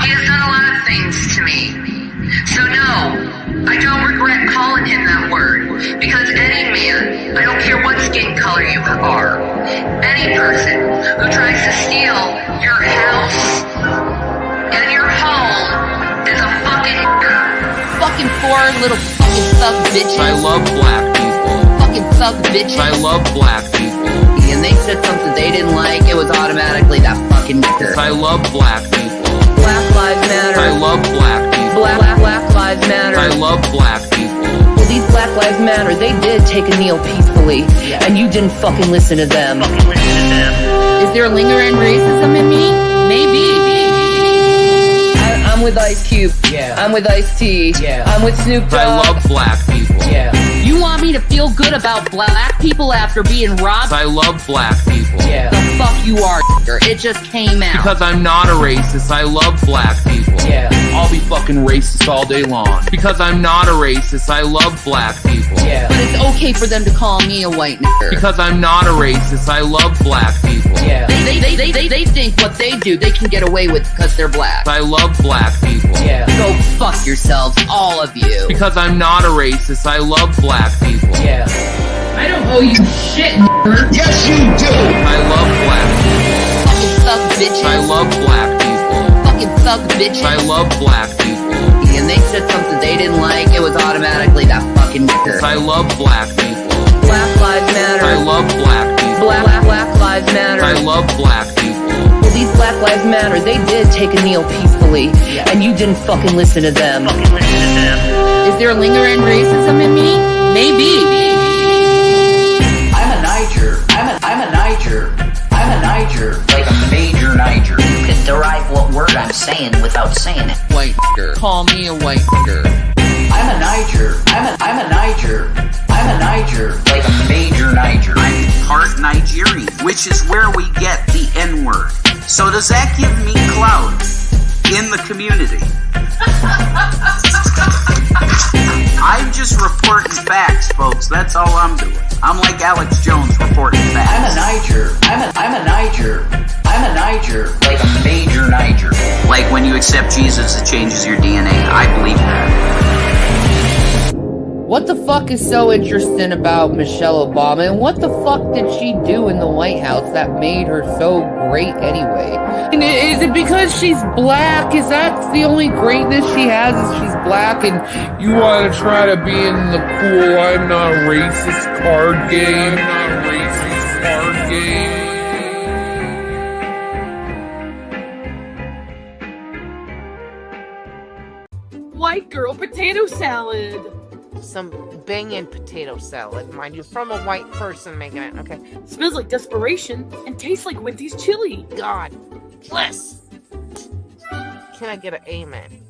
He has done a lot of things to me. So no, I don't regret calling him that word, because any man, I don't care what skin color you are, any person who tries to steal your house and your home is a fucking fucking four little fucking thug bitches. I love black people. Fucking thug bitches. I love black people. And they said something they didn't like, it was automatically that fucking nigger. I love black people. Black lives matter. I love black people. Black lives matter. I love black people. Well, these Black Lives Matter, they did take a kneel peacefully, and you didn't fucking listen to them. Is there lingering racism in me? Maybe. I'm with Ice Cube. Yeah. I'm with Ice-T. Yeah. I'm with Snoop Dogg. I love black people. Yeah. You want me to feel good about black people after being robbed? I love black people. Yeah. The fuck you are, it just came out. Because I'm not a racist, I love black people. Yeah. I'll be fucking racist all day long. Because I'm not a racist, I love black people. Yeah. But it's okay for them to call me a white nigger. Because I'm not a racist, I love black people. Yeah. They think what they do, they can get away with because they're black. I love black people. Yeah. Go fuck yourselves, all of you. Because I'm not a racist, I love black people. Yeah. I don't owe you shit, nigger. Yes, you do. I love black people. Fucking thug bitches. I love black people. Fucking thug bitches. I love black people. And they said something they didn't like, it was automatically that fucking nigger. I love black people. Black lives matter. I love black people. Black lives matter. I love black people. Well, these Black Lives Matter, they did take a kneel peacefully, and you didn't fucking listen to them. Is there lingering racism in me? Maybe. I'm a Niger. I'm a Niger. Like a major Niger. You can derive what word I'm saying without saying it. White nigger. Call me a white nigger. I'm a Niger. I'm a Niger. Like a major Niger. I'm part Nigerian, which is where we get the N-word. So does that give me clout in the community? I'm just reporting facts, folks. That's all I'm doing. I'm like Alex Jones reporting facts. I'm a Niger. Like a major Niger. Like when you accept Jesus, it changes your DNA. I believe that. What the fuck is so interesting about Michelle Obama, and what the fuck did she do in the White House that made her so great anyway? And is it because she's black? Is that the only greatness she has, is she's black, and You want to try to be in the cool I'm not racist card game? White girl potato salad. Some banging potato salad, mind you, from a white person making it, okay? Smells like desperation and tastes like Wendy's chili. God bless. Can I get an amen?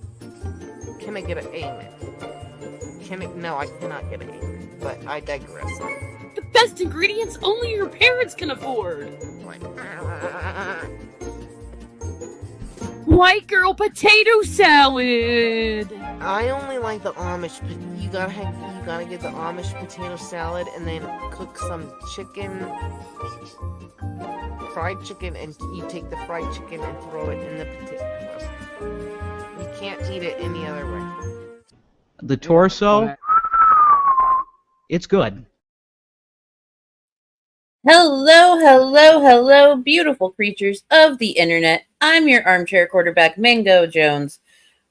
No, I cannot get an amen, but I digress. The best ingredients only your parents can afford. White girl potato salad. I only like the Amish. You gotta get the Amish potato salad and then cook some chicken, fried chicken, and you take the fried chicken and throw it in the potato. You can't eat it any other way. The torso, it's good. Hello, beautiful creatures of the internet. I'm your armchair quarterback, Mango Jones.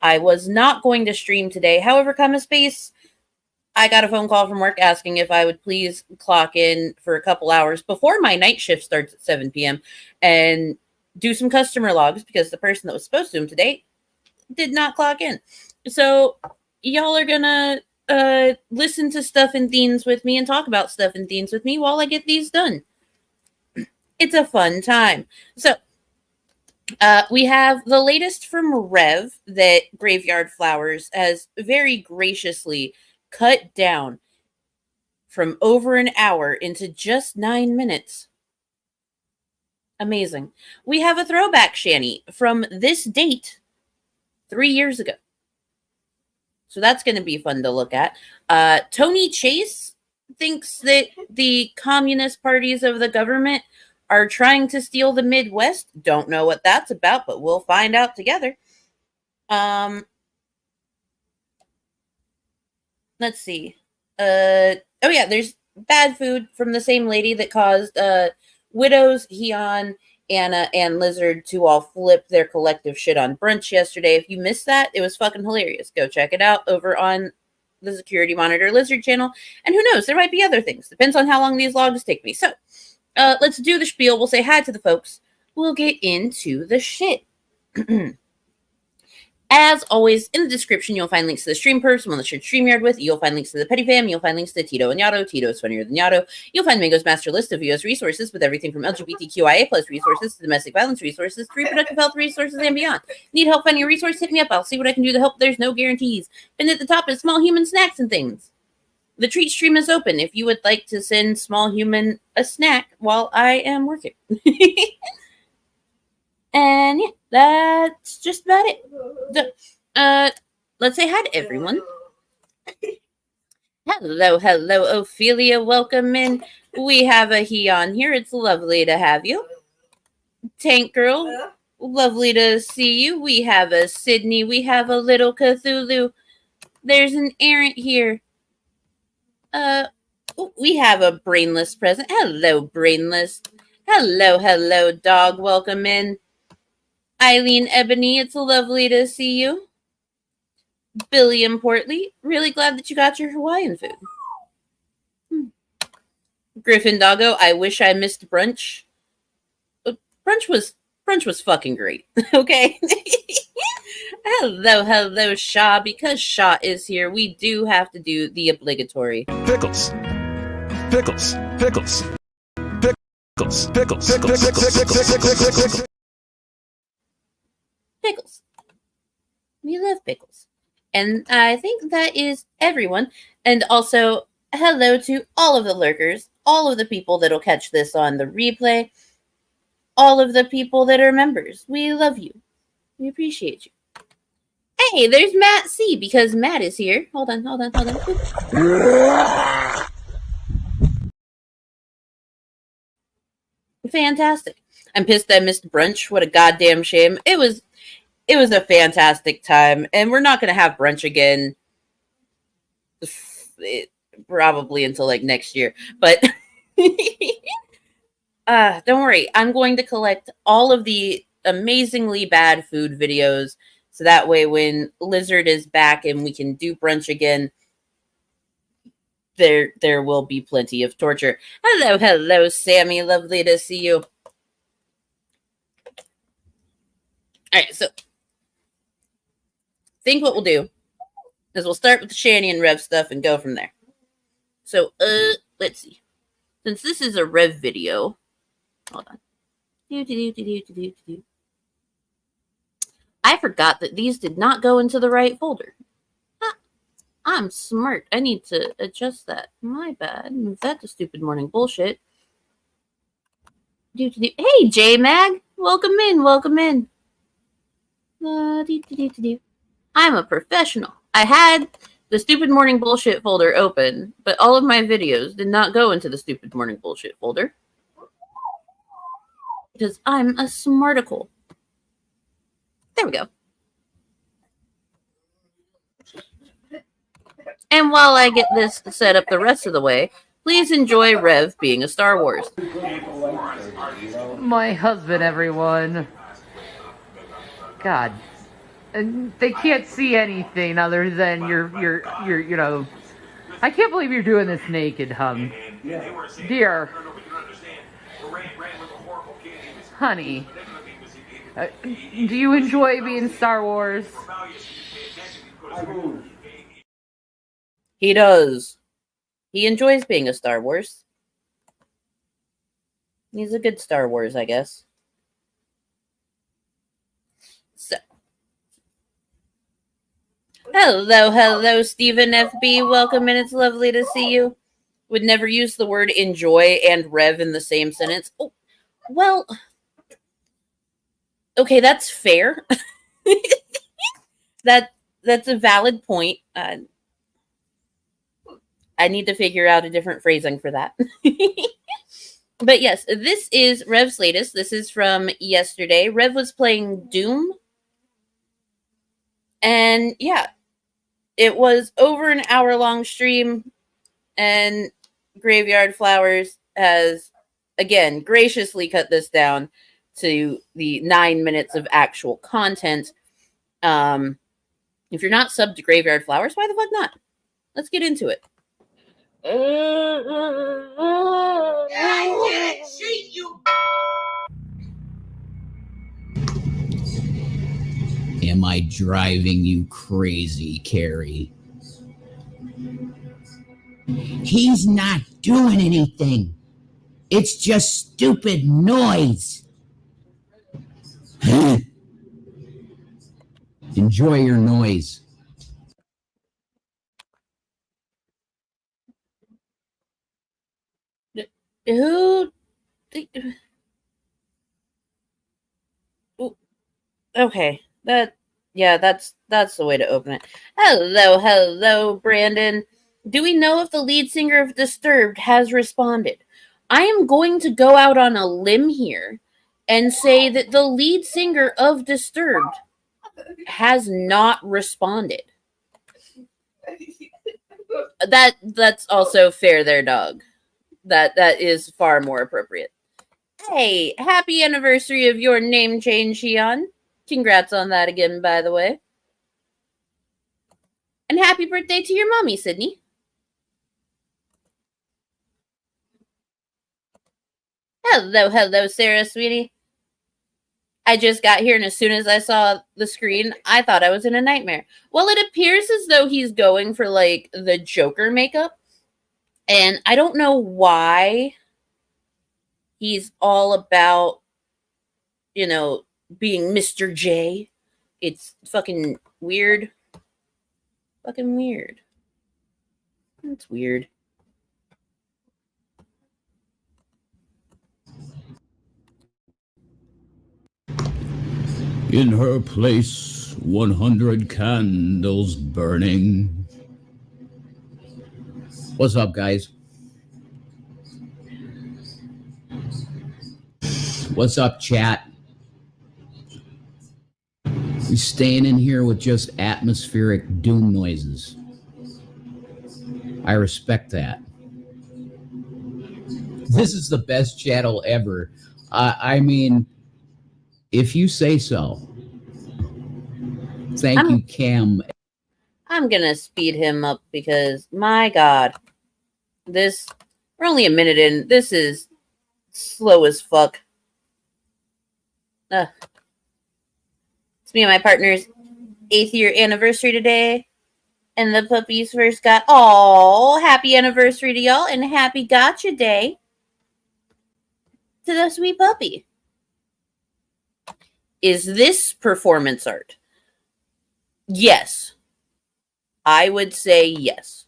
I was not going to stream today. However, come a space, I got a phone call from work asking if I would please clock in for a couple hours before my night shift starts at 7 p.m. and do some customer logs, because the person that was supposed to do them today did not clock in. So y'all are gonna listen to stuff in Theens with me and talk about stuff in Theens with me while I get these done. It's a fun time. So we have the latest from Rev that Graveyard Flowers has very graciously cut down from over an hour into just 9 minutes. Amazing. We have a throwback Shanny from this date 3 years ago. So that's going to be fun to look at. Tony Chase thinks that the communist parties of the government are trying to steal the Midwest. Don't know what that's about, but we'll find out together. Let's see. Oh yeah, there's bad food from the same lady that caused Widows, Heon, Anna, and Lizard to all flip their collective shit on brunch yesterday. If you missed that, it was fucking hilarious. Go check it out over on the Security Monitor Lizard channel. And who knows, there might be other things. Depends on how long these logs take me. So, let's do the spiel. We'll say hi to the folks. We'll get into the shit. As always, in the description, you'll find links to the stream perps, someone that shared StreamYard with. You'll find links to the Petty Fam. You'll find links to Tito and Yato. Tito is funnier than Yato. You'll find Mango's master list of US resources with everything from LGBTQIA plus resources to domestic violence resources to reproductive health resources and beyond. Need help finding a resource? Hit me up. I'll see what I can do to help. There's no guarantees. And at the top is small human snacks and things. The treat stream is open if you would like to send small human a snack while I am working. And yeah, that's just about it. Let's say hi to everyone. Hello, Ophelia. Welcome in. We have a Heon here. It's lovely to have you. Tank Girl, lovely to see you. We have a Sydney. We have a little Cthulhu. There's an errant here. We have a Brainless present. Hello, Brainless. Hello, dog. Welcome in. Eileen Ebony, it's lovely to see you. Billiam Portley, really glad that you got your Hawaiian food. Griffin Doggo, I wish I missed brunch. Brunch was fucking great. Okay. Hello, Shaw. Because Shaw is here, we do have to do the obligatory. Pickles. Pickles. Pickles. Pickles. Pickles. Pickles. Pickles. We love pickles. And I think that is everyone. And also, hello to all of the lurkers, all of the people that'll catch this on the replay, all of the people that are members. We love you. We appreciate you. Hey, there's Matt C, because Matt is here. Hold on. Fantastic. I'm pissed I missed brunch. What a goddamn shame. It was a fantastic time, and we're not going to have brunch again probably until like next year. But don't worry. I'm going to collect all of the amazingly bad food videos, so that way when Lizard is back and we can do brunch again, there will be plenty of torture. Hello, Sammy. Lovely to see you. All right, so I think what we'll do is we'll start with the Shanny and Rev stuff and go from there. So, let's see. Since this is a Rev video, hold on. I forgot that these did not go into the right folder. I'm smart. I need to adjust that. My bad. Move that to stupid morning bullshit. Hey, J-Mag. Welcome in. I'm a professional. I had the stupid morning bullshit folder open, but all of my videos did not go into the stupid morning bullshit folder. Because I'm a smarticle. There we go. And while I get this set up the rest of the way, please enjoy Rev being a Star Wars. My husband, everyone. God. And they can't see anything other than your you know. I can't believe you're doing this naked, hum. Dear. Honey. Do you enjoy being Star Wars? He does. He enjoys being a Star Wars. He's a good Star Wars, I guess. So. Hello, Stephen FB. Welcome in. It's lovely to see you. Would never use the word enjoy and Rev in the same sentence. Oh, well, okay, that's fair. That's a valid point. I need to figure out a different phrasing for that. But yes, this is Rev's latest. This is from yesterday. Rev was playing Doom. And yeah, it was over an hour-long stream, and Graveyard Flowers has, again, graciously cut this down to the 9 minutes of actual content. If you're not subbed to Graveyard Flowers, why the fuck not? Let's get into it. I can't cheat you. Am I driving you crazy, Carrie? He's not doing anything. It's just stupid noise. Enjoy your noise. Who? Okay, that's the way to open it. Hello, Brandon. Do we know if the lead singer of Disturbed has responded? I am going to go out on a limb here and say that the lead singer of Disturbed has not responded. That's also fair there, dog. That is far more appropriate. Hey, happy anniversary of your name change, Shion. Congrats on that again, by the way. And happy birthday to your mommy, Sydney. Hello, Sarah, sweetie. I just got here, and as soon as I saw the screen, I thought I was in a nightmare. Well, it appears as though he's going for, like, the Joker makeup. And I don't know why he's all about, you know, being Mr. J. It's fucking weird. Fucking weird. It's weird. In her place, 100 candles burning. What's up, guys? What's up, chat? We staying in here with just atmospheric doom noises. I respect that. This is the best channel ever. I mean, if you say so. Thank you, Cam. I'm gonna speed him up because, my God, we're only a minute in. This is slow as fuck. It's me and my partner's 8th year anniversary today. And the puppies first got, happy anniversary to y'all and happy gotcha day to the sweet puppy. Is this performance art? Yes. I would say yes.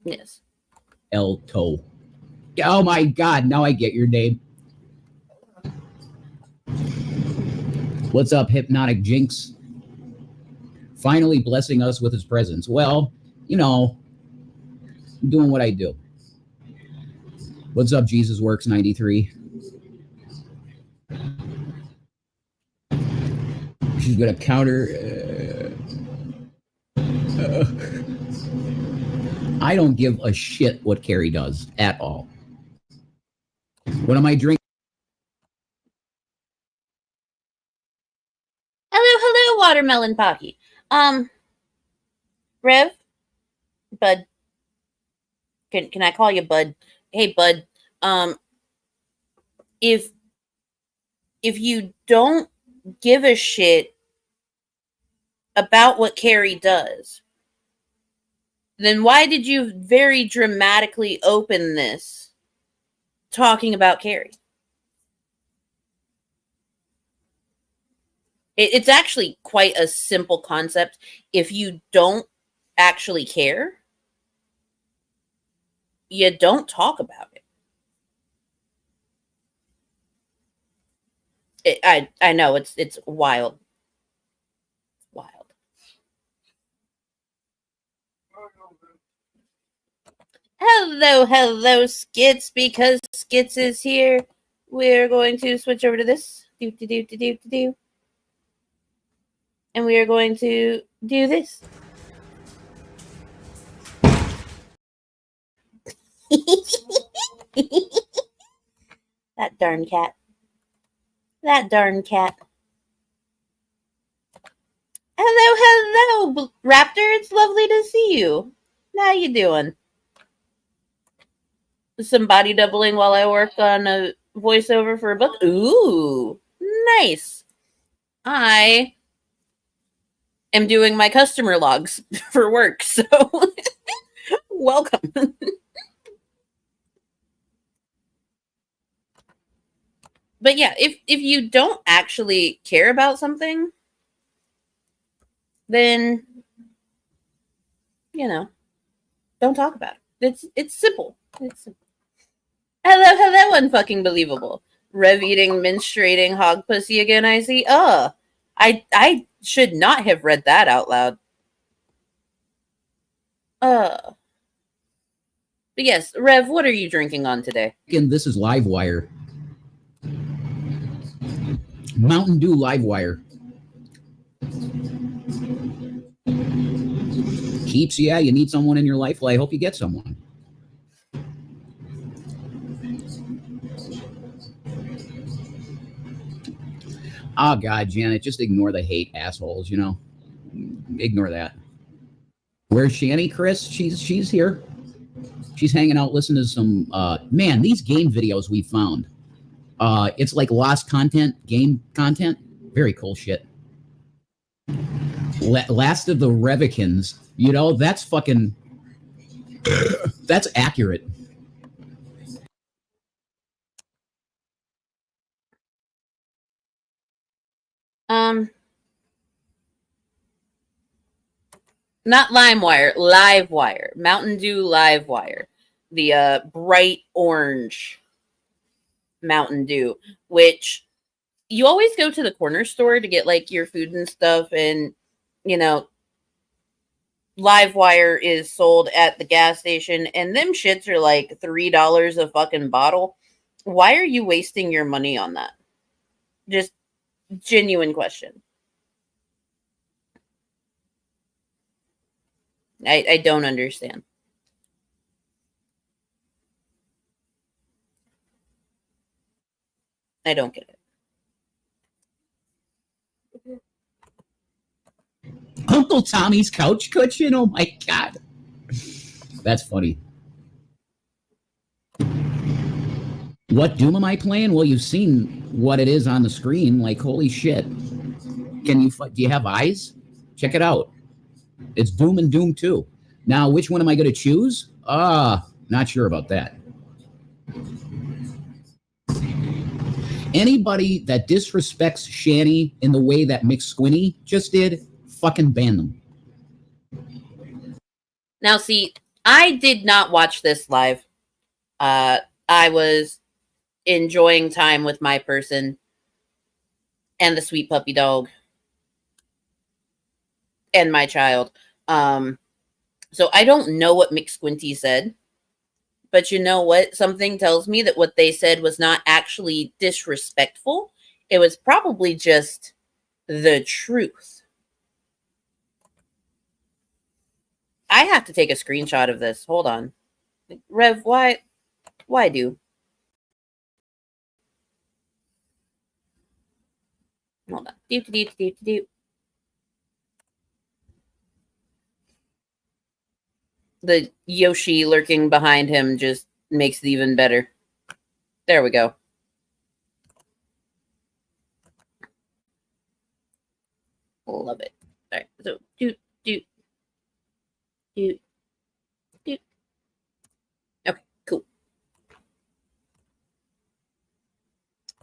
Yes. Elto. Oh my God, now I get your name. What's up, Hypnotic Jinx? Finally blessing us with his presence. Well, you know, I'm doing what I do. What's up, Jesus Works 93? She's gonna counter. I don't give a shit what Carrie does at all. What am I drinking? Hello, Watermelon Pocky. Rev, Bud. Can I call you Bud? Hey, Bud. If you don't give a shit about what Carrie does, then why did you very dramatically open this talking about Carrie? It's actually quite a simple concept. If you don't actually care, you don't talk about it. I know it's wild. Wild. Hello, Skits. Because Skits is here, we're going to switch over to this. Do. And we are going to do this. That darn cat. That darn cat. Hello, Raptor. It's lovely to see you. How you doing? Some body doubling while I work on a voiceover for a book. Ooh, nice. I am doing my customer logs for work, so welcome. But yeah, if you don't actually care about something, then don't talk about it. It's simple. It's simple. Hello, unfucking believable. Rev eating, menstruating hog pussy again, I see. I should not have read that out loud. But yes, Rev, what are you drinking on today? And this is Livewire. Mountain Dew Livewire. Keeps, yeah, you need someone in your life. Well, I hope you get someone. Oh, God, Janet, just ignore the hate, assholes, Ignore that. Where's Shanny, Chris? She's here. She's hanging out, listening to some, man, these game videos we found. It's like lost content, game content. Very cool shit. Last of the Revicans, that's fucking, that's accurate. Not LimeWire, Livewire. Mountain Dew Livewire. The bright orange Mountain Dew, which you always go to the corner store to get like your food and stuff, and Livewire is sold at the gas station, and them shits are like $3 a fucking bottle. Why are you wasting your money on that? Just genuine question. I don't understand. I don't get it. Uncle Tommy's couch cushion? Oh my God. That's funny. What Doom am I playing? Well, you've seen what it is on the screen. Like, holy shit. Do you have eyes? Check it out. It's Doom and Doom 2. Now, which one am I going to choose? Not sure about that. Anybody that disrespects Shanny in the way that McSquinny just did, fucking ban them. Now, see, I did not watch this live. I was enjoying time with my person and the sweet puppy dog and my child. So I don't know what McSquinty said, but you know what? Something tells me that what they said was not actually disrespectful. It was probably just the truth. I have to take a screenshot of this. Hold on. Rev, why do? Hold on. Do. The Yoshi lurking behind him just makes it even better. There we go. Love it. All right. So, do. Okay, cool.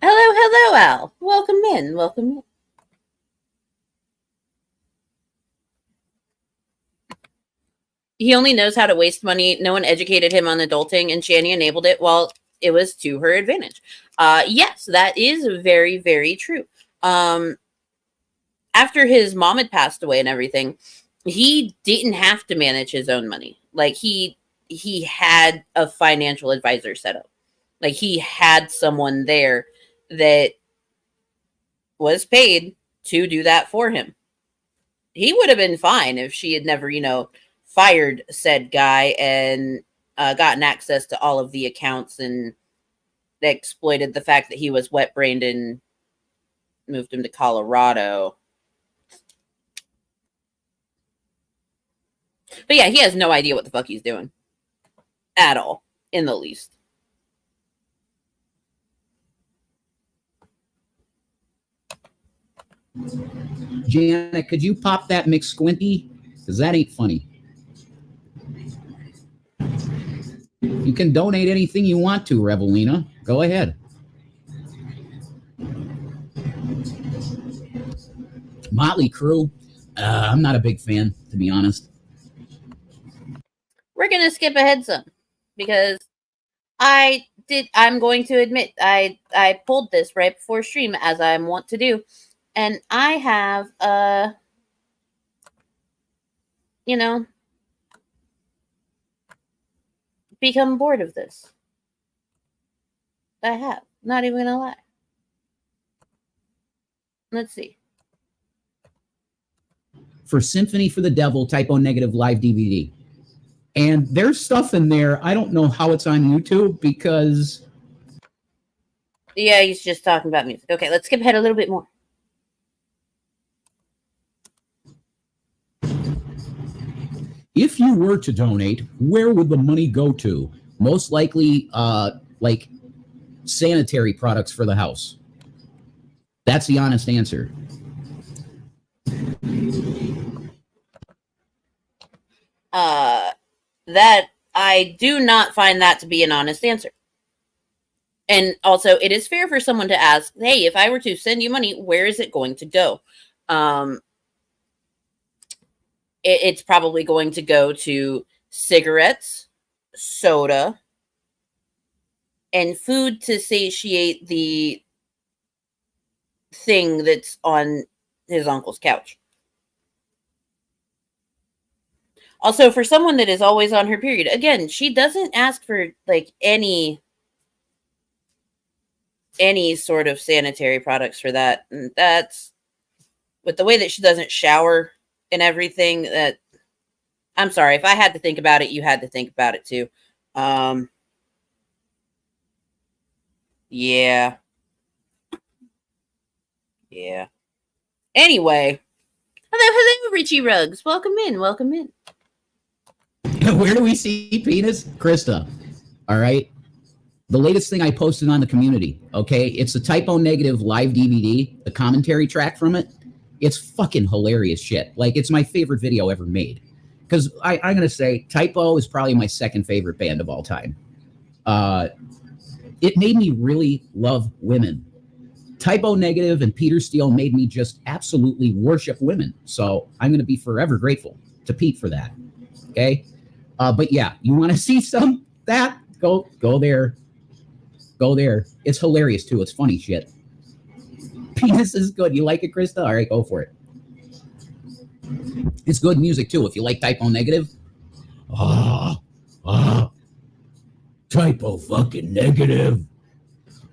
Hello, Al. Welcome in. He only knows how to waste money. No one educated him on adulting, and Shanny enabled it while it was to her advantage. Yes, that is very, very true. After his mom had passed away and everything, he didn't have to manage his own money. Like he had a financial advisor set up. Like he had someone there that was paid to do that for him. he would have been fine if she had never, fired said guy and gotten access to all of the accounts and exploited the fact that he was wet-brained and moved him to Colorado. But yeah, he has no idea what the fuck he's doing. At all. In the least. Janet, could you pop that McSquinty? Because that ain't funny. You can donate anything you want to, Revelina. Go ahead. Motley Crue. I'm not a big fan, to be honest. We're going to skip ahead some because I'm going to admit I pulled this right before stream as I want to do. And I have, become bored of this. I have. Not even gonna lie. Let's see. For Symphony for the Devil, Typo Negative live DVD. And there's stuff in there. I don't know how it's on YouTube because... Yeah, he's just talking about music. Okay, let's skip ahead a little bit more. If you were to donate, where would the money go to? Most likely, like sanitary products for the house. That's the honest answer. That I do not find that to be an honest answer. And also, it is fair for someone to ask, hey, if I were to send you money, where is it going to go? It's probably going to go to cigarettes, soda, and food to satiate the thing that's on his uncle's couch. Also, for someone that is always on her period, again, she doesn't ask for like any sort of sanitary products for that. And that's with the way that she doesn't shower and everything. That I'm sorry, if I had to think about it, you had to think about it too. Yeah. Anyway, hello, Richie Ruggs. Welcome in. Where do we see penis? Krista. All right. The latest thing I posted on the community. Okay. It's a Typo Negative live DVD, the commentary track from it. It's fucking hilarious shit. Like, it's my favorite video ever made. Because I'm going to say Typo is probably my second favorite band of all time. It made me really love women. Typo Negative and Peter Steele made me just absolutely worship women. So I'm going to be forever grateful to Pete for that. Okay. But yeah, you want to see some that? Go there. Go there. It's hilarious too. It's funny shit. Penis is good. You like it, Krista? All right, go for it. It's good music too. If you like Typo Negative. Typo fucking Negative.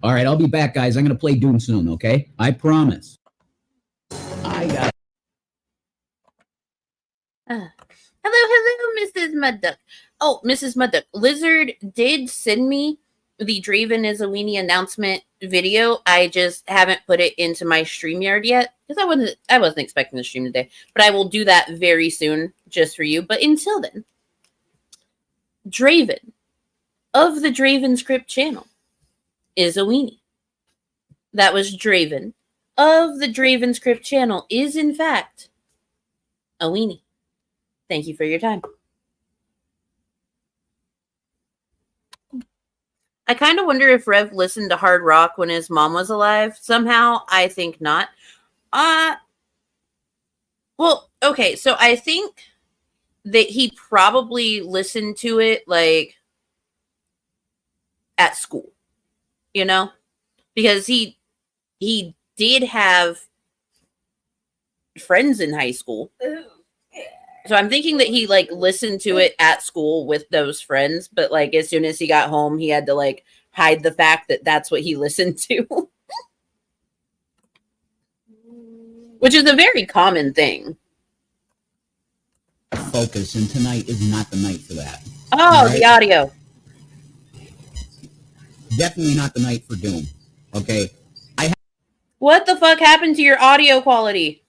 All right, I'll be back, guys. I'm going to play Doom soon, okay? I promise. I got Hello, Mrs. Mudduck. Oh, Mrs. Mudduck. Lizard did send me the Draven is a Weenie announcement video. I just haven't put it into my StreamYard yet because I wasn't expecting the stream today. But I will do that very soon just for you. But until then, Draven of the Draven Script channel is a weenie. That was Draven of the Draven Script channel is in fact a weenie. Thank you for your time. I kind of wonder if Rev listened to hard rock when his mom was alive. Somehow, I think not. Well, okay, so I think that he probably listened to it like at school, you know, because he did have friends in high school. So I'm thinking that he like listened to it at school with those friends, but like as soon as he got home, he had to like hide the fact that that's what he listened to, which is a very common thing. focus, and tonight is not the night for that. Oh, Right? the audio. Definitely not the night for Doom. Okay? What the fuck happened to your audio quality?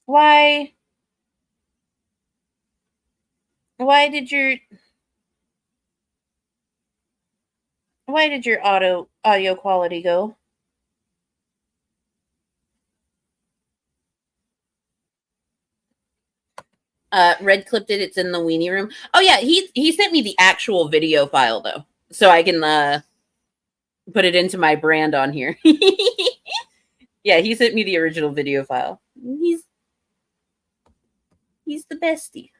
Why did your audio quality go? Red clipped it. It's in the weenie room. Oh yeah, he sent me the actual video file though, so I can put it into my brand on here. Yeah, he sent me the original video file. He's the bestie.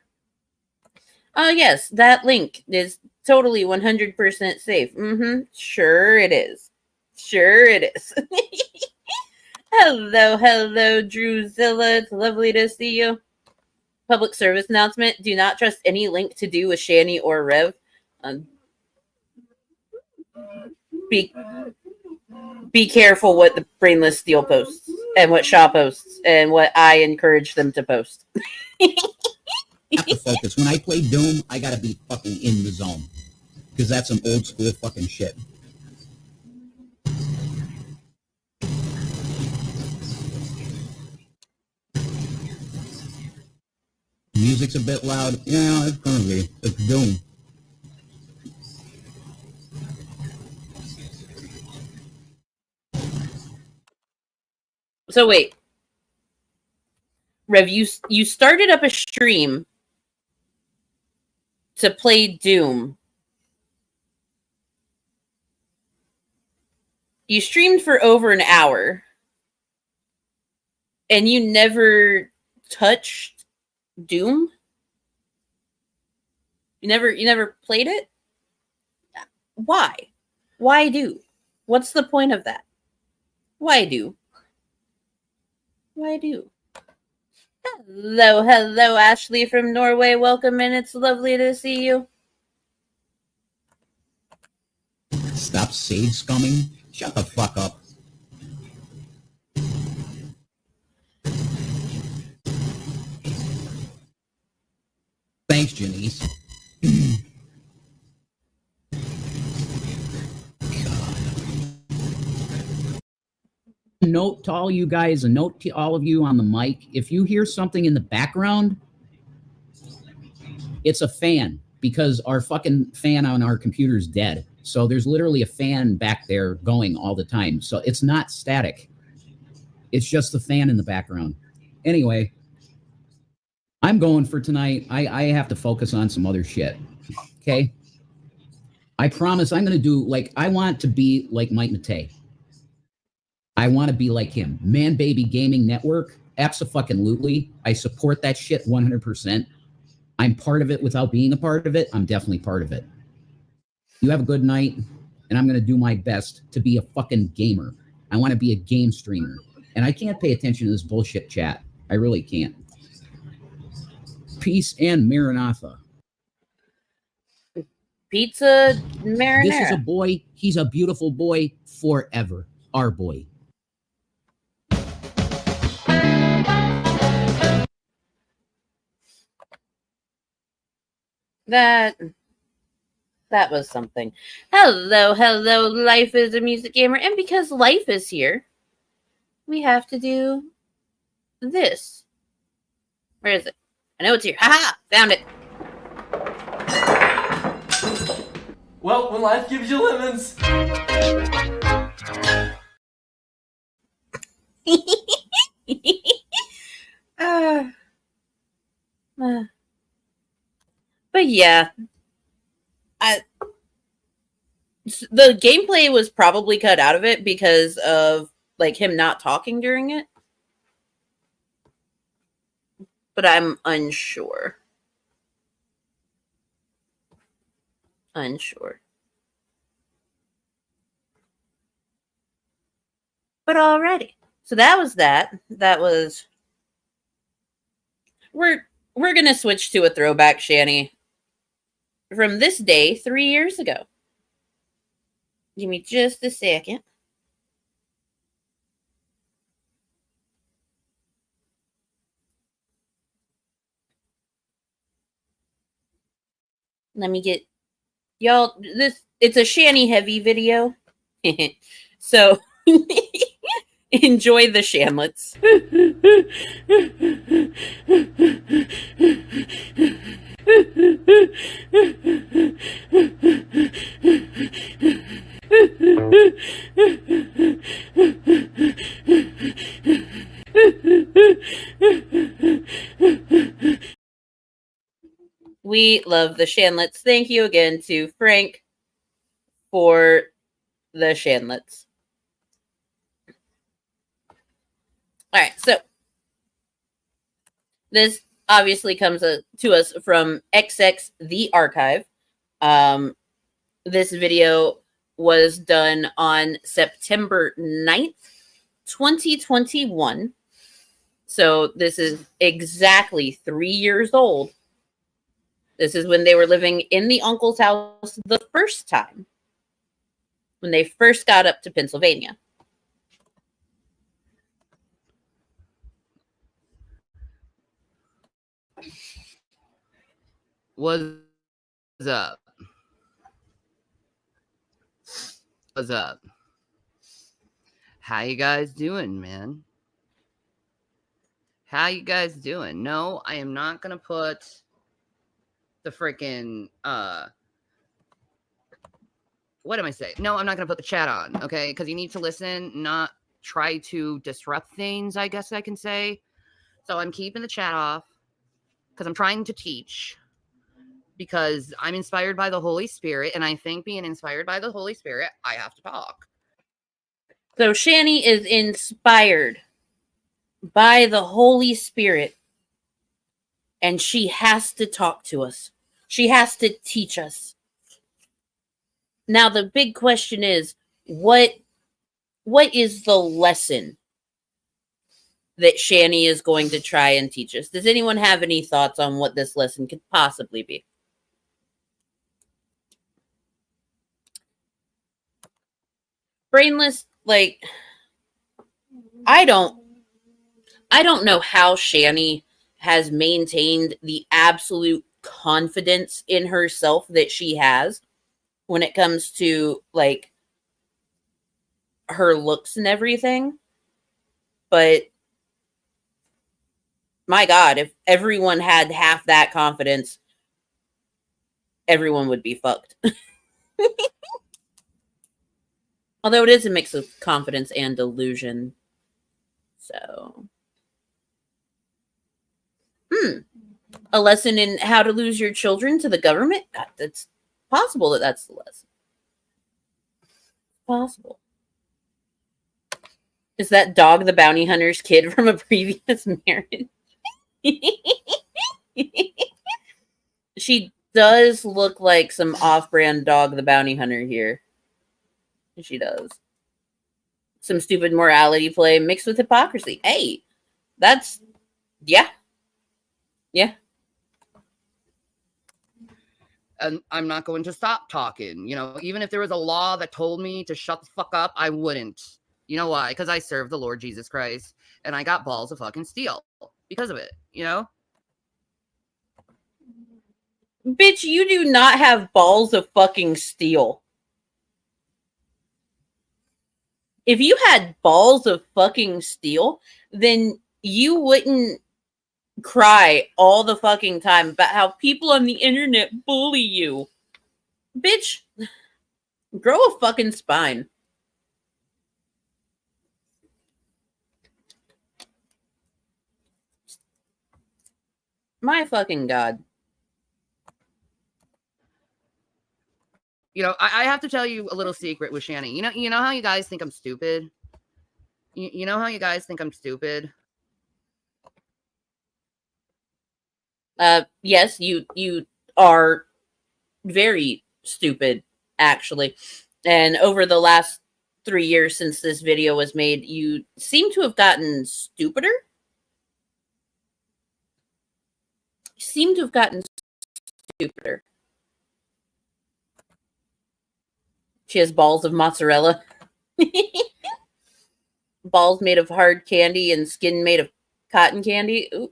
Oh yes, that link is totally 100% safe. Sure it is. Sure it is. Hello, Drewzilla. It's lovely to see you. Public service announcement. Do not trust any link to do with Shanny or Rev. Be careful what the Brainless Steel posts and what Shaw posts and what I encourage them to post. Have to focus. When I play Doom, I gotta be fucking in the zone. Because that's some old school fucking shit. Music's a bit loud. Yeah, it's gonna be. It's Doom. So wait. Rev, you started up a stream to play Doom. You streamed for over an hour. And you never touched Doom? You never played it? Why? Why do? What's the point of that? Why do? Why do? Hello, Ashley from Norway. Welcome in. It's lovely to see you. Stop sage scumming. Shut the fuck up. Thanks, Janice. Note to all you guys, a note to all of you on the mic. If you hear something in the background, it's a fan, because our fucking fan on our computer is dead. So there's literally a fan back there going all the time. So it's not static. It's just the fan in the background. Anyway, I'm going for tonight. I have to focus on some other shit. Okay? I promise I'm going to do, like, I want to be like Mike Matei. I want to be like him. Man Baby Gaming Network, abso-fucking-lutely. I support that shit 100%. I'm part of it without being a part of it. I'm definitely part of it. You have a good night, and I'm going to do my best to be a fucking gamer. I want to be a game streamer. And I can't pay attention to this bullshit chat. I really can't. Peace and Maranatha. Pizza marinara. This is a boy. He's a beautiful boy forever. Our boy. That was something. Hello, Life is a Music Gamer. And because Life is here, we have to do this. Where is it? I know it's here. Haha! Found it. Well, when life gives you lemons. But yeah, the gameplay was probably cut out of it because of like him not talking during it. But I'm unsure. But alrighty. So that was that. That was. We're gonna switch to a throwback, Shanny. From this day 3 years ago. Give me just a second. Let me get y'all it's a Shanny heavy video. So enjoy the Shamlets. We love the Shanlets. Thank you again to Frank for the Shanlets. All right, so this obviously comes to us from XX The Archive. This video was done on September 9th, 2021. So this is exactly 3 years old. This is when they were living in the uncle's house the first time, when they first got up to Pennsylvania. What's up? What's up? How you guys doing, man? How you guys doing? No, I am not gonna put the freaking what am I saying? No, I'm not gonna put the chat on, okay? Because you need to listen, not try to disrupt things, I guess I can say. So I'm keeping the chat off because I'm trying to teach, because I'm inspired by the Holy Spirit, and I think being inspired by the Holy Spirit, I have to talk. So Shanny is inspired by the Holy Spirit, and she has to talk to us. She has to teach us. Now the big question is, what is the lesson that Shanny is going to try and teach us? Does anyone have any thoughts on what this lesson could possibly be? Brainless, like, I don't know how Shanny has maintained the absolute confidence in herself that she has when it comes to, like, her looks and everything. But my God, if everyone had half that confidence, everyone would be fucked. Although it is a mix of confidence and delusion. So, a lesson in how to lose your children to the government? God, that's possible that that's the lesson. Possible. Is that Dog the Bounty Hunter's kid from a previous marriage? She does look like some off-brand Dog the Bounty Hunter here. She does. Some stupid morality play mixed with hypocrisy. Hey, that's, yeah. Yeah. And I'm not going to stop talking. You know, even if there was a law that told me to shut the fuck up, I wouldn't. You know why? Because I serve the Lord Jesus Christ, and I got balls of fucking steel because of it, you know? Bitch, you do not have balls of fucking steel. If you had balls of fucking steel, then you wouldn't cry all the fucking time about how people on the internet bully you. Bitch, grow a fucking spine. My fucking God. You know, I have to tell you a little secret with Shanny. You know how you guys think I'm stupid? You know how you guys think I'm stupid? Yes, you are very stupid, actually. And over the last 3 years since this video was made, you seem to have gotten stupider. You seem to have gotten stupider. She has balls of mozzarella. Balls made of hard candy and skin made of cotton candy. Ooh.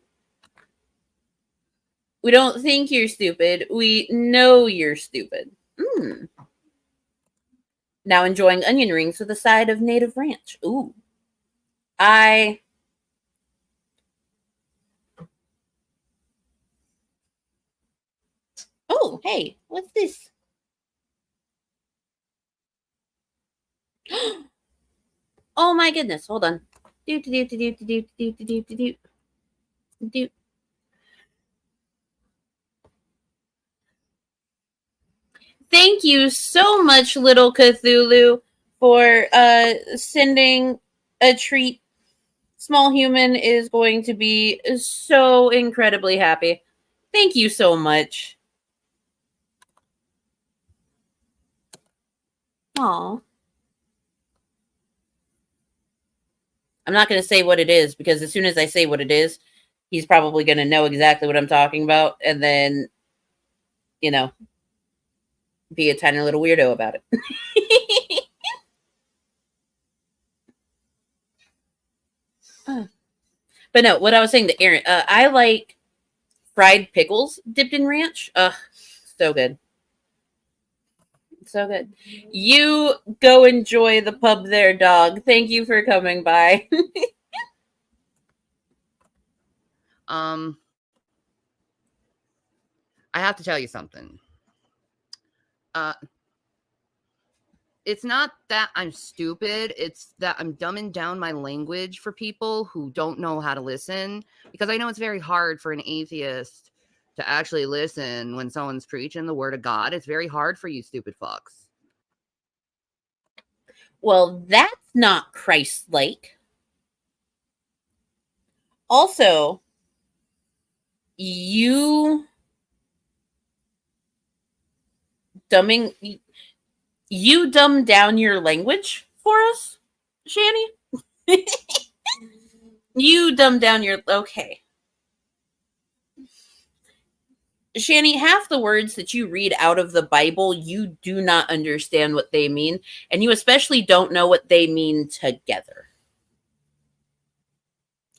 We don't think you're stupid. We know you're stupid. Now enjoying onion rings with a side of native ranch. Ooh. Oh, hey, what's this? Oh my goodness, hold on. Thank you so much, little Cthulhu, for sending a treat. Small Human is going to be so incredibly happy. Thank you so much. Aw. I'm not going to say what it is, because as soon as I say what it is, he's probably going to know exactly what I'm talking about, and then, you know, be a tiny little weirdo about it. But no, what I was saying to Aaron, I like fried pickles dipped in ranch. Ugh, so good. So good. You go enjoy the pub there, dog. Thank you for coming by. I have to tell you something. It's not that I'm stupid. It's that I'm dumbing down my language for people who don't know how to listen, because I know it's very hard for an atheist to actually listen when someone's preaching the word of God. It's very hard for you stupid fucks. Well, that's not Christ-like. Also, you dumb down your language for us, Shanny? You dumb down your... Okay. Shanny, half the words that you read out of the Bible, you do not understand what they mean, and you especially don't know what they mean together.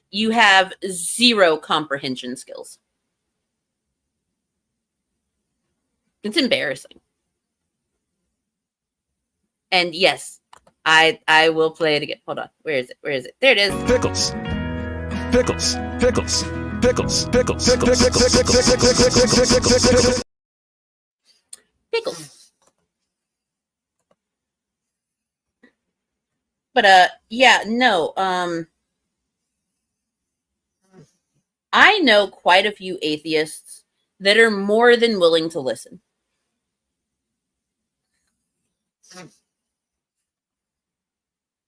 You have zero comprehension skills. It's embarrassing. And yes, I will play it again. Hold on. Where is it? Where is it? There it is. Pickles. Pickles. Pickles. Pickles. Pickles. Pickles. Pickles. But yeah, no. I know quite a few atheists that are more than willing to listen.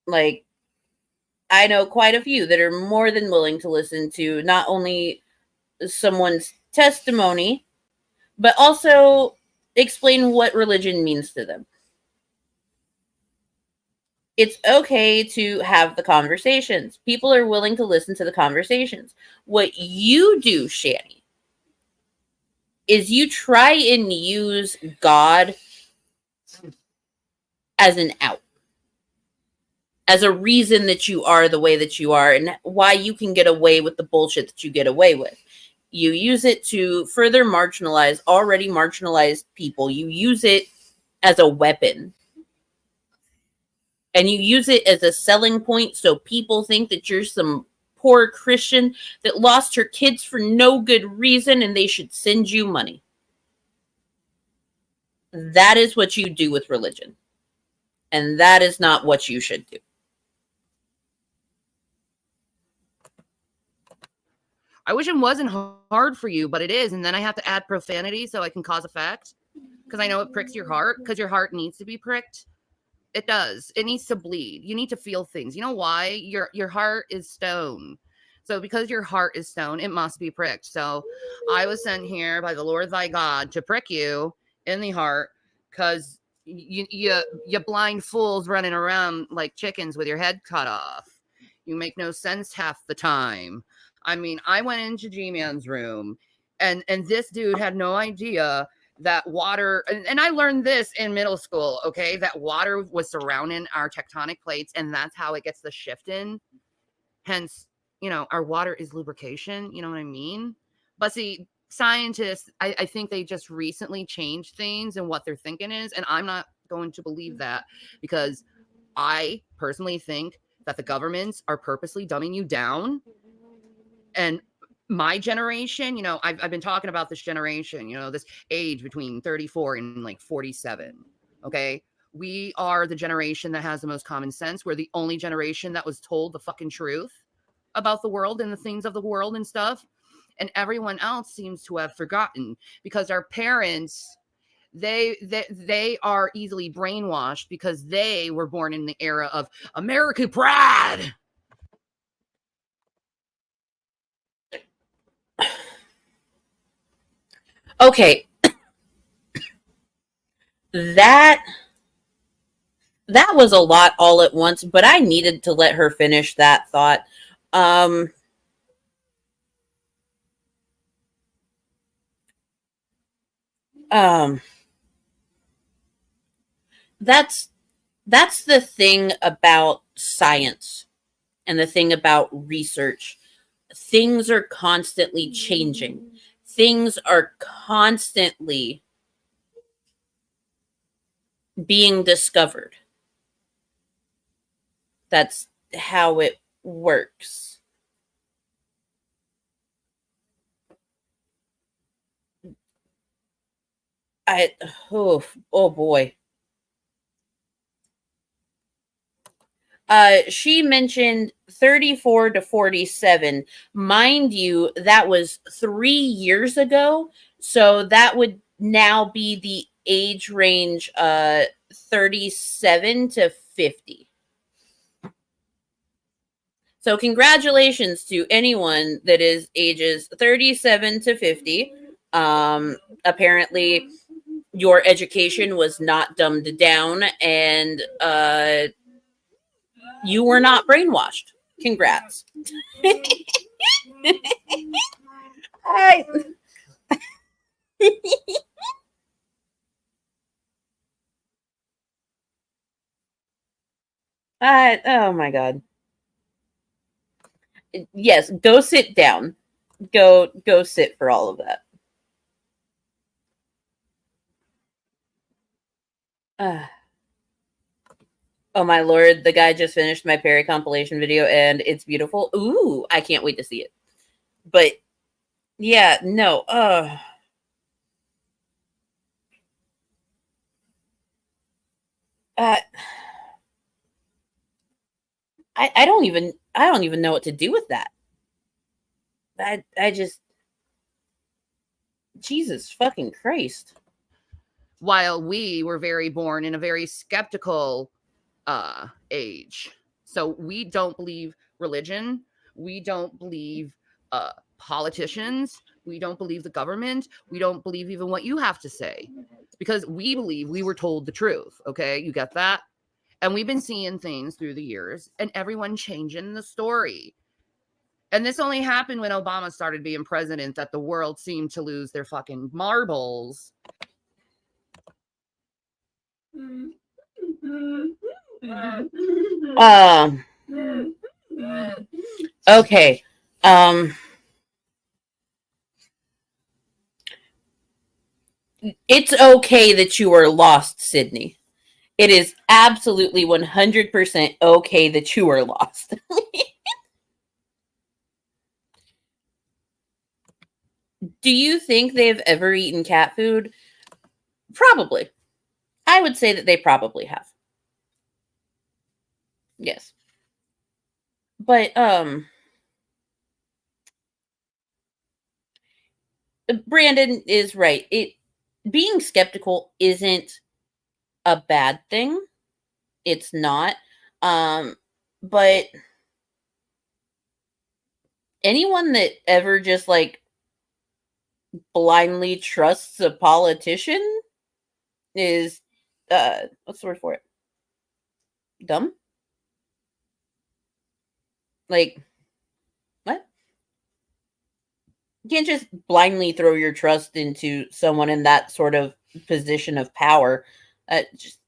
Like, I know quite a few that are more than willing to listen to not only someone's testimony, but also explain what religion means to them. It's okay to have the conversations. People are willing to listen to the conversations. What you do, Shanny, is you try and use God as an out, as a reason that you are the way that you are, and why you can get away with the bullshit that you get away with. You use it to further marginalize already marginalized people. You use it as a weapon. And you use it as a selling point so people think that you're some poor Christian that lost her kids for no good reason and they should send you money. That is what you do with religion. And that is not what you should do. I wish it wasn't hard for you, but it is. And then I have to add profanity so I can cause effect, because I know it pricks your heart, because your heart needs to be pricked. It does. It needs to bleed. You need to feel things. You know why? Your heart is stone. So because your heart is stone, it must be pricked. So I was sent here by the Lord thy God to prick you in the heart, because you blind fools running around like chickens with your head cut off. You make no sense half the time. I mean, I went into G-Man's room, and this dude had no idea that water, and I learned this in middle school, okay, that water was surrounding our tectonic plates, and that's how it gets the shift in. Hence, our water is lubrication, you know what I mean? But see, scientists, I think they just recently changed things and what they're thinking is, and I'm not going to believe that, because I personally think that the governments are purposely dumbing you down. And my generation, I've been talking about this generation, this age between 34 and like 47. Okay. We are the generation that has the most common sense. We're the only generation that was told the fucking truth about the world and the things of the world and stuff. And everyone else seems to have forgotten, because our parents, they are easily brainwashed because they were born in the era of American pride. Okay. That was a lot all at once, but I needed to let her finish that thought. That's the thing about science and the thing about research. Things are constantly changing. Things are constantly being discovered. That's how it works. Oh boy. She mentioned 34 to 47. Mind you, that was 3 years ago. So that would now be the age range 37 to 50. So congratulations to anyone that is ages 37 to 50. Apparently your education was not dumbed down, and you were not brainwashed. Congrats. Oh my God. Yes, go sit down. Go sit for all of that. Oh my Lord, the guy just finished my Perry compilation video and it's beautiful. Ooh, I can't wait to see it. But yeah, no. I don't even know what to do with that. I just, Jesus fucking Christ. While we were born in a very skeptical age. So we don't believe religion. We don't believe politicians. We don't believe the government. We don't believe even what you have to say, because we believe we were told the truth. Okay, you get that? And we've been seeing things through the years, and everyone changing the story. And this only happened when Obama started being president, that the world seemed to lose their fucking marbles. Okay. It's okay that you are lost, Sydney. It is absolutely 100% okay that you are lost. Do you think they've ever eaten cat food? Probably. I would say that they probably have. Yes. But Brandon is right. Being skeptical isn't a bad thing. It's not. But anyone that ever just like blindly trusts a politician is what's the word for it? Dumb? Like, what? You can't just blindly throw your trust into someone in that sort of position of power.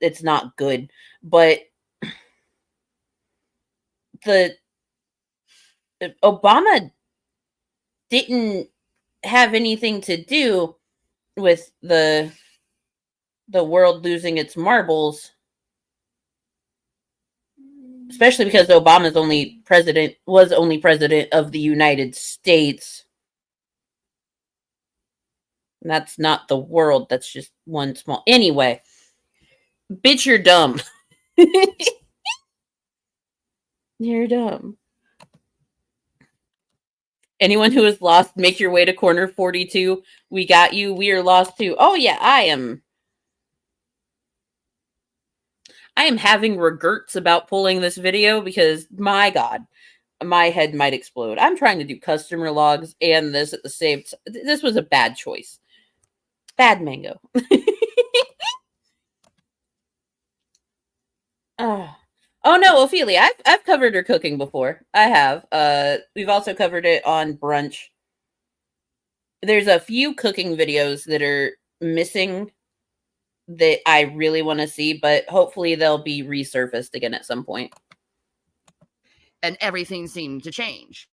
It's not good. But Obama didn't have anything to do with the world losing its marbles, especially because Obama's was only president of the United States. And that's not the world. That's just one small. Anyway, bitch, you're dumb. You're dumb. Anyone who is lost, make your way to corner 42. We got you. We are lost too. Oh yeah, I am having regrets about pulling this video because my God, my head might explode. I'm trying to do customer logs and this at the same time. This was a bad choice. Bad mango. Oh no, Ophelia, I've covered her cooking before. I have. We've also covered it on brunch. There's a few cooking videos that are missing that I really want to see, but hopefully they'll be resurfaced again at some point. And everything seemed to change.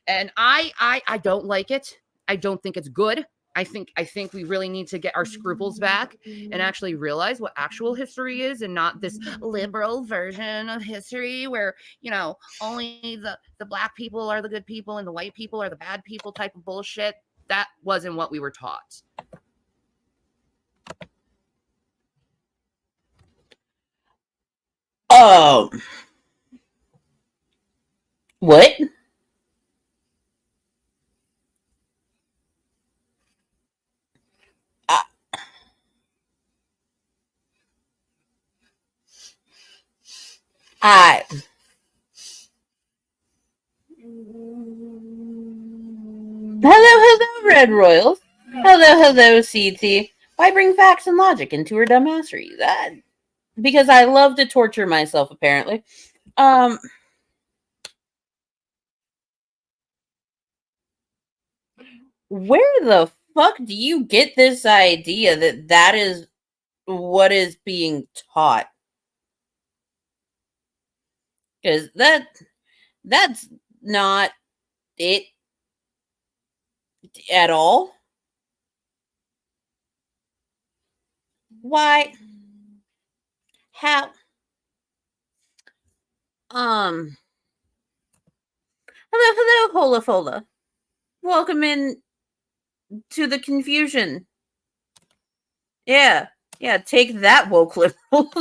And I don't like it. I don't think it's good. I think we really need to get our scruples back and actually realize what actual history is, and not this liberal version of history where, you know, only the black people are the good people and the white people are the bad people type of bullshit. That wasn't what we were taught. What? Hello, Red Royals. Hello, CT. Why bring facts and logic into her dumbassery? Because I love to torture myself, apparently. Where the fuck do you get this idea that is what is being taught? Because that's not it at all. Why? How? Hello, Hola Fola. Welcome in to the confusion. Yeah, take that, woke liberal.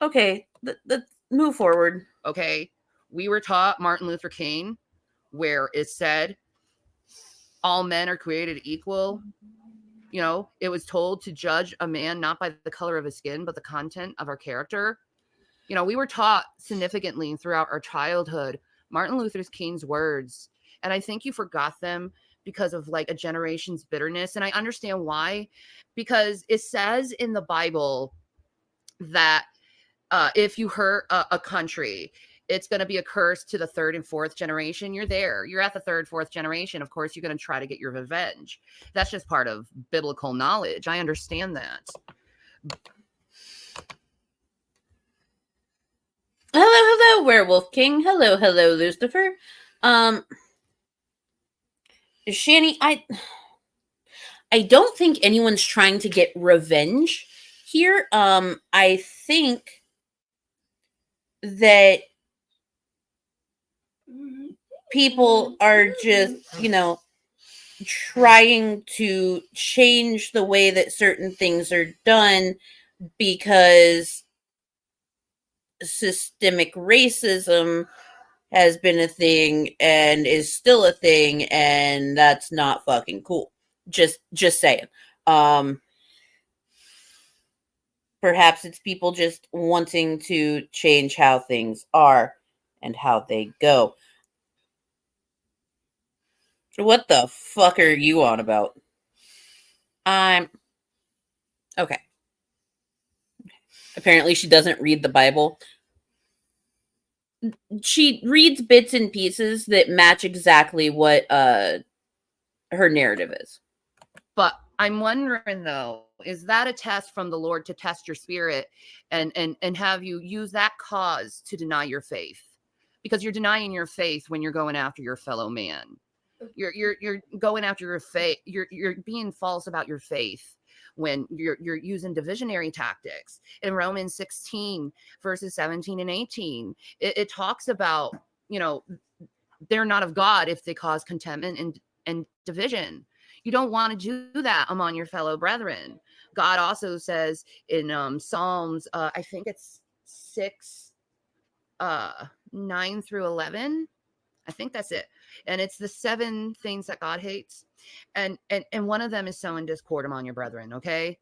Okay, let's move forward. Okay, we were taught Martin Luther King, where it said all men are created equal. You know, it was told to judge a man not by the color of his skin, but the content of our character. You know, we were taught significantly throughout our childhood Martin Luther King's words, and I think you forgot them because of like a generation's bitterness. And I understand why, because it says in the Bible that if you hurt a country, it's going to be a curse to the third and fourth generation. You're at the third, fourth generation. Of course, you're going to try to get your revenge. That's just part of biblical knowledge. I understand that. Hello, Werewolf King. Hello, Lucifer. Shanny, I don't think anyone's trying to get revenge here. I think that people are just, you know, trying to change the way that certain things are done because systemic racism has been a thing and is still a thing, and that's not fucking cool. Just saying. Perhaps it's people just wanting to change how things are and how they go. What the fuck are you on about? Okay. Apparently she doesn't read the Bible. she reads bits and pieces that match exactly what her narrative is. But I'm wondering though, is that a test from the Lord to test your spirit and have you use that cause to deny your faith? Because you're denying your faith when you're going after your fellow man. You're going after your faith. You're being false about your faith when you're using divisionary tactics. In Romans 16 verses 17 and 18, it talks about, you know, they're not of God if they cause contentment and division. You don't want to do that among your fellow brethren. God also says in Psalms, I think it's 6, 9 through 11. I think that's it. And it's the 7 things that God hates. And one of them is sowing discord among your brethren, okay?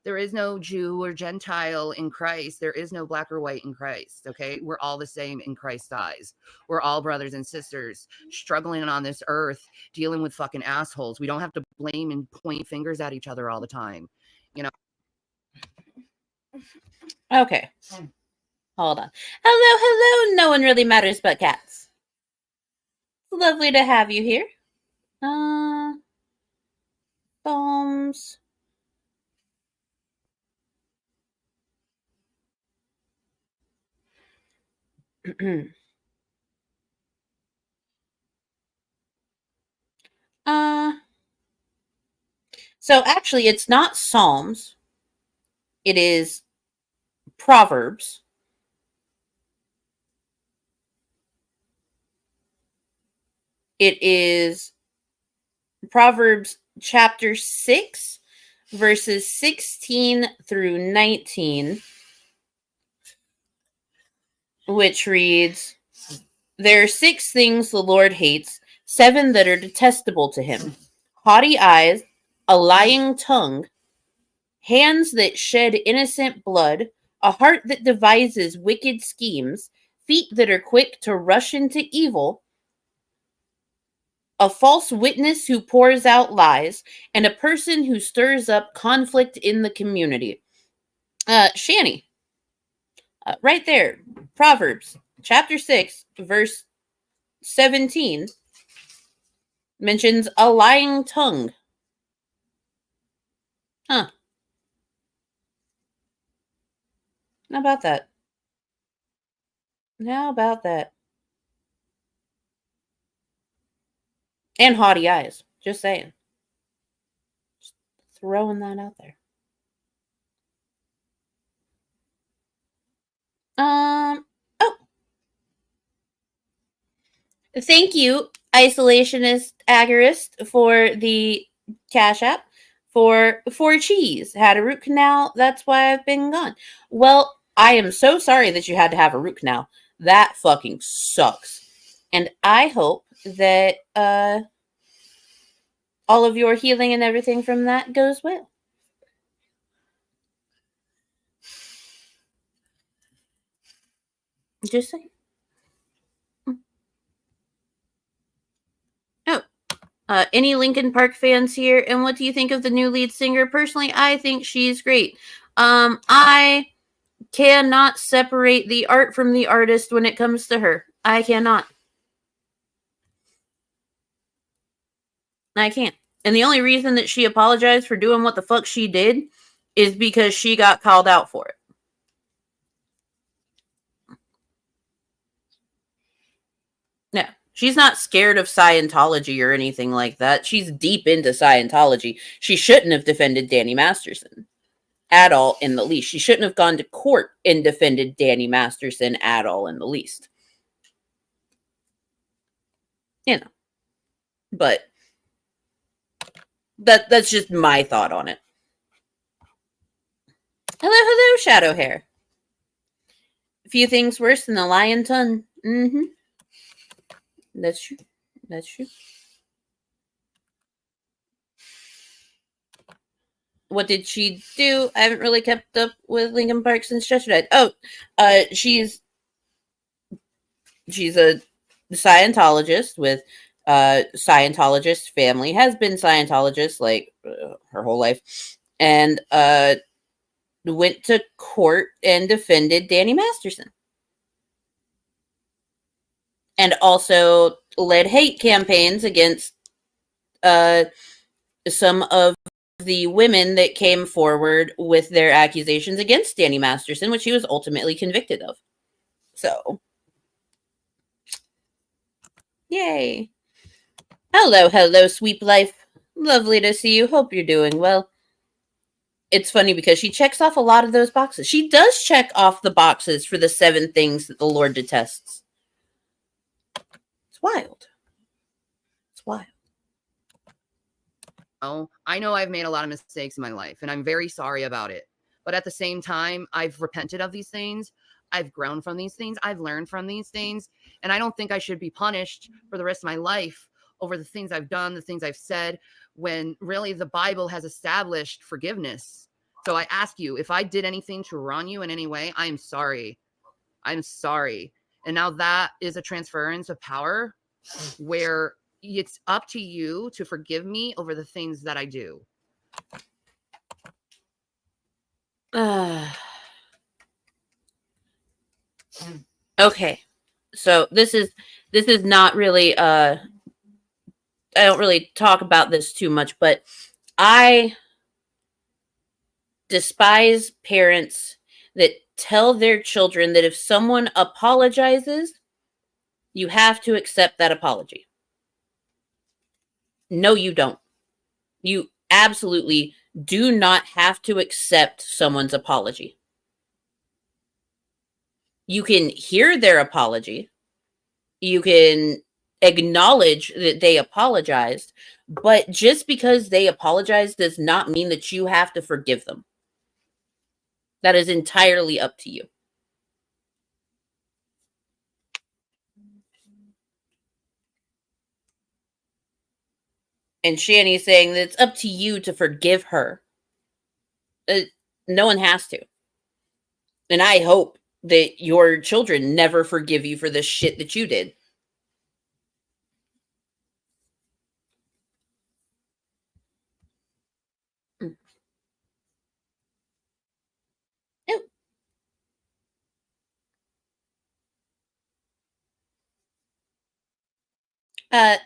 There is no Jew or Gentile in Christ. There is no black or white in Christ, okay? We're all the same in Christ's eyes. We're all brothers and sisters struggling on this earth, dealing with fucking assholes. We don't have to blame and point fingers at each other all the time, you know? Okay. Hold on. Hello. No one really matters but cats. It's lovely to have you here. Psalms. So actually it's not Psalms. It is Proverbs. It is Proverbs chapter 6, verses 16 through 19, which reads, "There are 6 things the Lord hates, 7 that are detestable to him: haughty eyes, a lying tongue, hands that shed innocent blood, a heart that devises wicked schemes, feet that are quick to rush into evil, a false witness who pours out lies, and a person who stirs up conflict in the community." Shanny, right there, Proverbs chapter 6, verse 17 mentions a lying tongue. Huh. How about that? How about that? And haughty eyes. Just saying. Just throwing that out there. Oh. Thank you, Isolationist Agorist, for the Cash App. For cheese. Had a root canal. That's why I've been gone. Well, I am so sorry that you had to have a root canal. That fucking sucks. And I hope that all of your healing and everything from that goes well. Just saying. Oh, any Linkin Park fans here? And what do you think of the new lead singer? Personally, I think she's great. I cannot separate the art from the artist when it comes to her. I cannot. I can't. And the only reason that she apologized for doing what the fuck she did is because she got called out for it. No, she's not scared of Scientology or anything like that. She's deep into Scientology. She shouldn't have defended Danny Masterson at all in the least. She shouldn't have gone to court and defended Danny Masterson at all in the least. You know. But that's just my thought on it. Hello, Shadow Hair. A few things worse than the lion tongue. Mm-hmm. That's true. That's true. What did she do? I haven't really kept up with Linkin Park since Chester died. Oh, she's a Scientologist with Scientologist family. Has been Scientologist like her whole life, and went to court and defended Danny Masterson. and also led hate campaigns against some of the women that came forward with their accusations against Danny Masterson, which he was ultimately convicted of. So, yay. Hello, sweep life. Lovely to see you. Hope you're doing well. It's funny because she checks off a lot of those boxes. She does check off the boxes for the 7 things that the Lord detests. It's wild. It's wild. Oh, I know I've made a lot of mistakes in my life, and I'm very sorry about it. But at the same time, I've repented of these things. I've grown from these things. I've learned from these things. And I don't think I should be punished for the rest of my life over the things I've done, the things I've said, when really the Bible has established forgiveness. So I ask you, if I did anything to wrong you in any way, I'm sorry. I'm sorry. And now that is a transference of power where it's up to you to forgive me over the things that I do. Okay. So this is not really I don't really talk about this too much, but I despise parents that tell their children that if someone apologizes, you have to accept that apology. No, you don't. You absolutely do not have to accept someone's apology. You can hear their apology. You can acknowledge that they apologized, but just because they apologized does not mean that you have to forgive them. That is entirely up to you. And Shanny's saying that it's up to you to forgive her. No one has to. And I hope that your children never forgive you for the shit that you did.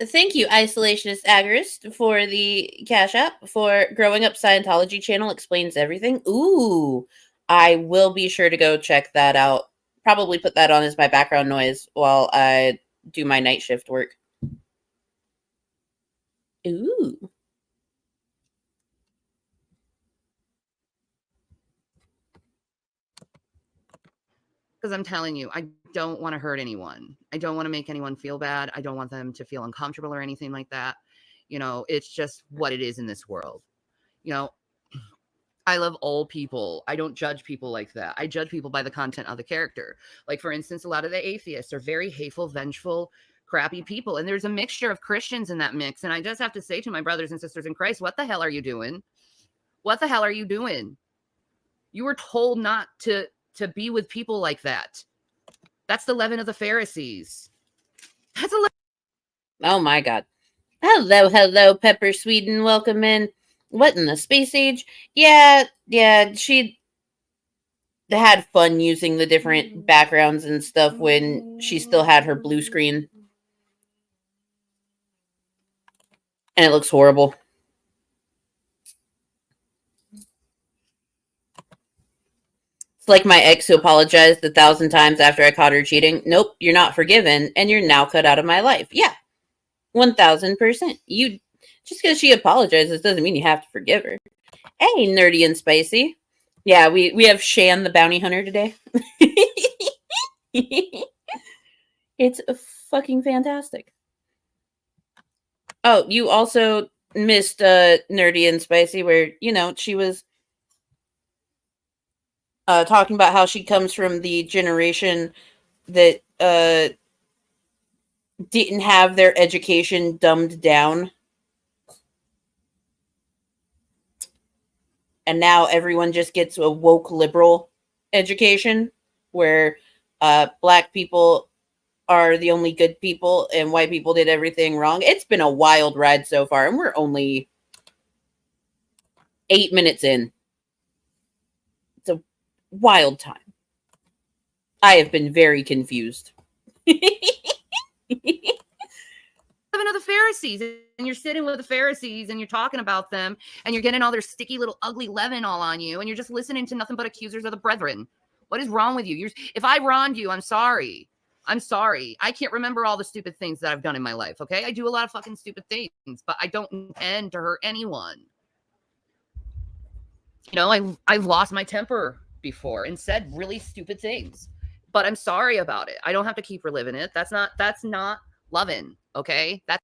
Thank you, Isolationist Agorist, for the Cash App, for Growing Up Scientology channel explains everything. Ooh, I will be sure to go check that out. Probably put that on as my background noise while I do my night shift work. Ooh. Because I'm telling you, I don't want to hurt anyone. I don't want to make anyone feel bad. I don't want them to feel uncomfortable or anything like that. You know, it's just what it is in this world. You know, I love all people. I don't judge people like that. I judge people by the content of the character. Like, for instance, a lot of the atheists are very hateful, vengeful, crappy people. And there's a mixture of Christians in that mix. And I just have to say to my brothers and sisters in Christ, what the hell are you doing? What the hell are you doing? You were told not to be with people like that. That's the leaven of the Pharisees. That's a Oh my god. Hello, Pepper Sweden. Welcome in. What in the space age? Yeah, she had fun using the different backgrounds and stuff when she still had her blue screen. And it looks horrible. It's like my ex who apologized 1,000 times after I caught her cheating. Nope, you're not forgiven, and you're now cut out of my life. Yeah, 1,000%. You just because she apologizes doesn't mean you have to forgive her. Hey, nerdy and spicy. Yeah, we have Shan the bounty hunter today. It's fucking fantastic. Oh, you also missed nerdy and spicy, where she was talking about how she comes from the generation that didn't have their education dumbed down. And now everyone just gets a woke liberal education where black people are the only good people and white people did everything wrong. It's been a wild ride so far, and we're only 8 minutes in. It's a wild time. I have been very confused. Of the Pharisees, and you're sitting with the Pharisees and you're talking about them and you're getting all their sticky little ugly leaven all on you and you're just listening to nothing but accusers of the brethren. What is wrong with you? If I wronged you, I'm sorry. I'm sorry. I can't remember all the stupid things that I've done in my life, okay? I do a lot of fucking stupid things, but I don't intend to hurt anyone. You know, I've lost my temper before and said really stupid things, but I'm sorry about it. I don't have to keep reliving it. That's not loving, okay? That's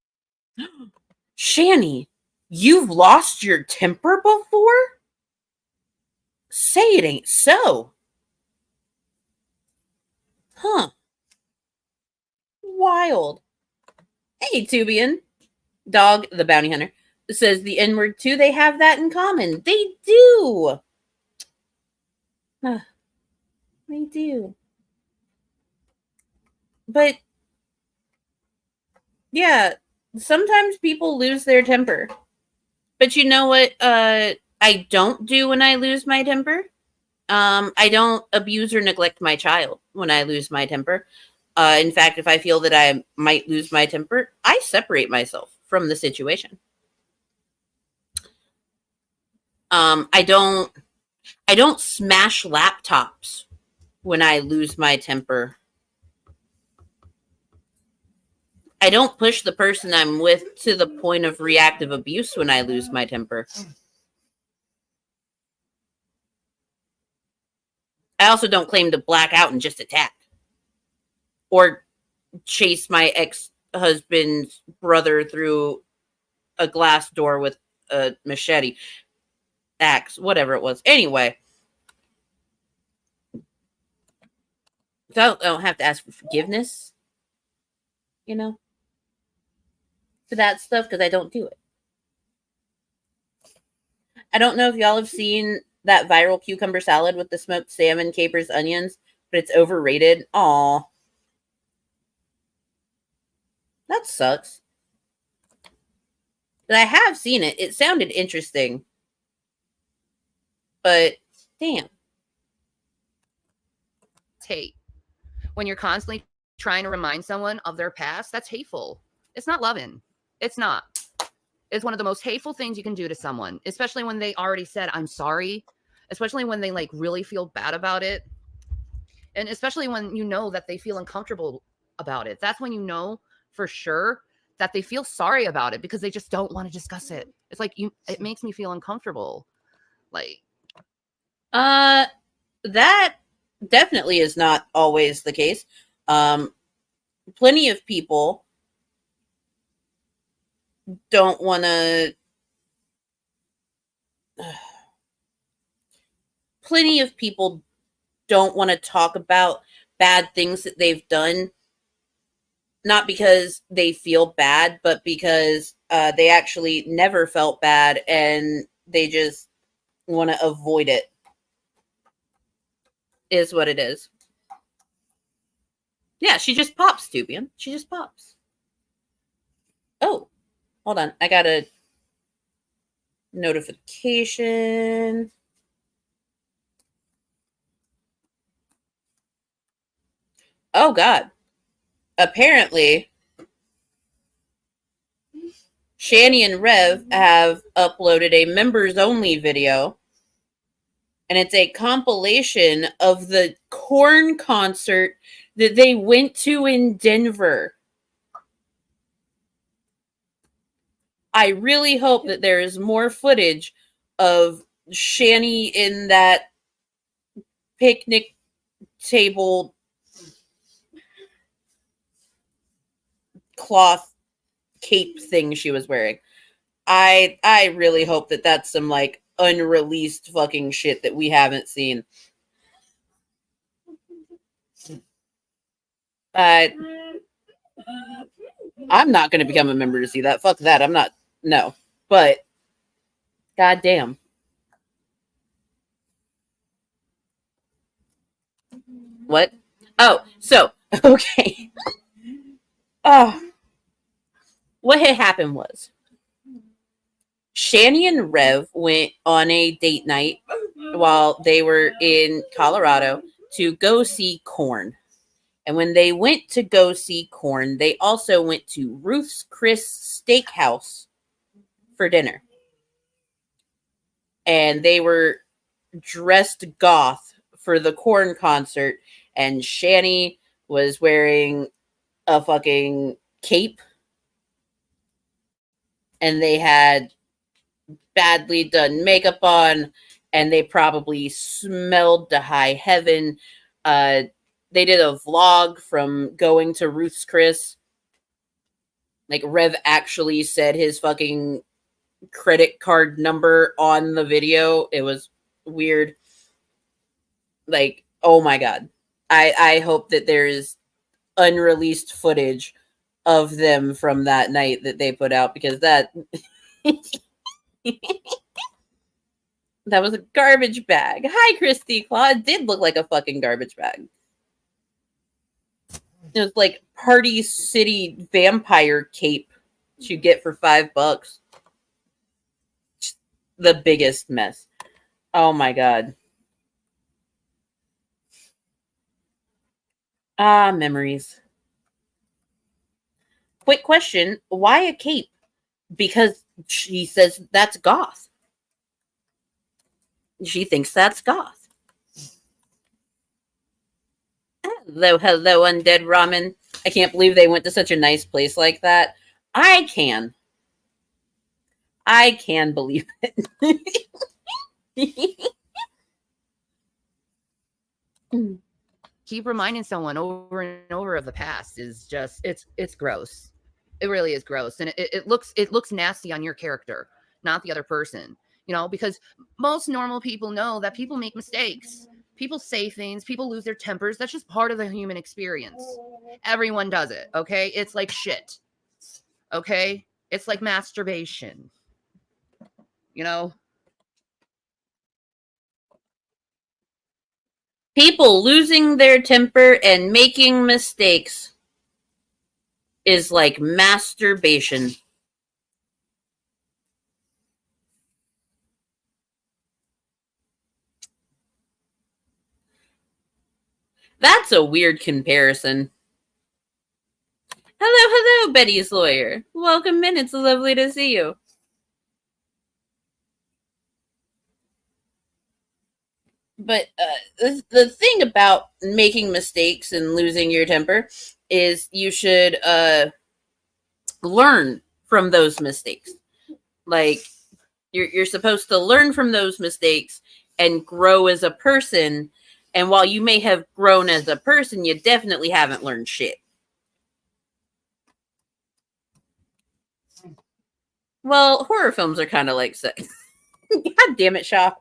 Shanny, you've lost your temper before? Say it ain't so. Huh. Wild. Hey, Tubian. Dog, the bounty hunter, says the N-word too. They have that in common. They do. They do. But, yeah, sometimes people lose their temper. But you know what I don't do when I lose my temper? I don't abuse or neglect my child when I lose my temper. In fact, if I feel that I might lose my temper, I separate myself from the situation. I don't smash laptops when I lose my temper. I don't push the person I'm with to the point of reactive abuse when I lose my temper. I also don't claim to black out and just attack. Or chase my ex-husband's brother through a glass door with a machete. Axe, whatever it was. Anyway. So I don't have to ask for forgiveness. You know? For that stuff, because I don't do it. I don't know if y'all have seen that viral cucumber salad with the smoked salmon, capers, onions, but it's overrated. Aw. That sucks. But I have seen it. It sounded interesting. But, damn. It's hate. When you're constantly trying to remind someone of their past, that's hateful. It's not loving. It's not. It's one of the most hateful things you can do to someone, especially when they already said, I'm sorry, especially when they like really feel bad about it. And especially when you know that they feel uncomfortable about it. That's when you know for sure that they feel sorry about it because they just don't want to discuss it. It's like, it makes me feel uncomfortable. Like, that definitely is not always the case. Plenty of people don't want to. Plenty of people don't want to talk about bad things that they've done, not because they feel bad, but because they actually never felt bad and they just want to avoid it. Is what it is. Yeah, she just pops, Tubian. She just pops. Oh, hold on. I got a notification. Oh, God. Apparently, Shanny and Rev have uploaded a members-only video, and it's a compilation of the Korn concert that they went to in Denver. I really hope that there is more footage of Shanny in that picnic table cloth cape thing she was wearing. I really hope that that's some like unreleased fucking shit that we haven't seen. I'm not going to become a member to see that. Fuck that. I'm not. No. But goddamn. What? Oh, so okay. Oh, what had happened was Shanny and Rev went on a date night while they were in Colorado to go see Korn. And when they went to go see Korn, they also went to Ruth's Chris Steakhouse for dinner. And they were dressed goth for the Korn concert. And Shanny was wearing a fucking cape. And they had badly done makeup on. And they probably smelled to high heaven. They did a vlog from going to Ruth's Chris. Like, Rev actually said his fucking credit card number on the video. It was weird. Like, oh my God. I hope that there is unreleased footage of them from that night that they put out, because that that was a garbage bag. Hi, Christy Claw. It did look like a fucking garbage bag. It was like Party City vampire cape you get for $5. The biggest mess. Oh my God. Memories. Quick question. Why a cape? Because she says that's goth. She thinks that's goth. Hello, Undead Ramen. I can't believe they went to such a nice place like that. I can believe it. Keep reminding someone over and over of the past is just it's gross. It really is gross, and it looks nasty on your character, not the other person. You know, because most normal people know that people make mistakes. People say things, people lose their tempers. That's just part of the human experience. Everyone does it, okay? It's like shit. Okay? It's like masturbation. You know? People losing their temper and making mistakes is like masturbation. That's a weird comparison. Hello, Betty's lawyer. Welcome in. It's lovely to see you. But the thing about making mistakes and losing your temper is you should learn from those mistakes. Like, you're supposed to learn from those mistakes and grow as a person. And while you may have grown as a person, you definitely haven't learned shit. Well, horror films are kind of like sex. God damn it, Shaw.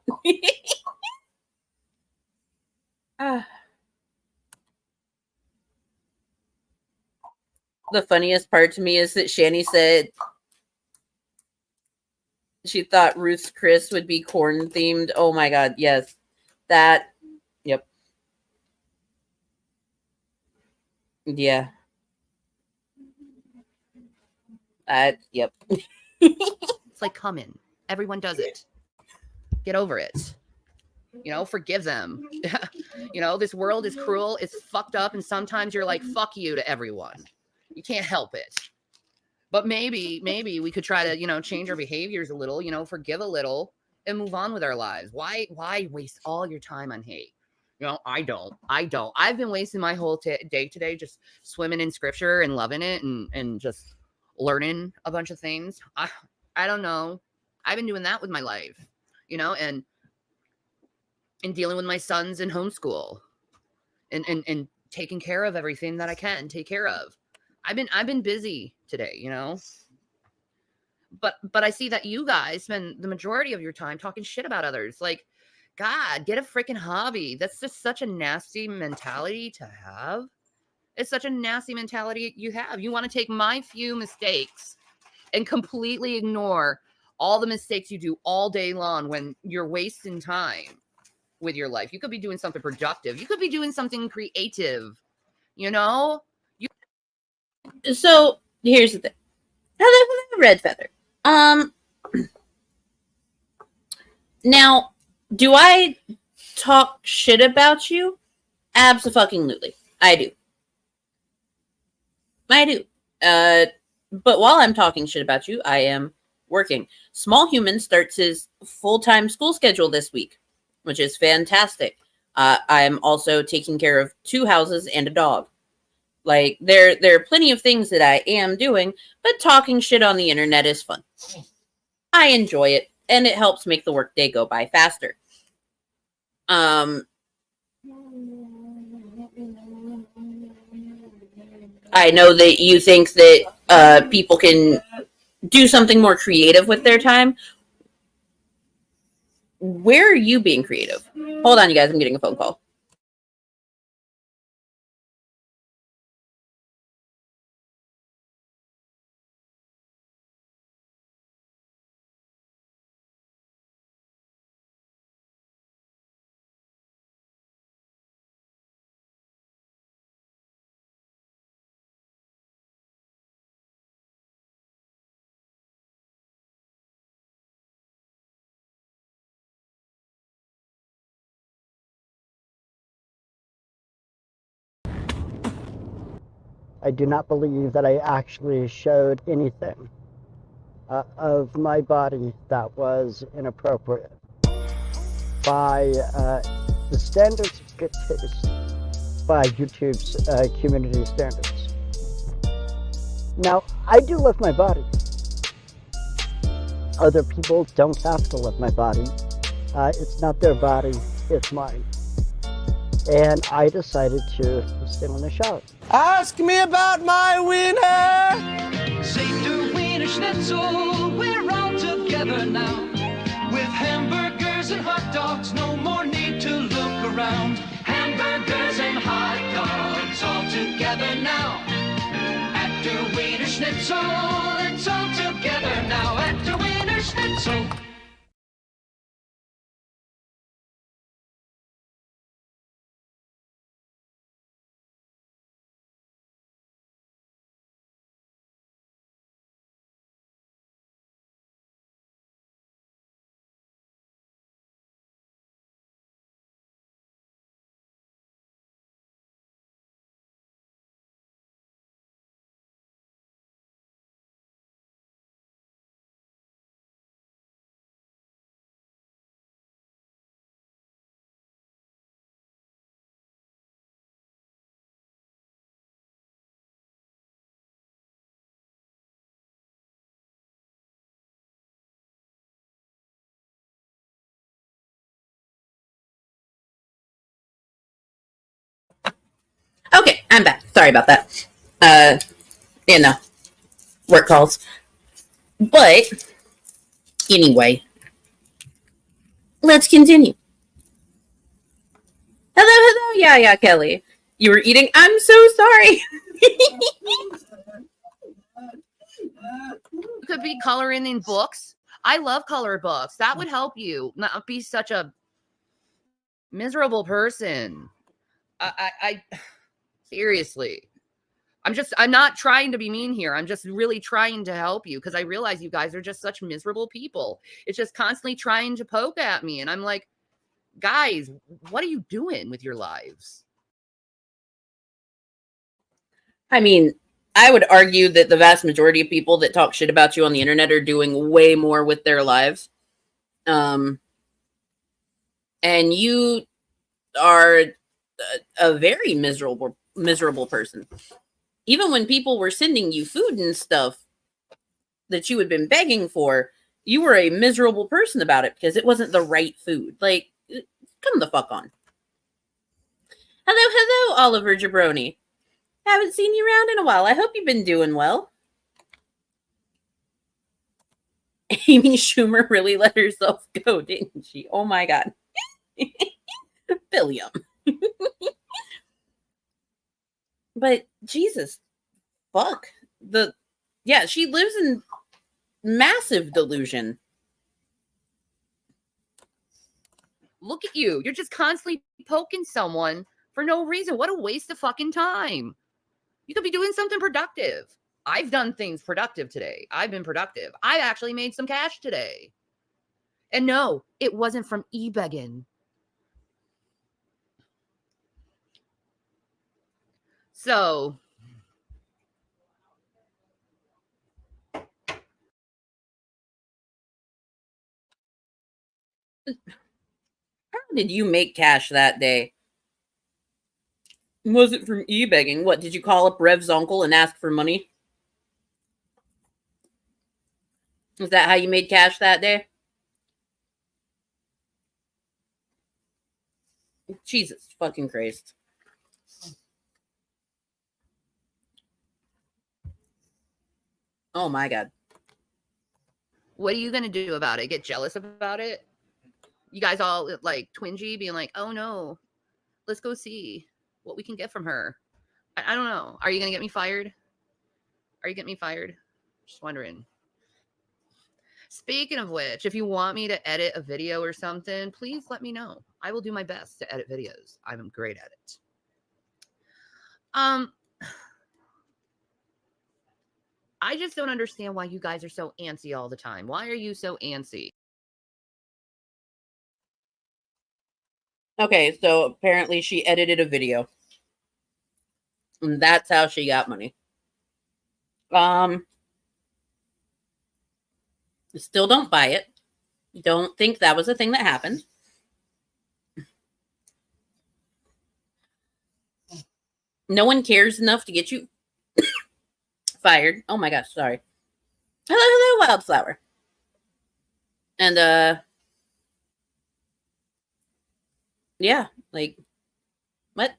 The funniest part to me is that Shanny said she thought Ruth's Chris would be Korn themed. Oh my God, yes. That, yep. Yeah. Yep. It's like coming. Everyone does it. Get over it. You know, forgive them. You know, this world is cruel. It's fucked up. And sometimes you're like, fuck you to everyone. You can't help it. But maybe we could try to, you know, change our behaviors a little, you know, forgive a little and move on with our lives. Why waste all your time on hate? You know, I don't. I've been wasting my whole day today just swimming in scripture and loving it and just learning a bunch of things. I don't know. I've been doing that with my life, you know, and dealing with my sons in homeschool and taking care of everything that I can take care of. I've been busy today, you know, but I see that you guys spend the majority of your time talking shit about others. Like, God, get a freaking hobby. That's just such a nasty mentality to have. It's such a nasty mentality you have. You want to take my few mistakes and completely ignore all the mistakes you do all day long when you're wasting time with your life. You could be doing something productive. You could be doing something creative, you know? So here's the thing. Hello, Red Feather. Now, do I talk shit about you? Abso-fucking-lutely. I do. I do. But while I'm talking shit about you, I am working. Small Human starts his full-time school schedule this week, which is fantastic. I am also taking care of 2 houses and a dog. Like, there are plenty of things that I am doing, but talking shit on the internet is fun. I enjoy it, and it helps make the workday go by faster. I know that you think that people can do something more creative with their time. Where are you being creative? Hold on, you guys. I'm getting a phone call. I do not believe that I actually showed anything of my body that was inappropriate by the standards of good taste, by YouTube's community standards. Now, I do love my body. Other people don't have to love my body. It's not their body, it's mine. And I decided to stand in the shower. Ask me about my wiener. Save the wiener schnitzel, we're all together now. With hamburgers and hot dogs, no more need to look around. Hamburgers and hot dogs, all together now. At the wiener schnitzel, it's all together now. At the wiener schnitzel. Okay, I'm back. Sorry about that. Work calls. But anyway, let's continue. Hello, yeah, Kelly. You were eating? I'm so sorry. You could be coloring in books. I love color books. That would help you not be such a miserable person. I seriously. I'm not trying to be mean here. I'm just really trying to help you because I realize you guys are just such miserable people. It's just constantly trying to poke at me. And I'm like, guys, what are you doing with your lives? I mean, I would argue that the vast majority of people that talk shit about you on the internet are doing way more with their lives. And you are a very miserable person. Even when people were sending you food and stuff that you had been begging for, you were a miserable person about it because it wasn't the right food. Like, come the fuck on. Hello, Oliver Jabroni. Haven't seen you around in a while. I hope you've been doing well. Amy Schumer really let herself go, didn't she? Oh my God. Billiam. But Jesus, fuck. She lives in massive delusion. Look at you. You're just constantly poking someone for no reason. What a waste of fucking time. You could be doing something productive. I've done things productive today. I've been productive. I actually made some cash today. And no, it wasn't from e-begging. So, How did you make cash that day? Was it from e-begging? What, did you call up Rev's uncle and ask for money? Is that how you made cash that day? Jesus fucking Christ. Oh my God. What are you going to do about it? Get jealous about it? You guys all like twingy, being like, oh no, let's go see what we can get from her. I don't know. Are you going to get me fired? Are you getting me fired? Just wondering. Speaking of which, if you want me to edit a video or something, please let me know. I will do my best to edit videos. I'm great at it. I just don't understand why you guys are so antsy all the time. Why are you so antsy? Okay, so apparently she edited a video. And that's how she got money. Still don't buy it. Don't think that was a thing that happened. No one cares enough to get you fired. Oh my gosh, sorry. Hello, Wildflower. And yeah, like what?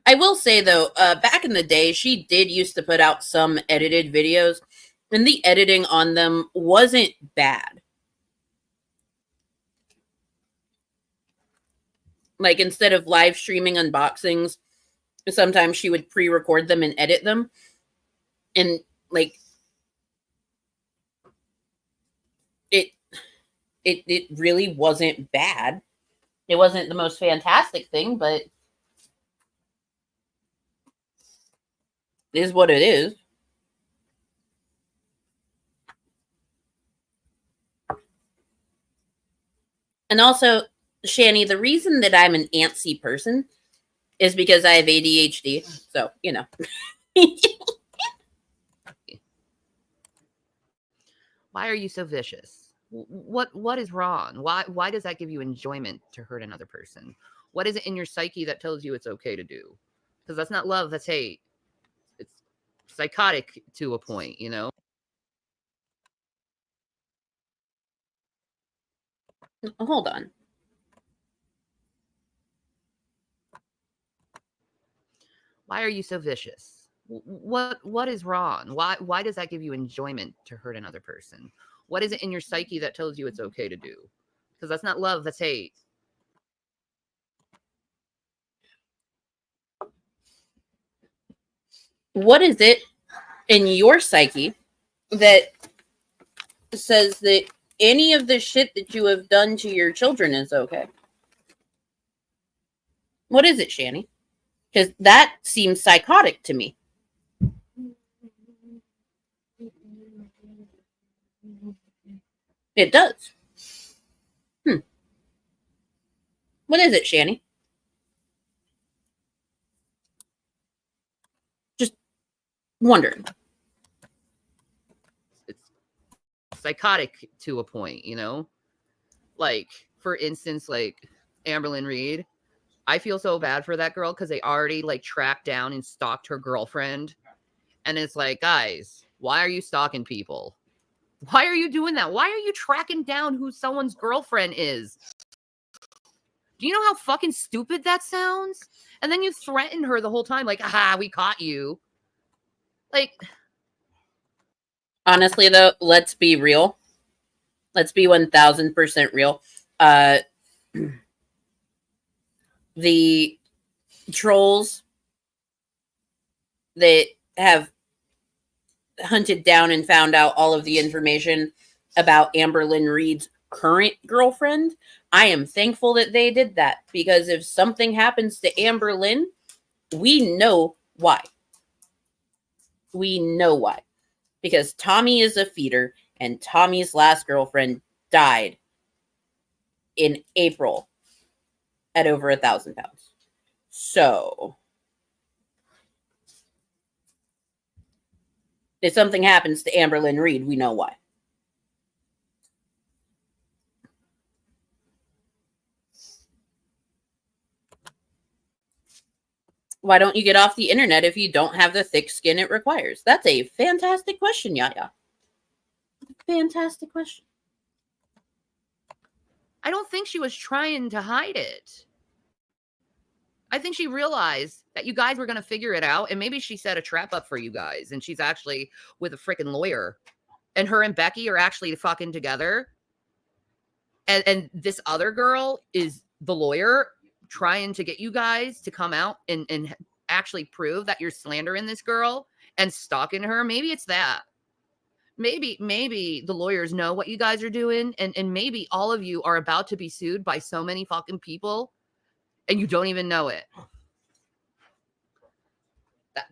I will say though, back in the day, she did used to put out some edited videos, and the editing on them wasn't bad. Like instead of live streaming unboxings, sometimes she would pre-record them and edit them. And like it really wasn't bad. It wasn't the most fantastic thing, but it is what it is. And also, Shanny, the reason that I'm an antsy person is because I have ADHD. So, you know. Why are you so vicious? What is wrong? Why does that give you enjoyment to hurt another person? What is it in your psyche that tells you it's okay to do? Because that's not love, that's hate. It's psychotic to a point, you know? Hold on. Why are you so vicious? What is wrong? Why does that give you enjoyment to hurt another person? What is it in your psyche that tells you it's okay to do? Because that's not love, that's hate. What is it in your psyche that says that any of the shit that you have done to your children is okay? What is it, Shanny? Because that seems psychotic to me. It does. What is it, Shanny? Just wondering. It's psychotic to a point, you know? Like, for instance, like Amberlynn Reed. I feel so bad for that girl because they already like tracked down and stalked her girlfriend. And it's like, guys, why are you stalking people? Why are you doing that? Why are you tracking down who someone's girlfriend is? Do you know how fucking stupid that sounds? And then you threaten her the whole time, like, aha, we caught you. Like, honestly, though, let's be real. Let's be 1000% real. The trolls that have hunted down and found out all of the information about Amberlynn Reed's current girlfriend, I am thankful that they did that, because if something happens to Amberlynn, we know why. We know why. Because Tommy is a feeder, and Tommy's last girlfriend died in April at over 1,000 pounds. So if something happens to Amberlynn Reed, we know why. Why don't you get off the internet if you don't have the thick skin it requires? That's a fantastic question, Yaya. Fantastic question. I don't think she was trying to hide it. I think she realized that you guys were going to figure it out, and maybe she set a trap up for you guys, and she's actually with a freaking lawyer, and her and Becky are actually fucking together, and this other girl is the lawyer trying to get you guys to come out and actually prove that you're slandering this girl and stalking her. Maybe it's that. Maybe the lawyers know what you guys are doing, and maybe all of you are about to be sued by so many fucking people, and you don't even know it.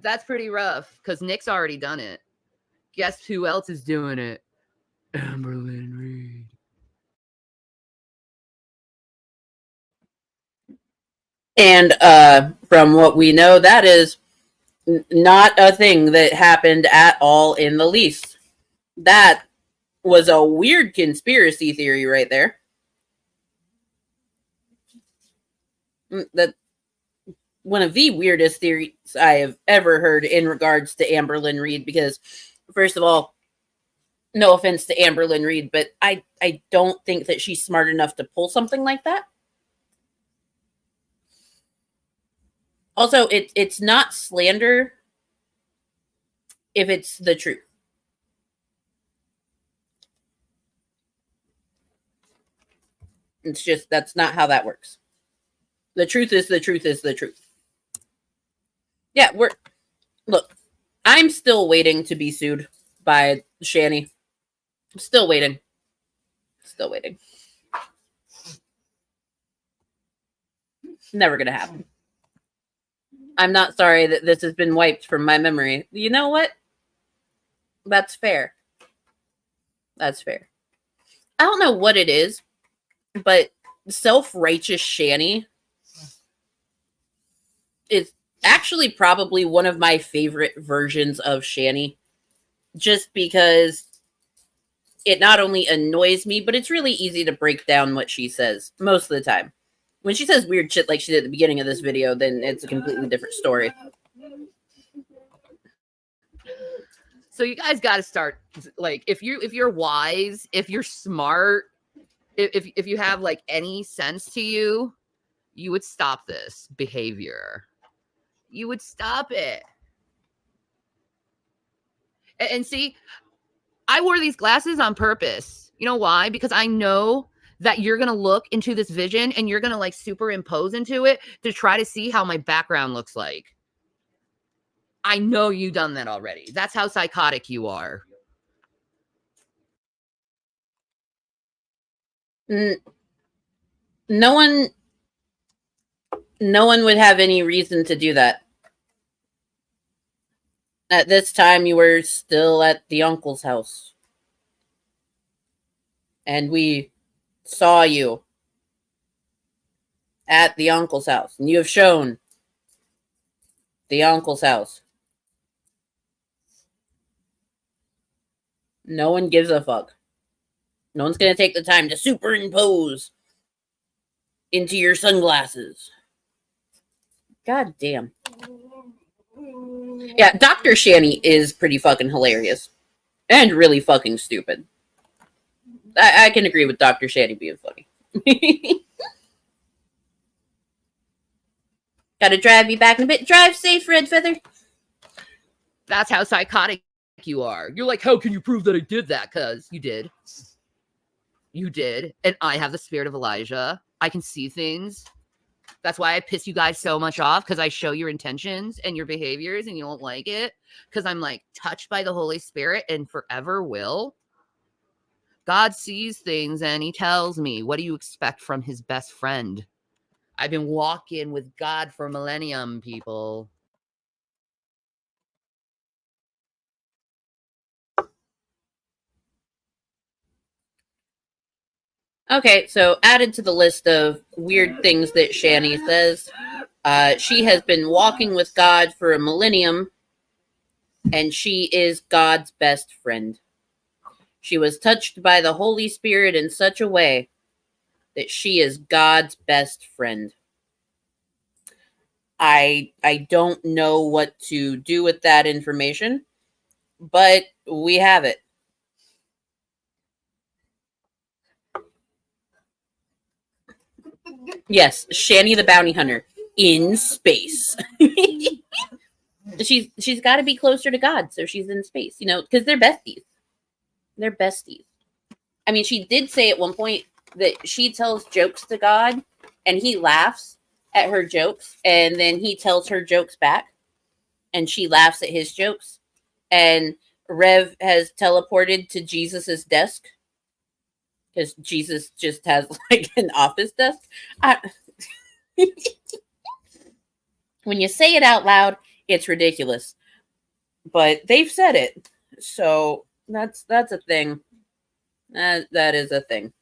That's pretty rough, because Nick's already done it. Guess who else is doing it? Amberlynn Reed. And from what we know, that is not a thing that happened at all in the least. That was a weird conspiracy theory right there. That one of the weirdest theories I have ever heard in regards to Amberlynn Reed, because first of all, no offense to Amberlynn Reed, but I don't think that she's smart enough to pull something like that. Also, it's not slander if it's the truth. It's just, that's not how that works. The truth is the truth is the truth. Yeah, look, I'm still waiting to be sued by Shanny. I'm still waiting. Still waiting. Never gonna happen. I'm not sorry that this has been wiped from my memory. You know what? That's fair. That's fair. I don't know what it is, but self-righteous Shanny is actually probably one of my favorite versions of Shanny, just because it not only annoys me, but it's really easy to break down what she says most of the time. When she says weird shit like she did at the beginning of this video, then it's a completely different story. So you guys got to start, like, if you're wise, if you're smart, if you have like any sense to you, you would stop this behavior. You would stop it. And see, I wore these glasses on purpose. You know why? Because I know that you're going to look into this vision and you're going to like superimpose into it to try to see how my background looks like. I know you've done that already. That's how psychotic you are. No one would have any reason to do that. At this time, you were still at the uncle's house. And we saw you at the uncle's house. And you have shown the uncle's house. No one gives a fuck. No one's going to take the time to superimpose into your sunglasses. God damn. Yeah, Dr. Shanny is pretty fucking hilarious. And really fucking stupid. I can agree with Dr. Shanny being funny. Gotta drive me back in a bit. Drive safe, Red Feather. That's how psychotic you are. You're like, how can you prove that I did that? Because you did. You did. And I have the spirit of Elijah. I can see things. That's why I piss you guys so much off, because I show your intentions and your behaviors and you don't like it. Because I'm like touched by the Holy Spirit and forever will. God sees things and he tells me, what do you expect from his best friend? I've been walking with God for millennium, people. Okay, so added to the list of weird things that Shanny says, she has been walking with God for a millennium, and she is God's best friend. She was touched by the Holy Spirit in such a way that she is God's best friend. I don't know what to do with that information, but we have it. Yes, Shanny the bounty hunter in space. she's got to be closer to God, so she's in space, because they're besties. They're besties. I mean, she did say at one point that she tells jokes to God, and he laughs at her jokes, and then he tells her jokes back, and she laughs at his jokes. And Rev has teleported to Jesus's desk because Jesus just has like an office desk. When you say it out loud, it's ridiculous, but they've said it, so that's a thing. That is a thing.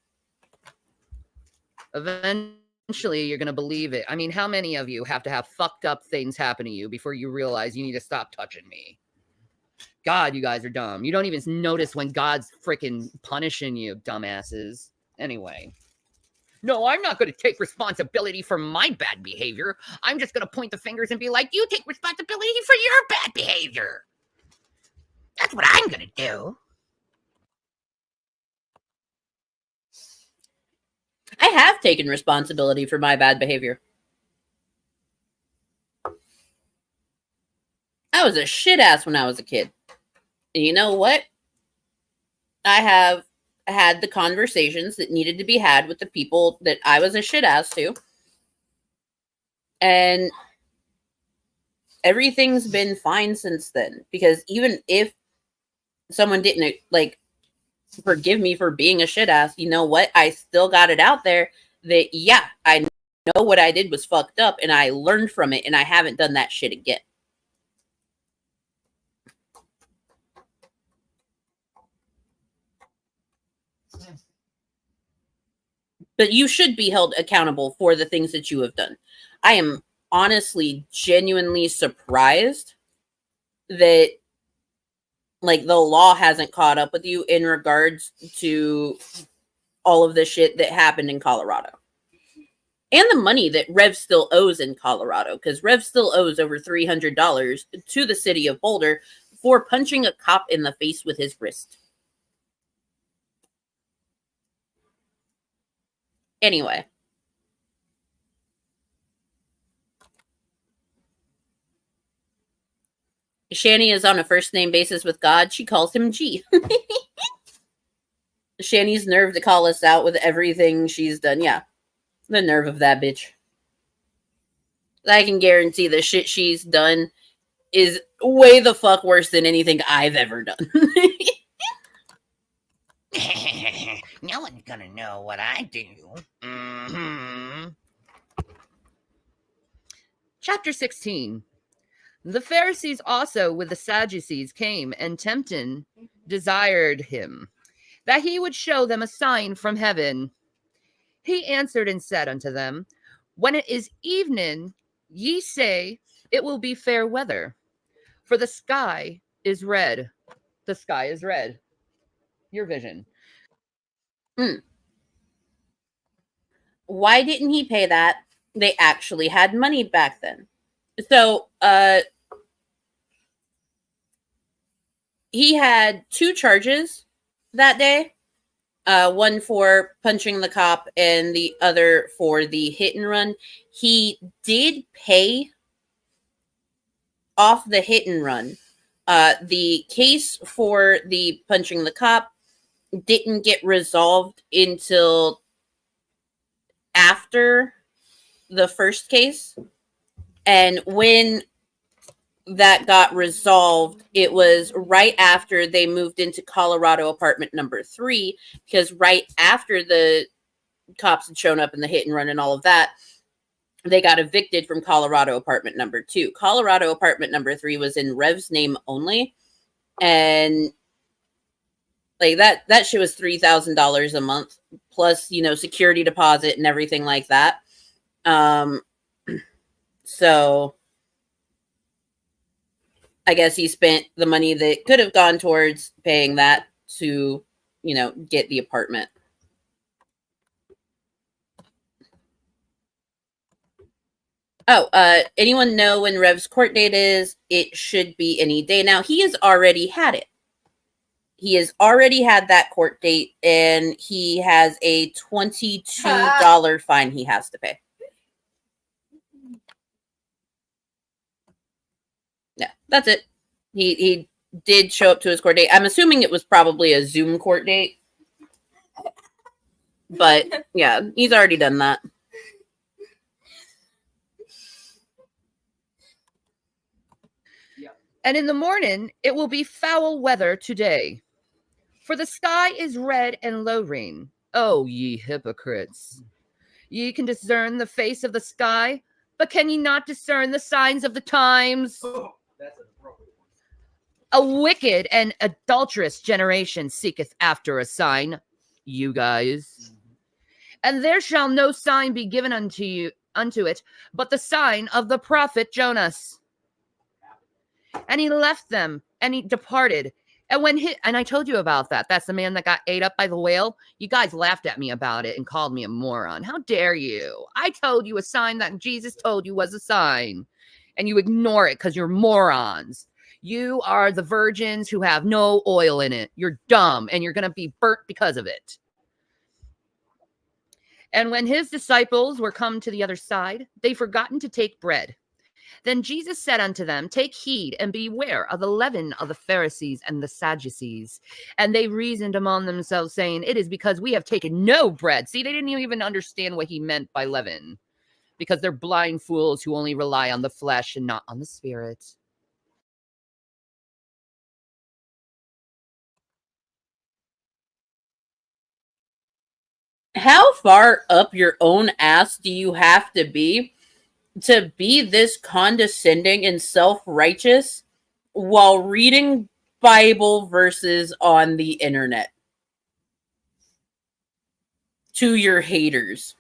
Eventually, you're gonna believe it. I mean, how many of you have to have fucked up things happen to you before you realize you need to stop touching me? God, you guys are dumb. You don't even notice when God's freaking punishing you, dumbasses. Anyway. No, I'm not going to take responsibility for my bad behavior. I'm just going to point the fingers and be like, you take responsibility for your bad behavior. That's what I'm going to do. I have taken responsibility for my bad behavior. I was a shit ass when I was a kid. And you know what? I have had the conversations that needed to be had with the people that I was a shit ass to. And everything's been fine since then. Because even if someone didn't forgive me for being a shit ass, you know what? I still got it out there that, yeah, I know what I did was fucked up and I learned from it and I haven't done that shit again. But you should be held accountable for the things that you have done. I am honestly, genuinely surprised that the law hasn't caught up with you in regards to all of the shit that happened in Colorado. And the money that Rev still owes in Colorado, because Rev still owes over $300 to the city of Boulder for punching a cop in the face with his wrist. Anyway. Shanny is on a first name basis with God. She calls him G. Shanny's nerve to call us out with everything she's done. Yeah. The nerve of that bitch. I can guarantee the shit she's done is way the fuck worse than anything I've ever done. No one's gonna know what I do. Mm-hmm. Chapter 16. The Pharisees also with the Sadducees came and tempting desired him, that he would show them a sign from heaven. He answered and said unto them, when it is evening, ye say, it will be fair weather, for the sky is red. The sky is red. Your vision. Why didn't he pay that? They actually had money back then. So, he had 2 charges that day. One for punching the cop and the other for the hit and run. He did pay off the hit and run. The case for the punching the cop didn't get resolved until after the first case. And when that got resolved, it was right after they moved into Colorado apartment number 3, because right after the cops had shown up in the hit and run and all of that, they got evicted from Colorado apartment number 2. Colorado apartment number 3 was in Rev's name only, and that shit was $3,000 a month plus security deposit and everything like that. So I guess he spent the money that could have gone towards paying that to, get the apartment. Anyone know when Rev's court date is? It should be any day now. He has already had it. He has already had that court date, and he has a $22 fine he has to pay. Yeah, that's it. He did show up to his court date. I'm assuming it was probably a Zoom court date. But yeah, he's already done that. And in the morning it will be foul weather today, for the sky is red and lowering. Oh, ye hypocrites! Ye can discern the face of the sky, but can ye not discern the signs of the times? A wicked and adulterous generation seeketh after a sign, you guys. And there shall no sign be given unto it, but the sign of the prophet Jonas. And he left them, and he departed. And and I told you about that. That's the man that got ate up by the whale. You guys laughed at me about it and called me a moron. How dare you? I told you a sign that Jesus told you was a sign, and you ignore it because you're morons. You are the virgins who have no oil in it. You're dumb, and you're going to be burnt because of it. And when his disciples were come to the other side, they forgotten to take bread. Then Jesus said unto them, take heed and beware of the leaven of the Pharisees and the Sadducees. And they reasoned among themselves, saying, it is because we have taken no bread. See, they didn't even understand what he meant by leaven, because they're blind fools who only rely on the flesh and not on the spirit. How far up your own ass do you have to be this condescending and self-righteous while reading Bible verses on the internet to your haters?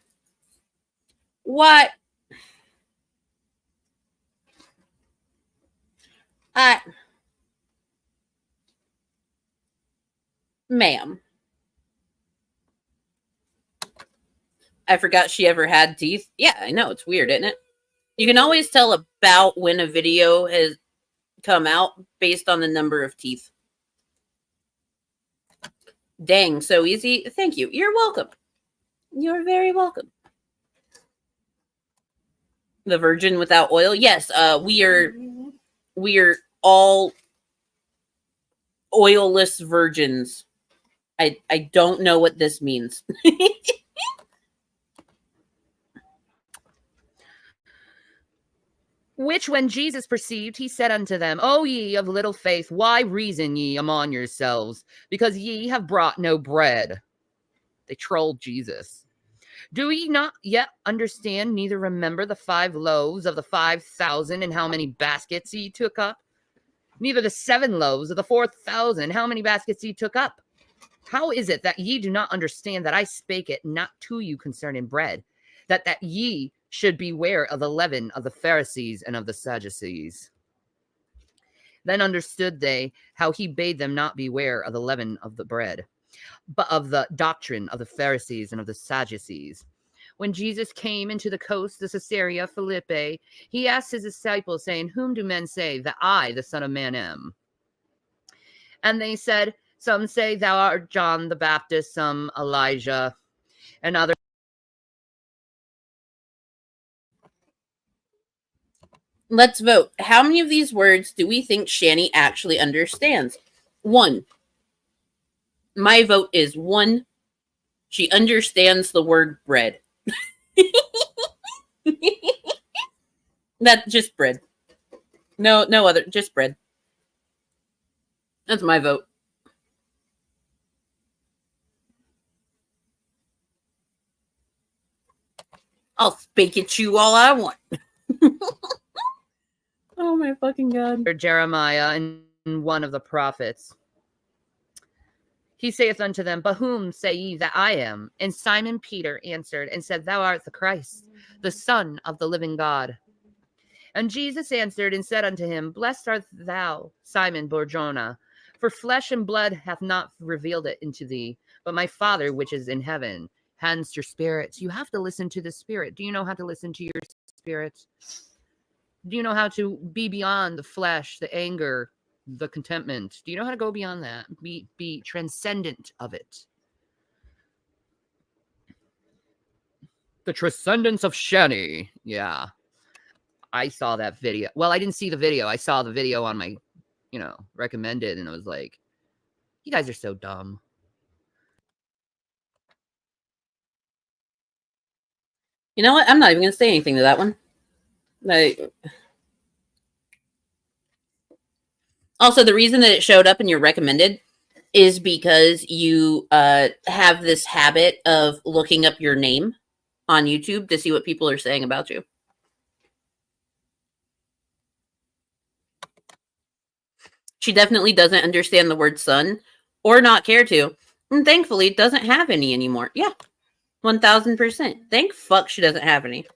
What? Ma'am. I forgot she ever had teeth. Yeah, I know. It's weird, isn't it? You can always tell about when a video has come out based on the number of teeth. Dang, so easy. Thank you. You're welcome. You're very welcome. The virgin without oil? Yes, we are all oilless virgins. I don't know what this means. Which when Jesus perceived, he said unto them, O ye of little faith, why reason ye among yourselves? Because ye have brought no bread. They trolled Jesus. Do ye not yet understand, neither remember the 5 loaves of the 5,000 and how many baskets ye took up? Neither the 7 loaves of the 4,000, how many baskets ye took up? How is it that ye do not understand that I spake it not to you concerning bread, that ye should beware of the leaven of the Pharisees and of the Sadducees? Then understood they how he bade them not beware of the leaven of the bread, but of the doctrine of the Pharisees and of the Sadducees. When Jesus came into the coast of Caesarea Philippi, he asked his disciples, saying, whom do men say that I, the Son of Man, am? And they said, some say thou art John the Baptist, some Elijah, and others. Let's vote. How many of these words do we think Shanny actually understands? 1. My vote is 1. She understands the word bread. That's just bread. No other, just bread. That's my vote. I'll speak at you all I want. Oh my fucking God. Jeremiah and one of the prophets. He saith unto them, but whom say ye that I am? And Simon Peter answered and said, thou art the Christ, the Son of the living God. And Jesus answered and said unto him, blessed art thou, Simon Bar-Jonah, for flesh and blood hath not revealed it unto thee, but my Father which is in heaven. Hence your spirits. You have to listen to the Spirit. Do you know how to listen to your spirit? Do you know how to be beyond the flesh, the anger, the contentment? Do you know how to go beyond that? Be transcendent of it. The transcendence of Shanny. Yeah. I saw that video. Well, I didn't see the video. I saw the video on my, recommended, and I was like, you guys are so dumb. You know what? I'm not even going to say anything to that one. Also, the reason that it showed up in your recommended is because you have this habit of looking up your name on YouTube to see what people are saying about you. She definitely doesn't understand the word son or not care to. And thankfully, doesn't have any anymore. Yeah, 1000%. Thank fuck she doesn't have any.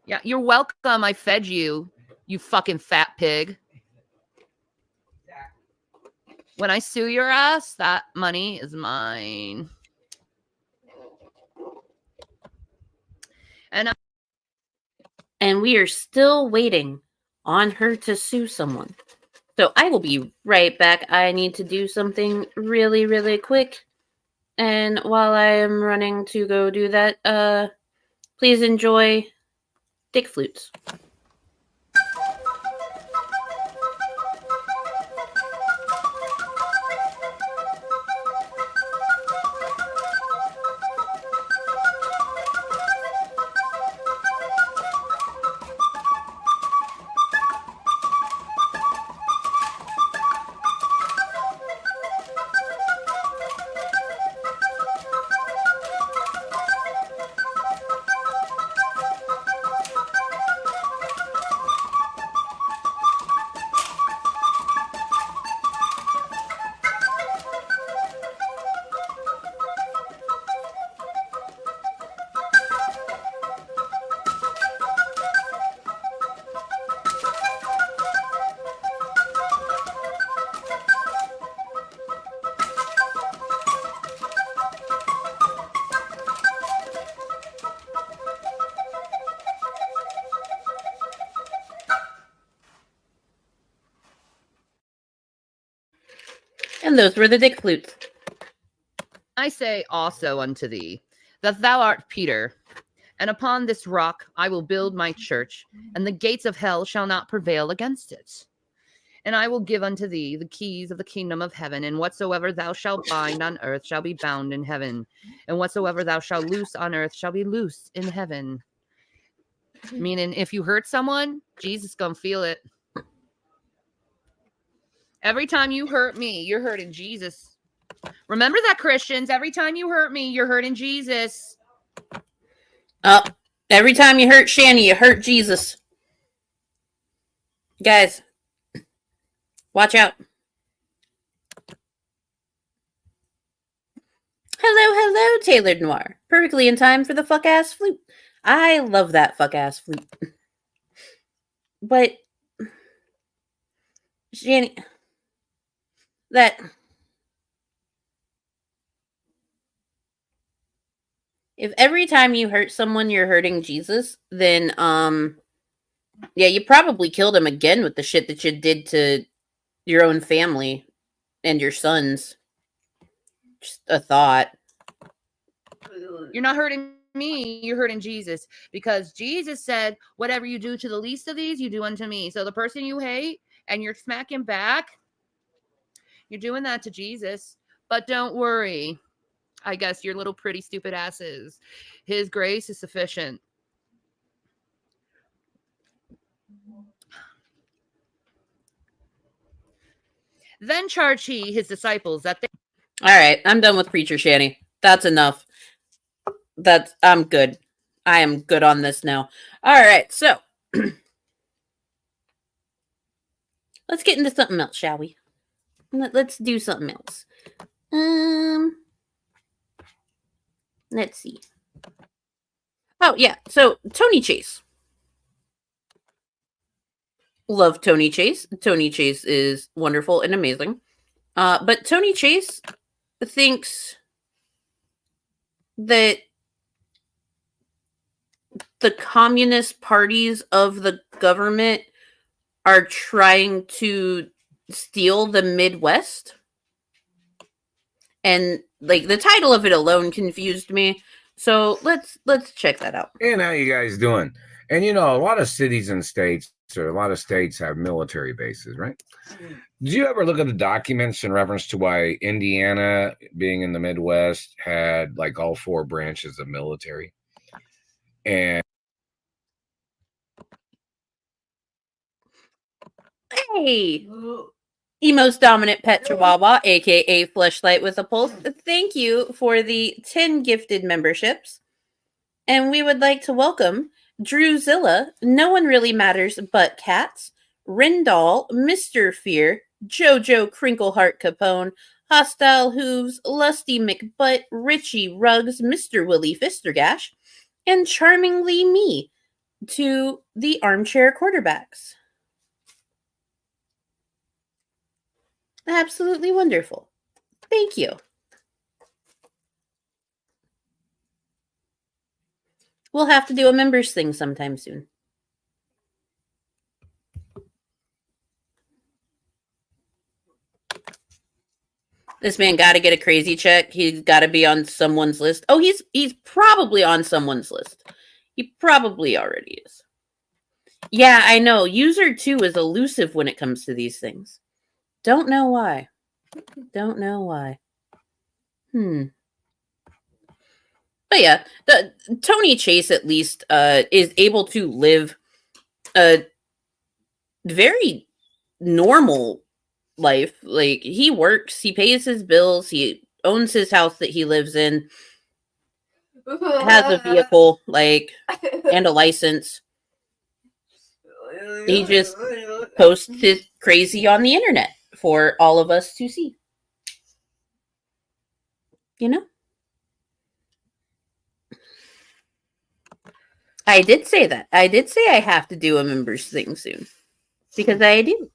Yeah, you're welcome. I fed you, you fucking fat pig. When I sue your ass, that money is mine. And we are still waiting on her to sue someone. So I will be right back. I need to do something really, really quick. And while I am running to go do that, please enjoy Dick Flutes. And those were the Dick Flutes. I say also unto thee, that thou art Peter, and upon this rock I will build my church, and the gates of hell shall not prevail against it. And I will give unto thee the keys of the kingdom of heaven, and whatsoever thou shalt bind on earth shall be bound in heaven, and whatsoever thou shalt loose on earth shall be loosed in heaven. Meaning, if you hurt someone, Jesus gonna feel it. Every time you hurt me, you're hurting Jesus. Remember that, Christians. Every time you hurt me, you're hurting Jesus. Oh, every time you hurt Shanny, you hurt Jesus. Guys, watch out. Hello, Taylor Noir. Perfectly in time for the fuck-ass flute. I love that fuck-ass flute. But, Shanny, that... If every time you hurt someone, you're hurting Jesus, then, yeah, you probably killed him again with the shit that you did to your own family and your sons. Just a thought. You're not hurting me, you're hurting Jesus. Because Jesus said, whatever you do to the least of these, you do unto me. So the person you hate and you're smacking back, you're doing that to Jesus. But don't worry. I guess your little pretty stupid asses. His grace is sufficient. Then charged he his disciples that they... All right, I'm done with Preacher Shanny. That's enough. I'm good. I am good on this now. All right, so let's get into something else, shall we? Let's do something else. Let's see. Oh, yeah. So, Tony Chase. Love Tony Chase. Tony Chase is wonderful and amazing. But Tony Chase thinks that the communist parties of the government are trying to steal the Midwest. And like the title of it alone confused me. So let's check that out. And how you guys doing? And you know, a lot of cities and states, or a lot of states have military bases, right? Did you ever look at the documents in reference to why Indiana, being in the Midwest, had like all 4 branches of military? And Hey, Emo's dominant pet chihuahua, aka Fleshlight with a Pulse. Thank you for the 10 gifted memberships. And we would like to welcome Drewzilla, No One Really Matters But Cats, Rindal, Mr. Fear, Jojo Crinkleheart Capone, Hostile Hooves, Lusty McButt, Richie Ruggs, Mr. Willie Fistergash, and Charmingly Me to the Armchair Quarterbacks. Absolutely wonderful. Thank you. We'll have to do a members thing sometime soon. This man got to get a crazy check. He's got to be on someone's list. Oh, he's probably on someone's list. He probably already is. Yeah, I know. User 2 is elusive when it comes to these things. Don't know why. Don't know why. But yeah, Tony Chase at least is able to live a very normal life. Like, he works, he pays his bills, he owns his house that he lives in, has a vehicle, like, and a license. He just posts his crazy on the internet for all of us to see. You know? I did say that. I did say I have to do a members thing soon. Because I do.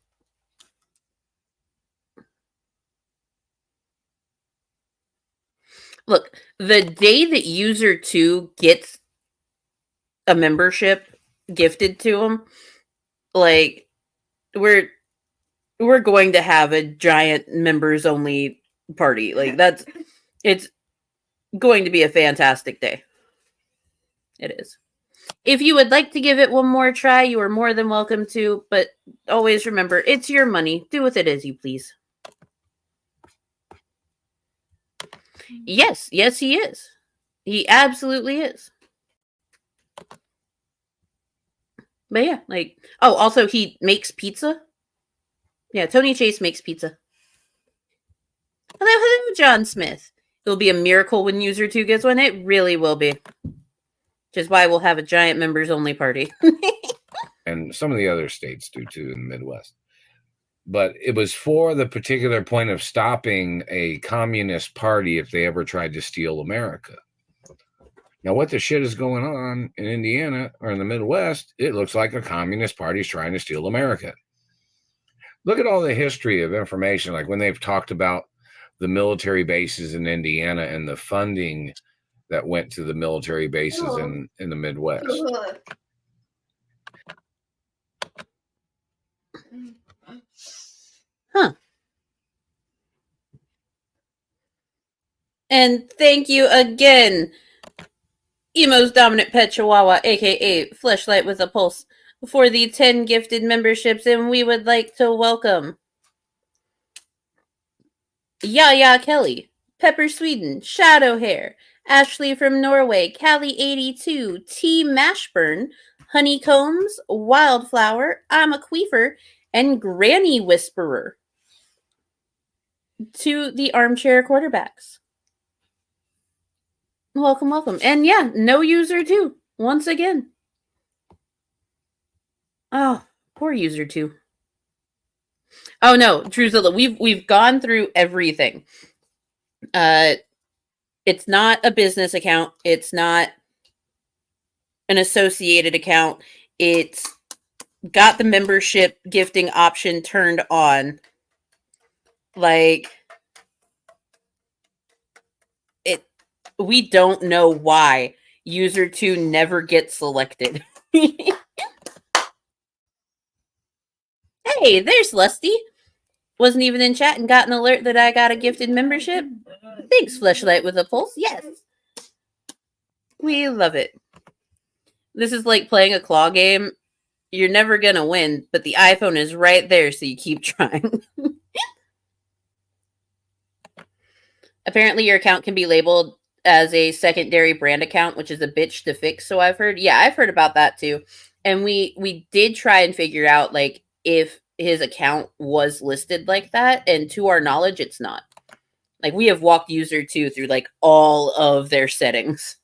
Look, the day that user 2 gets a membership gifted to him, like, we're going to have a giant members only party. Like, it's going to be a fantastic day. It is. If you would like to give it one more try, you are more than welcome to, but always remember, it's your money. Do with it as you please. Yes, he is. He absolutely is. But yeah, like, oh, also he makes pizza. Yeah, Tony Chase makes pizza. Hello, John Smith. It'll be a miracle when user 2 gets one. It really will be. Which is why we'll have a giant members only party. and some of the other states do too in the Midwest. But it was for the particular point of stopping a communist party if they ever tried to steal America. Now, what the shit is going on in Indiana or in the Midwest, it looks like a communist party is trying to steal America. Look at all the history of information, like when they've talked about the military bases in Indiana and the funding that went to the military bases in the Midwest. Huh. And thank you again, Emo's dominant pet chihuahua, aka Fleshlight with a Pulse, for the 10 gifted memberships, and we would like to welcome Yaya Kelly, Pepper Sweden, Shadow Hair, Ashley from Norway, Callie82, T Mashburn, Honeycombs, Wildflower, I'm a Queefer, and Granny Whisperer to the Armchair Quarterbacks. Welcome, welcome. And yeah, no user 2, once again. Oh, poor user 2. Oh no, Druzilla, we've gone through everything. It's not a business account. It's not an associated account. It's got the membership gifting option turned on. Like, we don't know why User 2 never gets selected. Hey, there's Lusty. Wasn't even in chat and got an alert that I got a gifted membership. Thanks, Fleshlight with a Pulse. Yes. We love it. This is like playing a claw game. You're never going to win, but the iPhone is right there, so you keep trying. Apparently, your account can be labeled as a secondary brand account, which is a bitch to fix, so I've heard. Yeah, I've heard about that too. And we did try and figure out, like, if his account was listed like that, and to our knowledge, it's not. Like, we have walked user 2 through, like, all of their settings.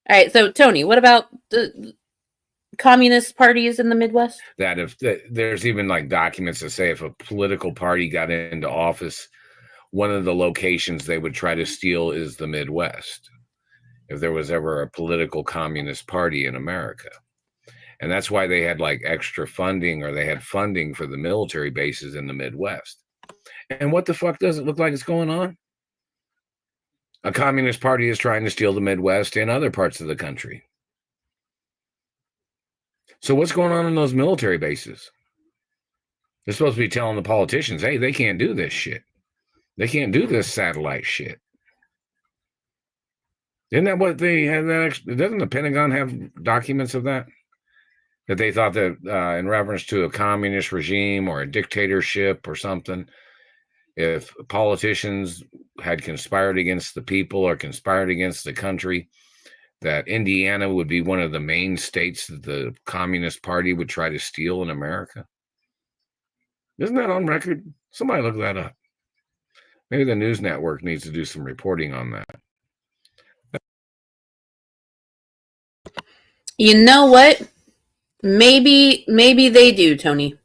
All right, so Tony, what about the communist parties in the Midwest? That if there's even like documents that say if a political party got into office, one of the locations they would try to steal is the Midwest. If there was ever a political communist party in America. And that's why they had like extra funding, or they had funding for the military bases in the Midwest. And what the fuck does it look like it's going on? A communist party is trying to steal the Midwest and other parts of the country. So what's going on in those military bases? They're supposed to be telling the politicians, hey, they can't do this shit. They can't do this satellite shit. Isn't that what they had? Doesn't the Pentagon have documents of that? That they thought that in reference to a communist regime or a dictatorship or something, if politicians had conspired against the people or conspired against the country, that Indiana would be one of the main states that the Communist Party would try to steal in America. Isn't that on record? Somebody look that up. Maybe the news network needs to do some reporting on that. You know what? Maybe they do, Tony.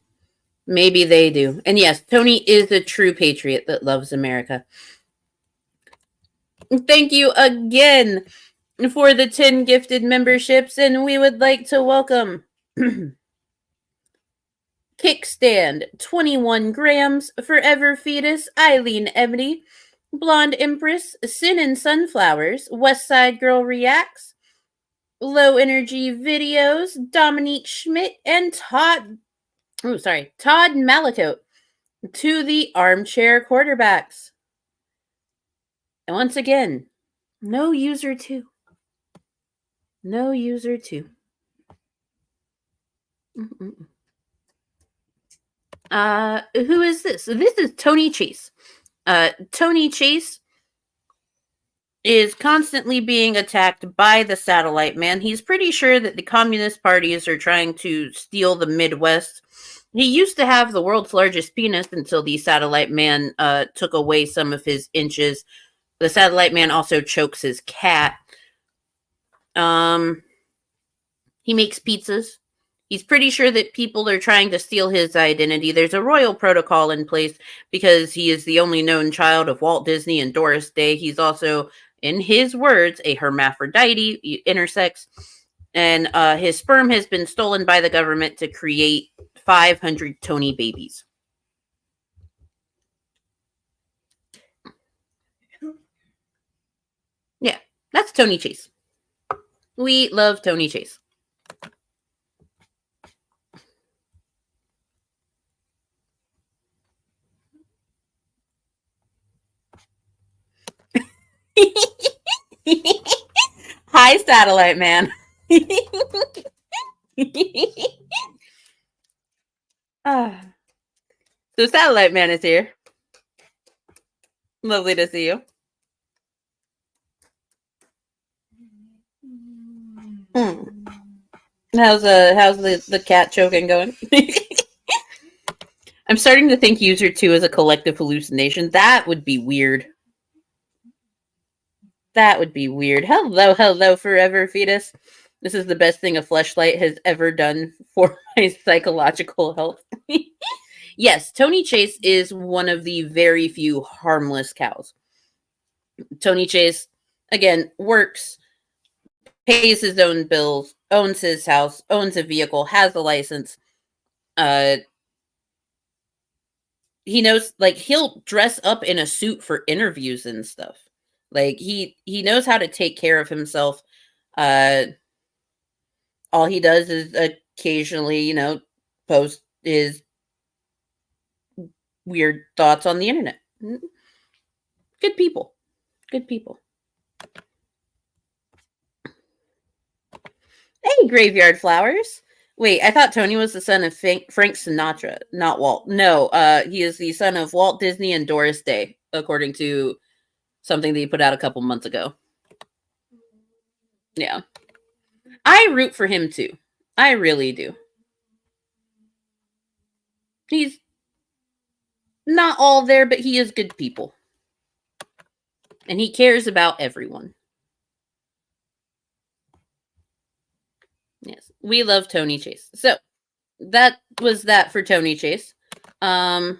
Maybe they do. And yes, Tony is a true patriot that loves America. Thank you again for the 10 gifted memberships, and we would like to welcome Kickstand, 21 grams, Forever Fetus, Eileen Ebony, Blonde Empress, Sin and Sunflowers, Westside Girl Reacts, Low Energy Videos, Dominique Schmidt, and Todd Malicote to the Armchair Quarterbacks. And once again, no user 2. No user 2. Who is this? This is Tony Chase. Tony Chase is constantly being attacked by the Satellite Man. He's pretty sure that the communist parties are trying to steal the Midwest. He used to have the world's largest penis until the Satellite Man took away some of his inches. The Satellite Man also chokes his cat. He makes pizzas. He's pretty sure that people are trying to steal his identity. There's a royal protocol in place because he is the only known child of Walt Disney and Doris Day. He's also, in his words, a hermaphrodite, intersex. And his sperm has been stolen by the government to create 500 Tony babies. Yeah, that's Tony Chase. We love Tony Chase. Hi, Satellite Man. So Satellite Man is here. Lovely to see you. How's the cat choking going? I'm starting to think user 2 is a collective hallucination. That would be weird. That would be weird. Hello, Forever Fetus. This is the best thing a fleshlight has ever done for my psychological health. Yes, Tony Chase is one of the very few harmless cows. Tony Chase, again, works, pays his own bills, owns his house, owns a vehicle, has a license. he knows, like, he'll dress up in a suit for interviews and stuff. Like, he knows how to take care of himself. All he does is occasionally, you know, post his weird thoughts on the internet. Good people. Good people. Hey, Graveyard Flowers. Wait, I thought Tony was the son of Frank Sinatra, not Walt. No, he is the son of Walt Disney and Doris Day, according to something that he put out a couple months ago. Yeah. I root for him too. I really do. He's not all there, but he is good people. And he cares about everyone. Yes, we love Tony Chase. So that was that for Tony Chase. And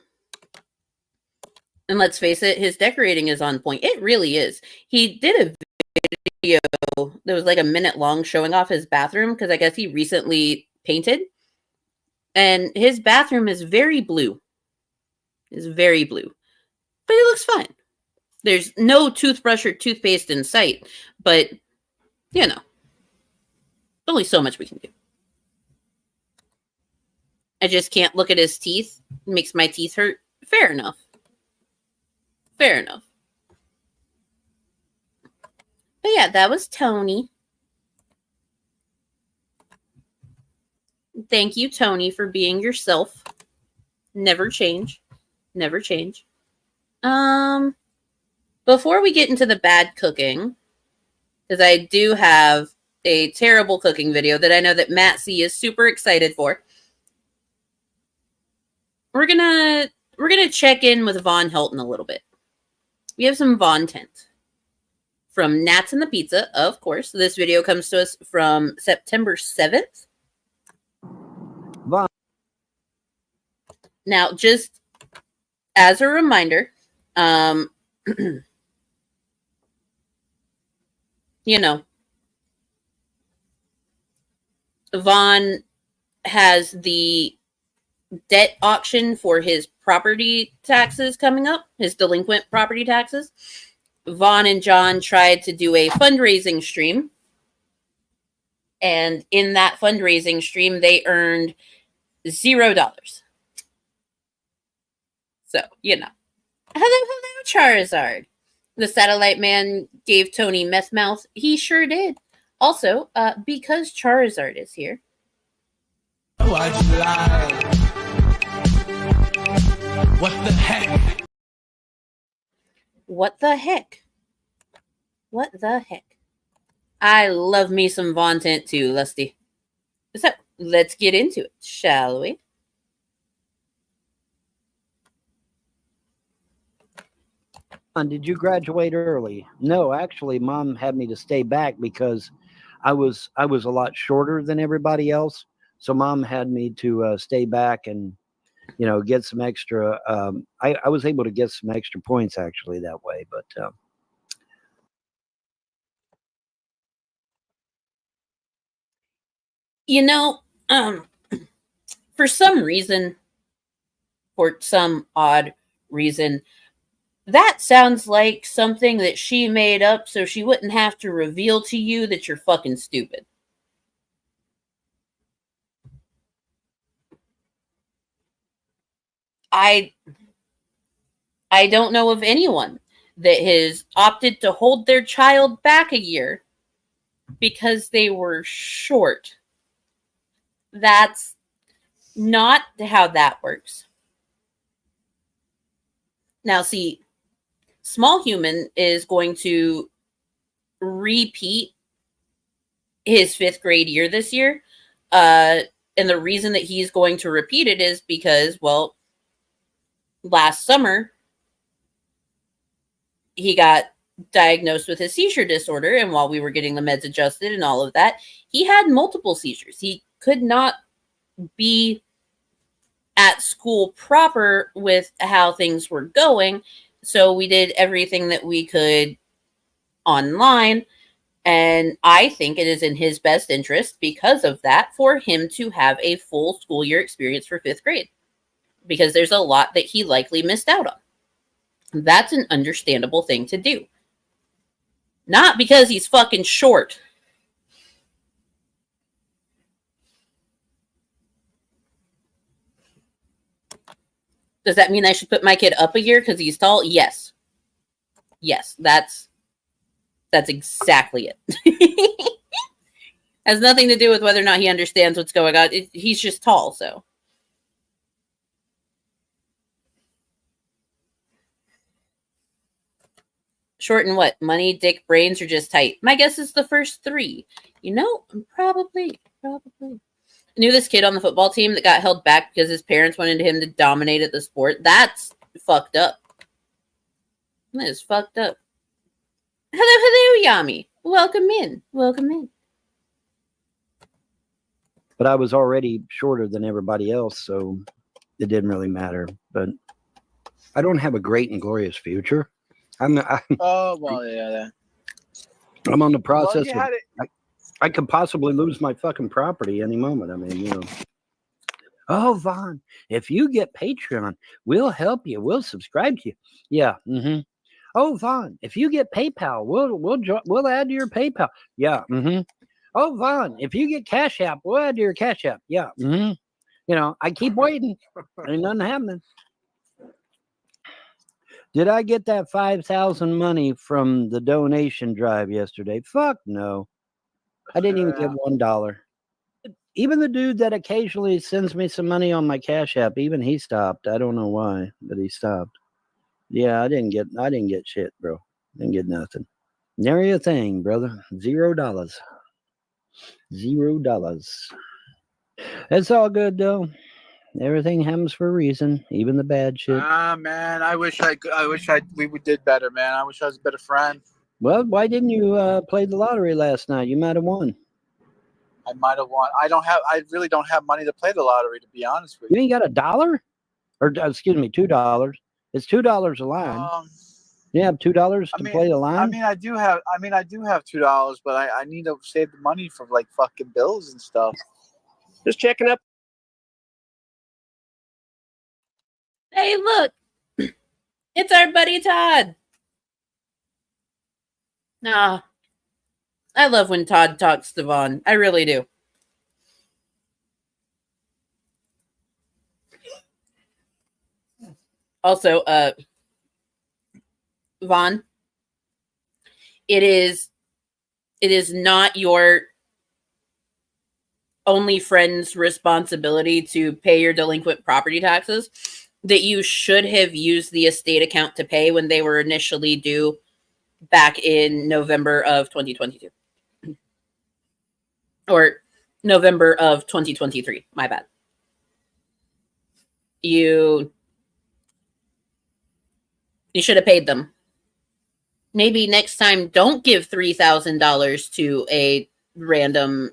let's face it, his decorating is on point. It really is. He did a video that was like a minute long showing off his bathroom because I guess he recently painted. And his bathroom is very blue. It's very blue. But it looks fine. There's no toothbrush or toothpaste in sight. But, you know, only so much we can do. I just can't look at his teeth. It makes my teeth hurt. Fair enough. Fair enough. But yeah, that was Tony. Thank you, Tony, for being yourself. Never change. Never change. Before we get into the bad cooking, because I do have a terrible cooking video that I know that Matt C is super excited for. We're gonna check in with Von Helton a little bit. We have some Von Tent from Nats and the Pizza, of course. This video comes to us from September 7th. Von. Now, just as a reminder, you know, Von has the debt auction for his property taxes coming up, his delinquent property taxes. Vaughn and John tried to do a fundraising stream. And in that fundraising stream, they earned $0. So, you know. Hello, Charizard. The satellite man gave Tony meth mouth. He sure did. Also, because Charizard is here. Oh, I lied. What the heck? What the heck? What the heck? I love me some Von Tent too, Lusty. So, let's get into it, shall we? Did you graduate early? No, actually, Mom had me to stay back because I was a lot shorter than everybody else. So Mom had me to stay back and, you know, get some extra. I was able to get some extra points actually that way, but. You know, for some reason, for some odd reason, that sounds like something that she made up so she wouldn't have to reveal to you that you're fucking stupid. I don't know of anyone that has opted to hold their child back a year because they were short. That's not how that works. Now, see, Small Human is going to repeat his 5th grade year this year. And the reason that he's going to repeat it is because, well, last summer, he got diagnosed with a seizure disorder. And while we were getting the meds adjusted and all of that, he had multiple seizures. He could not be at school proper with how things were going. So we did everything that we could online. And I think it is in his best interest because of that for him to have a full school year experience for 5th grade. because there's a lot that he likely missed out on. That's an understandable thing to do. Not because he's fucking short. Does that mean I should put my kid up a year because he's tall? Yes. Yes, that's exactly it. Has nothing to do with whether or not he understands what's going on. He's just tall, so. Short and what? Money, dick, brains, or just tight? My guess is the first three. You know, probably. I knew this kid on the football team that got held back because his parents wanted him to dominate at the sport. That's fucked up. That is fucked up. Hello, Yami. Welcome in. But I was already shorter than everybody else, so it didn't really matter. But I don't have a great and glorious future. I'm Oh, well, yeah. I'm on the process Well, of, I could possibly lose my fucking property any moment. I mean, you know. Oh, Vaughn, if you get Patreon, we'll help you. We'll subscribe to you. Yeah. Mm-hmm. Oh, Vaughn, if you get PayPal, we'll add to your PayPal. Yeah. Mm-hmm. Oh, Vaughn, if you get Cash App, we'll add to your Cash App. Yeah. Mm-hmm. You know, I keep waiting. Ain't nothing happening. Did I get that 5,000 money from the donation drive yesterday? Fuck no. I didn't even get $1. Even the dude that occasionally sends me some money on my Cash App, even he stopped. I don't know why, but he stopped. Yeah, I didn't get shit, bro. Didn't get nothing. Nary a thing, brother. $0. $0. It's all good though. Everything happens for a reason, even the bad shit. Man, I wish we did better, man. I wish I was a better friend. Well, why didn't you play the lottery last night? You might have won. I might have won. I really don't have money to play the lottery, to be honest with you. You ain't got $1? Or excuse me, $2. It's $2 a line. You have $2 to play the line? I mean, I do have $2, but I need to save the money for like fucking bills and stuff. Just checking up. Hey, look. It's our buddy Todd. Nah. I love when Todd talks to Vaughn. I really do. Also, Vaughn, it is not your only friend's responsibility to pay your delinquent property taxes. That you should have used the estate account to pay when they were initially due back in November of 2022. Or November of 2023. My bad. You should have paid them. Maybe next time don't give $3,000 to a random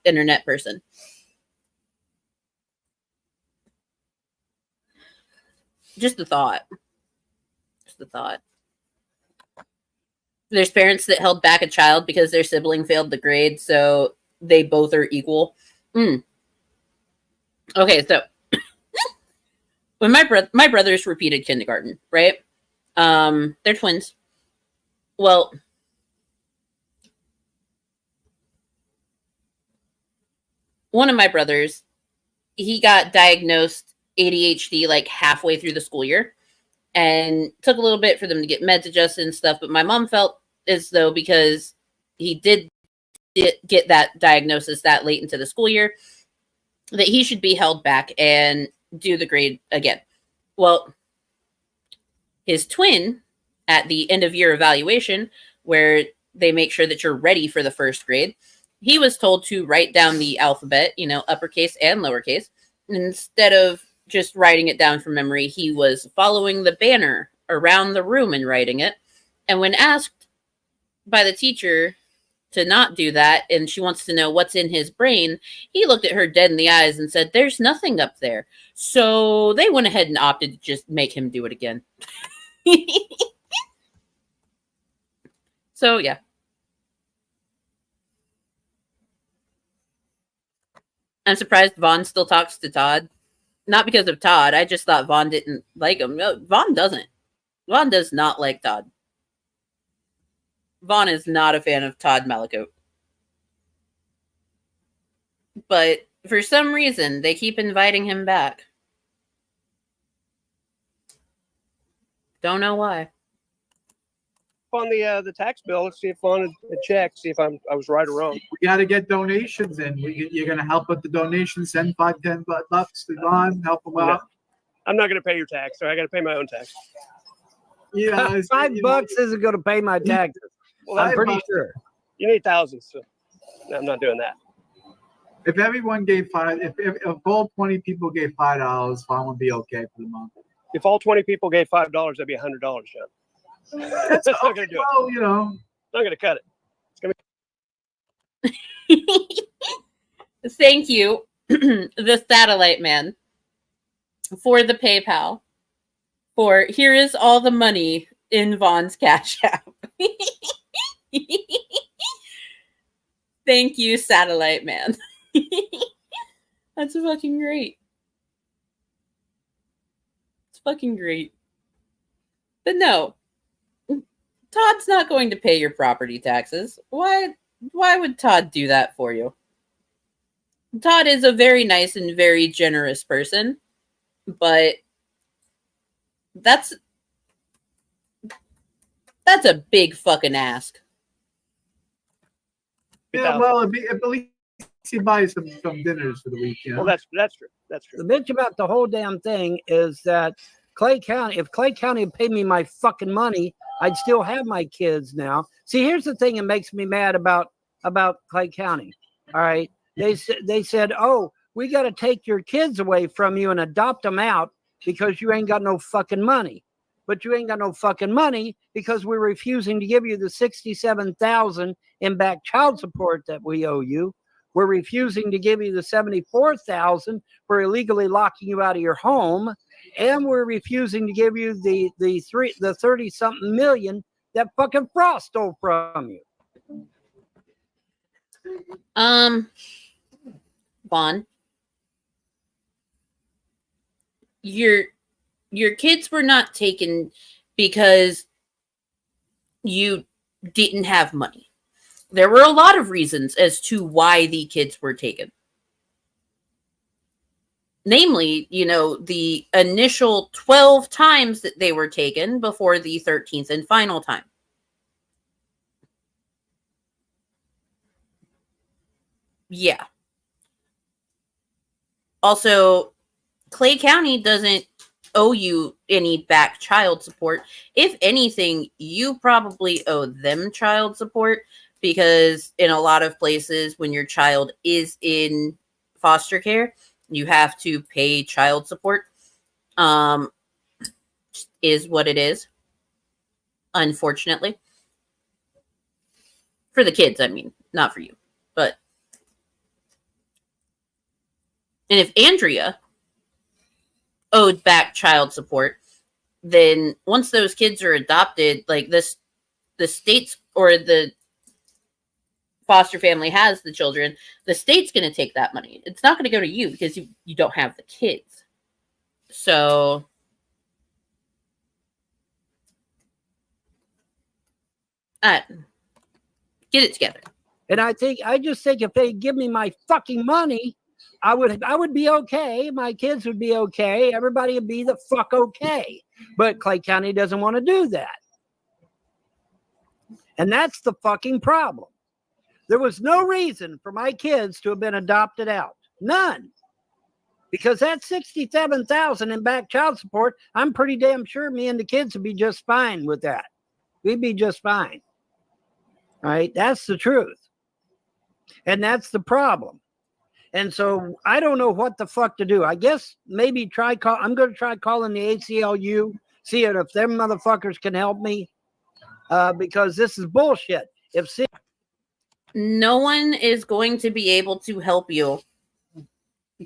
internet person. Just a thought. There's parents that held back a child because their sibling failed the grade, so they both are equal. Okay, so when my brothers repeated kindergarten, right? They're twins. Well, one of my brothers, he got diagnosed ADHD like halfway through the school year, and took a little bit for them to get meds adjusted and stuff. But my mom felt as though because he did get that diagnosis that late into the school year, that he should be held back and do the grade again. Well, his twin, at the end of year evaluation, where they make sure that you're ready for the first grade, he was told to write down the alphabet, uppercase and lowercase. Instead of just writing it down from memory, he was following the banner around the room and writing it. And when asked by the teacher to not do that, and she wants to know what's in his brain, he looked at her dead in the eyes and said, "There's nothing up there." So they went ahead and opted to just make him do it again. So, yeah. I'm surprised Vaughn still talks to Todd. Not because of Todd. I just thought Vaughn didn't like him. No, Vaughn doesn't. Vaughn does not like Todd. Vaughn is not a fan of Todd Malicote. But for some reason, they keep inviting him back. Don't know why. On the tax bill, let's see if on a check, see if I was right or wrong. We got to get donations in. You're going to help with the donations. Send $5-10 to Don. Help him out. I'm not going to pay your tax, so I got to pay my own tax. Yeah, $5 isn't going to pay my taxes. Well, I'm pretty sure. You need thousands, so I'm not doing that. If everyone gave if all 20 people gave $5, Vaughn would be okay for the month. If all 20 people gave $5, that'd be $100, John. That's not going to do it. Well, you know, not going to cut it. Thank you, the satellite man, for the PayPal. For here is all the money in Vaughn's Cash App. Thank you, satellite man. That's fucking great. It's fucking great. But no, Todd's not going to pay your property taxes. Why would Todd do that for you? Todd is a very nice and very generous person, but that's a big fucking ask. Yeah, well, at least he buys some dinners for the weekend. Well, that's true. That's true. The bitch about the whole damn thing is that Clay County, if Clay County had paid me my fucking money, I'd still have my kids now. See, here's the thing that makes me mad about Clay County. All right. They said, oh, we got to take your kids away from you and adopt them out because you ain't got no fucking money. But you ain't got no fucking money because we're refusing to give you the $67,000 in back child support that we owe you. We're refusing to give you the $74,000 for illegally locking you out of your home, and we're refusing to give you the 30-something million that fucking Frost stole from you. Vaughn, your kids were not taken because you didn't have money. There were a lot of reasons as to why the kids were taken. Namely, the initial 12 times that they were taken before the 13th and final time. Yeah. Also, Clay County doesn't owe you any back child support. If anything, you probably owe them child support because in a lot of places when your child is in foster care, you have to pay child support. Is what it is. Unfortunately. For the kids, I mean, not for you. But and if Andrea owed back child support, then once those kids are adopted, like the state's or the foster family has the children, the state's going to take that money. It's not going to go to you because you don't have the kids. So get it together. And I just think if they give me my fucking money, I would be okay. My kids would be okay. Everybody would be the fuck okay. But Clay County doesn't want to do that. And that's the fucking problem. There was no reason for my kids to have been adopted out. None. Because that $67,000 in back child support, I'm pretty damn sure me and the kids would be just fine with that. We'd be just fine. All right? That's the truth. And that's the problem. And so I don't know what the fuck to do. I guess maybe I'm going to try calling the ACLU, see if them motherfuckers can help me because this is bullshit. No one is going to be able to help you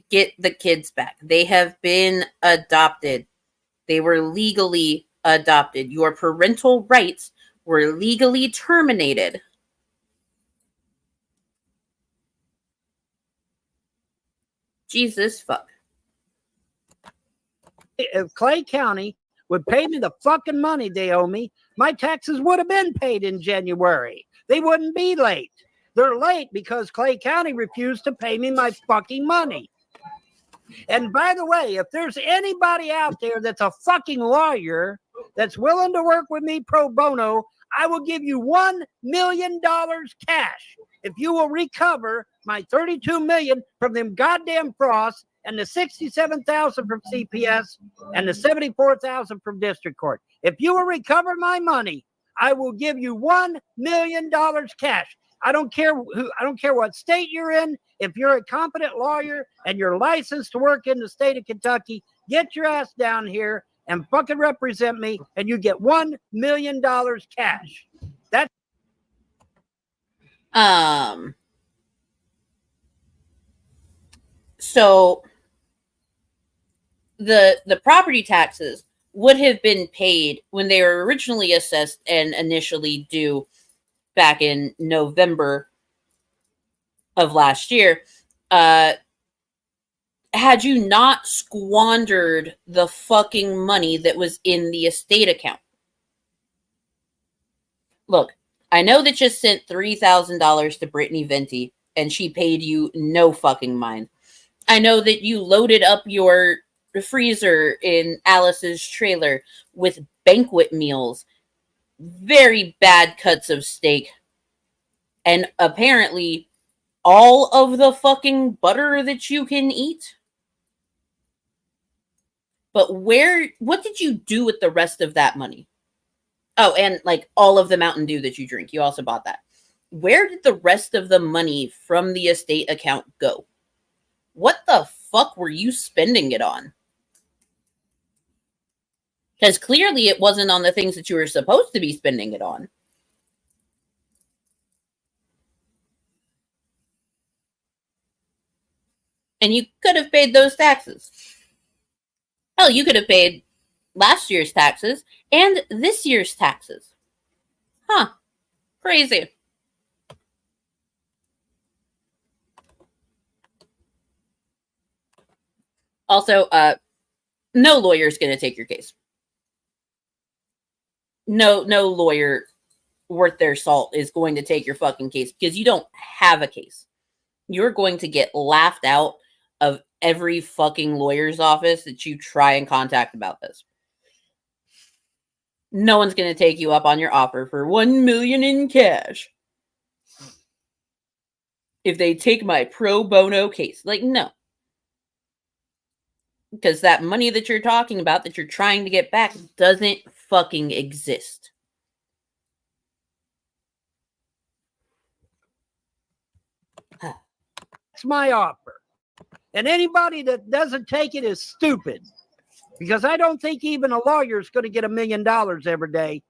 get the kids back. They have been adopted. They were legally adopted. Your parental rights were legally terminated. Jesus fuck. if Clay County would pay me the fucking money they owe me, my taxes would have been paid in January. They wouldn't be late. They're late because Clay County refused to pay me my fucking money. And by the way, if there's anybody out there that's a fucking lawyer that's willing to work with me pro bono, I will give you $1 million cash if you will recover my $32 million from them goddamn Frosts and the $67,000 from CPS and the $74,000 from district court. If you will recover my money, I will give you $1 million cash. I don't care what state you're in. If you're a competent lawyer and you're licensed to work in the state of Kentucky, get your ass down here and fucking represent me, and you get $1 million cash. That's So the property taxes would have been paid when they were originally assessed and initially due back in November of last year. Had you not squandered the fucking money that was in the estate account. Look, I know that you sent $3,000 to Brittany Venti and she paid you no fucking mind. I know that you loaded up your freezer in Alice's trailer with banquet meals, very bad cuts of steak, and apparently all of the fucking butter that you can eat. But what did you do with the rest of that money? Oh, and like all of the Mountain Dew that you drink, you also bought that. Where did the rest of the money from the estate account go? What the fuck were you spending it on? Because clearly it wasn't on the things that you were supposed to be spending it on. And you could have paid those taxes. Hell, you could have paid last year's taxes and this year's taxes. Huh. Crazy. Also, no lawyer's going to take your case. No lawyer worth their salt is going to take your fucking case because you don't have a case. You're going to get laughed out of every fucking lawyer's office that you try and contact about this. No one's going to take you up on your offer for $1 million in cash if they take my pro bono case. Like, no. Because that money that you're talking about, that you're trying to get back, doesn't fucking exist. That's my offer. And anybody that doesn't take it is stupid. Because I don't think even a lawyer is going to get $1 million every day.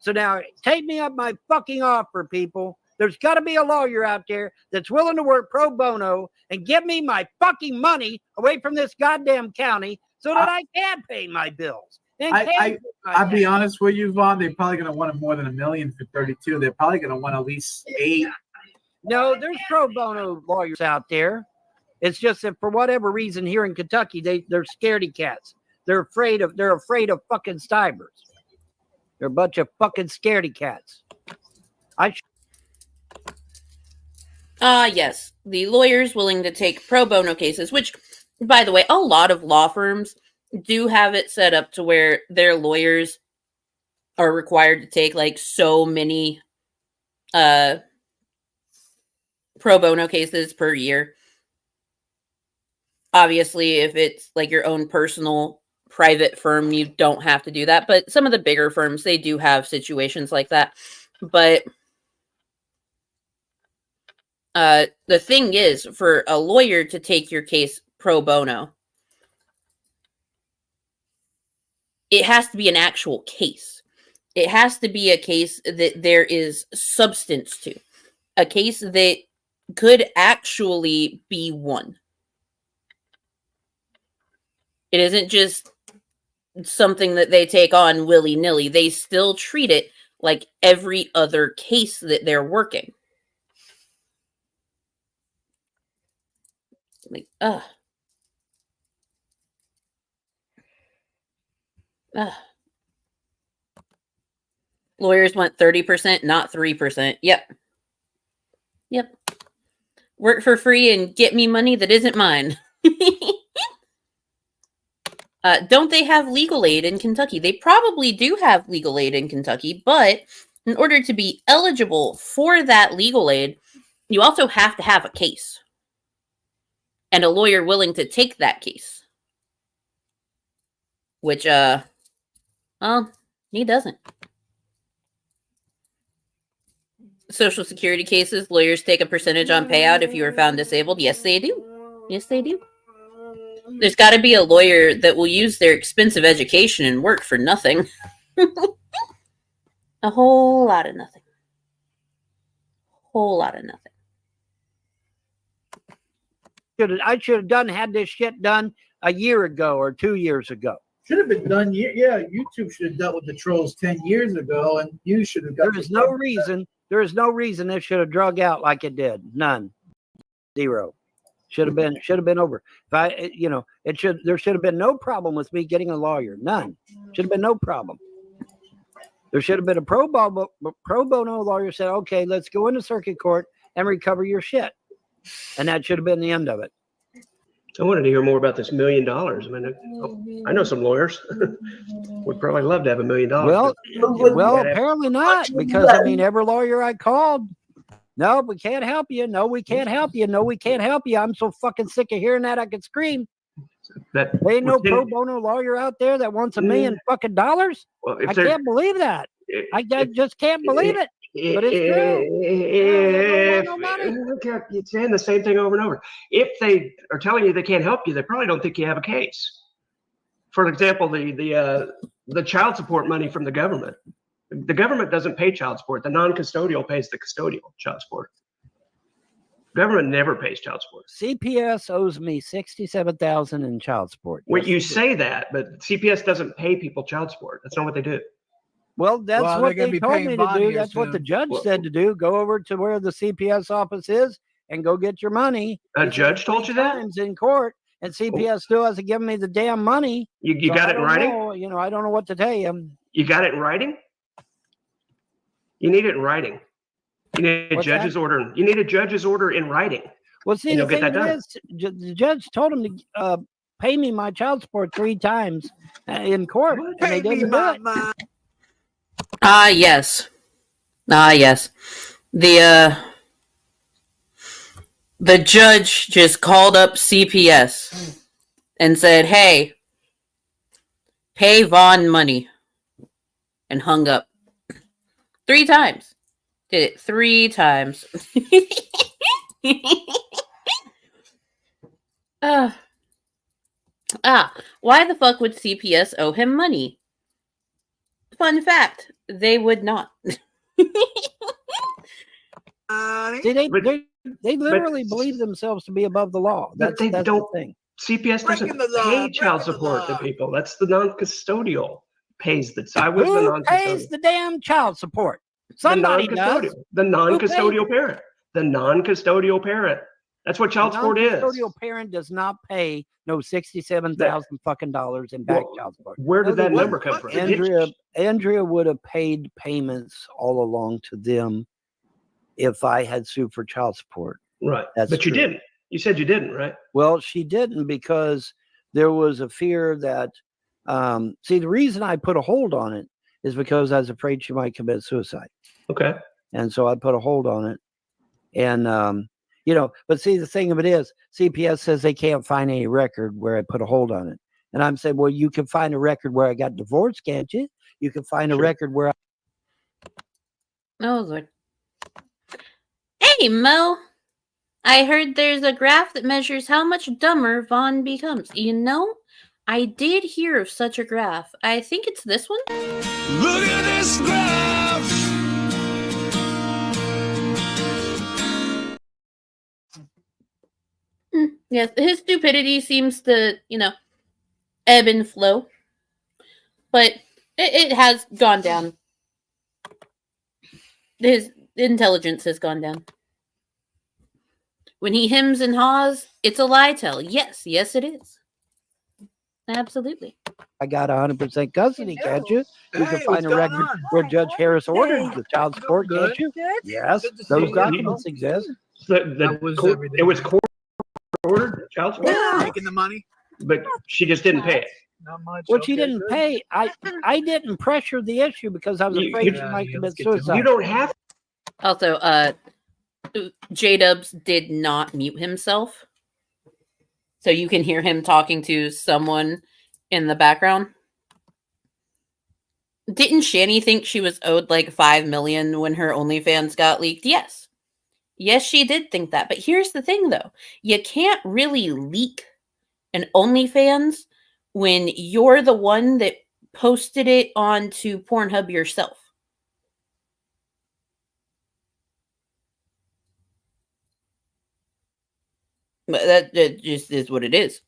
So now take me up my fucking offer, people. There's got to be a lawyer out there that's willing to work pro bono and get me my fucking money away from this goddamn county so that I can pay my bills. I'll be honest with you, Vaughn. They're probably going to want more than $1 million for 32. They're probably going to want at least 8. No, there's pro bono lawyers out there. It's just that for whatever reason here in Kentucky, they're scaredy cats. They're afraid of fucking stivers. They're a bunch of fucking scaredy cats. Yes. The lawyers willing to take pro bono cases, which, by the way, a lot of law firms do have it set up to where their lawyers are required to take like so many pro bono cases per year. Obviously, if it's like your own personal private firm, you don't have to do that. But some of the bigger firms, they do have situations like that. But the thing is, for a lawyer to take your case pro bono, it has to be an actual case. It has to be a case that there is substance to. A case that could actually be won. It isn't just something that they take on willy-nilly. They still treat it like every other case that they're working. Like, ugh. Ugh. Lawyers want 30%, not 3%. Yep. Yep. Work for free and get me money that isn't mine. Don't they have legal aid in Kentucky? They probably do have legal aid in Kentucky, but in order to be eligible for that legal aid, you also have to have a case and a lawyer willing to take that case. Which, well, he doesn't. Social Security cases, lawyers take a percentage on payout if you are found disabled. Yes, they do. Yes, they do. There's got to be a lawyer that will use their expensive education and work for nothing. A whole lot of nothing. Whole lot of nothing. I should have had this shit done a year ago or 2 years ago. Should have been done. Yeah, YouTube should have dealt with the trolls 10 years ago, and you should have. There is no reason. There is no reason it should have drug out like it did. None. Zero. Should have been over. If there should have been no problem with me getting a lawyer. None. Should have been no problem. There should have been a pro bono lawyer said, okay, let's go into circuit court and recover your shit. And that should have been the end of it. I wanted to hear more about this $1 million. I mean, I know some lawyers would probably love to have $1 million. Well, apparently not, because I mean, every lawyer I called, no, we can't help you. No, we can't help you. No, we can't help you. I'm so fucking sick of hearing that I could scream. There ain't no pro bono lawyer out there that wants $1 million fucking dollars. Well, I can't believe that. I just can't believe it. But it's true. You're saying the same thing over and over. If they are telling you they can't help you, they probably don't think you have a case. For example, the child support money from the government. The government doesn't pay child support. The non-custodial pays the custodial child support. Government never pays child support. CPS owes me $67,000 in child support. Well, you say that, but CPS doesn't pay people child support. That's not what they do. Well, that's what they told me to do. That's what the judge said to do. Go over to where the CPS office is and go get your money. A judge told you that? In court, and CPS still hasn't given me the damn money. You got it in writing? I don't know what to tell you. You got it in writing? You need it in writing. You need a judge's order. You need a judge's order in writing. Well, see, the thing is, the judge told him to pay me my child support 3 times in court, and they didn't do it. Yes. Yes. The judge just called up CPS and said, hey, pay Vaughn money, and hung up 3 times. Did it 3 times. Why the fuck would CPS owe him money? Fun fact, they would not. See, they literally believe themselves to be above the law. That's don't. The thing. CPS doesn't pay child support to people. That's the non-custodial pays the. I was the non-custodial. Who pays the damn child support? Somebody does. The non-custodial parent. The non-custodial parent. That's what child support is. The non-custodial parent does not pay no $67,000 fucking dollars in back child support. Where did that number come from? Andrea would have paid payments all along to them if I had sued for child support. Right. But you didn't. You said you didn't, right? Well, she didn't because there was a fear that see, the reason I put a hold on it is because I was afraid she might commit suicide. Okay. And so I put a hold on it. And but see, the thing of it is, CPS says they can't find any record where I put a hold on it. And I'm saying, well, you can find a record where I got divorced, can't you? You can find a record where Oh, Lord. Hey, Mo. I heard there's a graph that measures how much dumber Vaughn becomes. You know, I did hear of such a graph. I think it's this one. Look at this graph. Yes, his stupidity seems to, ebb and flow. But it has gone down. His intelligence has gone down. When he hems and haws, it's a lie tell. Yes, it is. Absolutely. I got 100% custody, can't you? You Hey, can find a what's record going on? where Judge Harris ordered the child support, Good. can't you? Good. Yes, Good to see those you. documents exist. It was court ordered child support. Taking the money. But she just didn't pay it. Not much. Well, she Okay, didn't good. pay. I didn't pressure the issue because I was afraid she might commit suicide. You don't have. Also, J-Dubs did not mute himself. So you can hear him talking to someone in the background. Didn't Shanny think she was owed like $5 million when her OnlyFans got leaked? Yes. Yes, she did think that. But here's the thing, though. You can't really leak an OnlyFans when you're the one that posted it onto Pornhub yourself. But that just is what it is.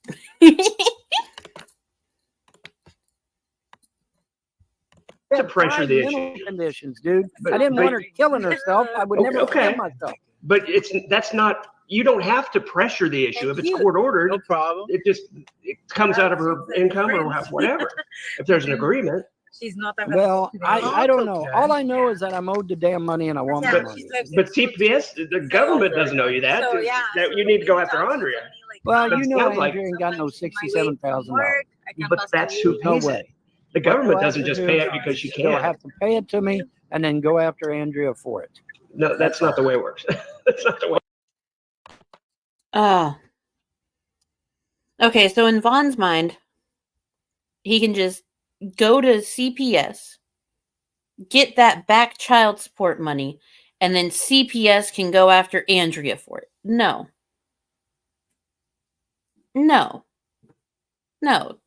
To pressure the mental issue. conditions, dude. But- I didn't but- want her killing herself. I would never kill myself. But that's not. You don't have to pressure the issue. If it's court ordered, no problem. It comes out of her income or whatever. If there's an agreement. She's not that. Well, I don't know. All I know is that I'm owed the damn money and I want my money. But CPS, the government doesn't know you that. That you need to go after Andrea. Well, But you it know, sounds like- Andrea ain't got no $67,000. But that's who No pays it. way. The government What doesn't they'll just have pay to it do because she is they'll can. have to pay it to me and then go after Andrea for it. No, that's not the way it works. That's not the way. Okay, so in Vaughn's mind, he can just go to CPS, get that back child support money, and then CPS can go after Andrea for it. No.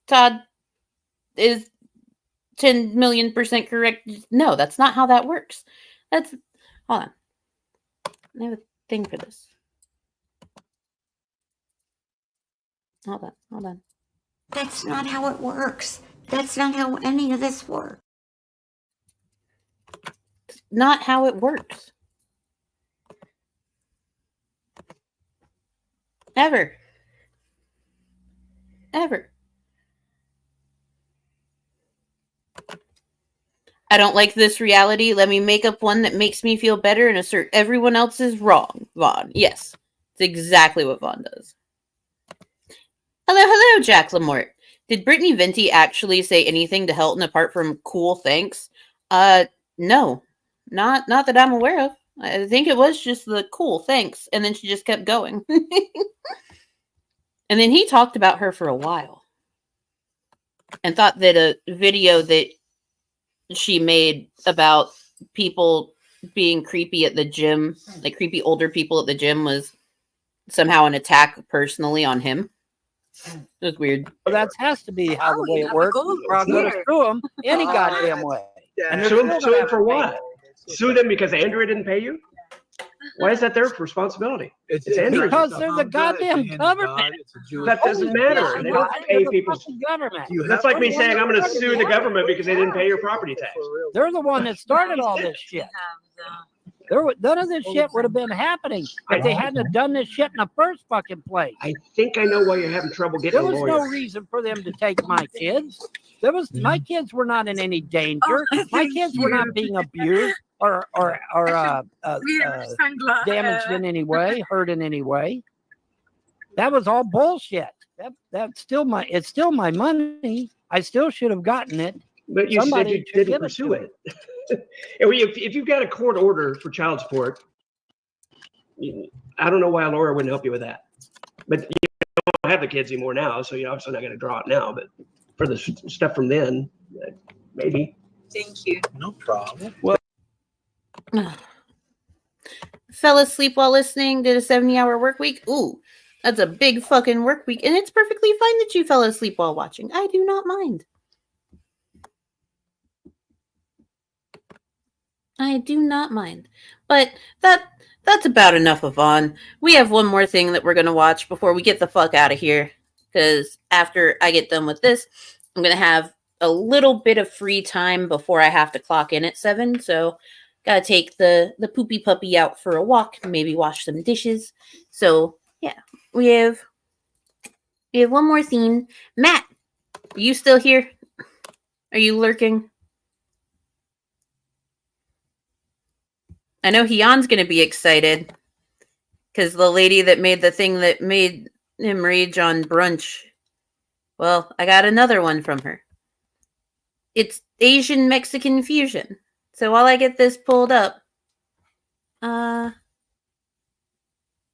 Todd is 10 million % correct. No, that's not how that works. Hold on. I have a thing for this. Hold on. That's not how it works. That's not how any of this works. Not how it works. Ever. I don't like this reality. Let me make up one that makes me feel better and assert everyone else is wrong. Vaughn. Yes. It's exactly what Vaughn does. Hello, Jack Lamort. Did Brittany Venti actually say anything to Helton apart from cool thanks? No. Not that I'm aware of. I think it was just the cool thanks, and then she just kept going. And then he talked about her for a while. And thought that a video that she made about people being creepy at the gym, like creepy older people at the gym, was somehow an attack personally on him. It was weird. Well, that has to be how the way it works. Or I'm going to sue them any goddamn way. And they're Sue still them gonna have for to what? pay. Sue them because Andrea didn't pay you? Why is that their responsibility? It's Andrea's. Because they're the goddamn government. That doesn't matter. They don't pay people. Government. That's like me saying I'm going to sue the government because they didn't pay your property tax. They're the one that started all this shit. None of this shit would have been happening if they hadn't have done this shit in the first fucking place. I think I know why you're having trouble getting There a was lawyer. no reason for them to take my kids. My kids were not in any danger. My kids were not being abused or damaged in any way, hurt in any way. That was all bullshit. It's still my money. I still should have gotten it. But you said you should didn't give pursue to me. it. If you've got a court order for child support, I don't know why a lawyer wouldn't help you with that. But you don't have the kids anymore now, so you're obviously not going to draw it now. But for the stuff from then, maybe. Thank you. No problem. Well, Fell asleep while listening, did a 70-hour work week. Ooh, that's a big fucking work week. And it's perfectly fine that you fell asleep while watching. I do not mind. I do not mind. But that's about enough of On. We have one more thing that we're going to watch before we get the fuck out of here. Because after I get done with this, I'm going to have a little bit of free time before I have to clock in at 7. So, got to take the poopy puppy out for a walk. Maybe wash some dishes. So, yeah. We have one more theme. Matt, You still here? Are you lurking? I know Hyun's gonna be excited because the lady that made the thing that made him rage on brunch. Well, I got another one from her. It's Asian Mexican fusion. So while I get this pulled up,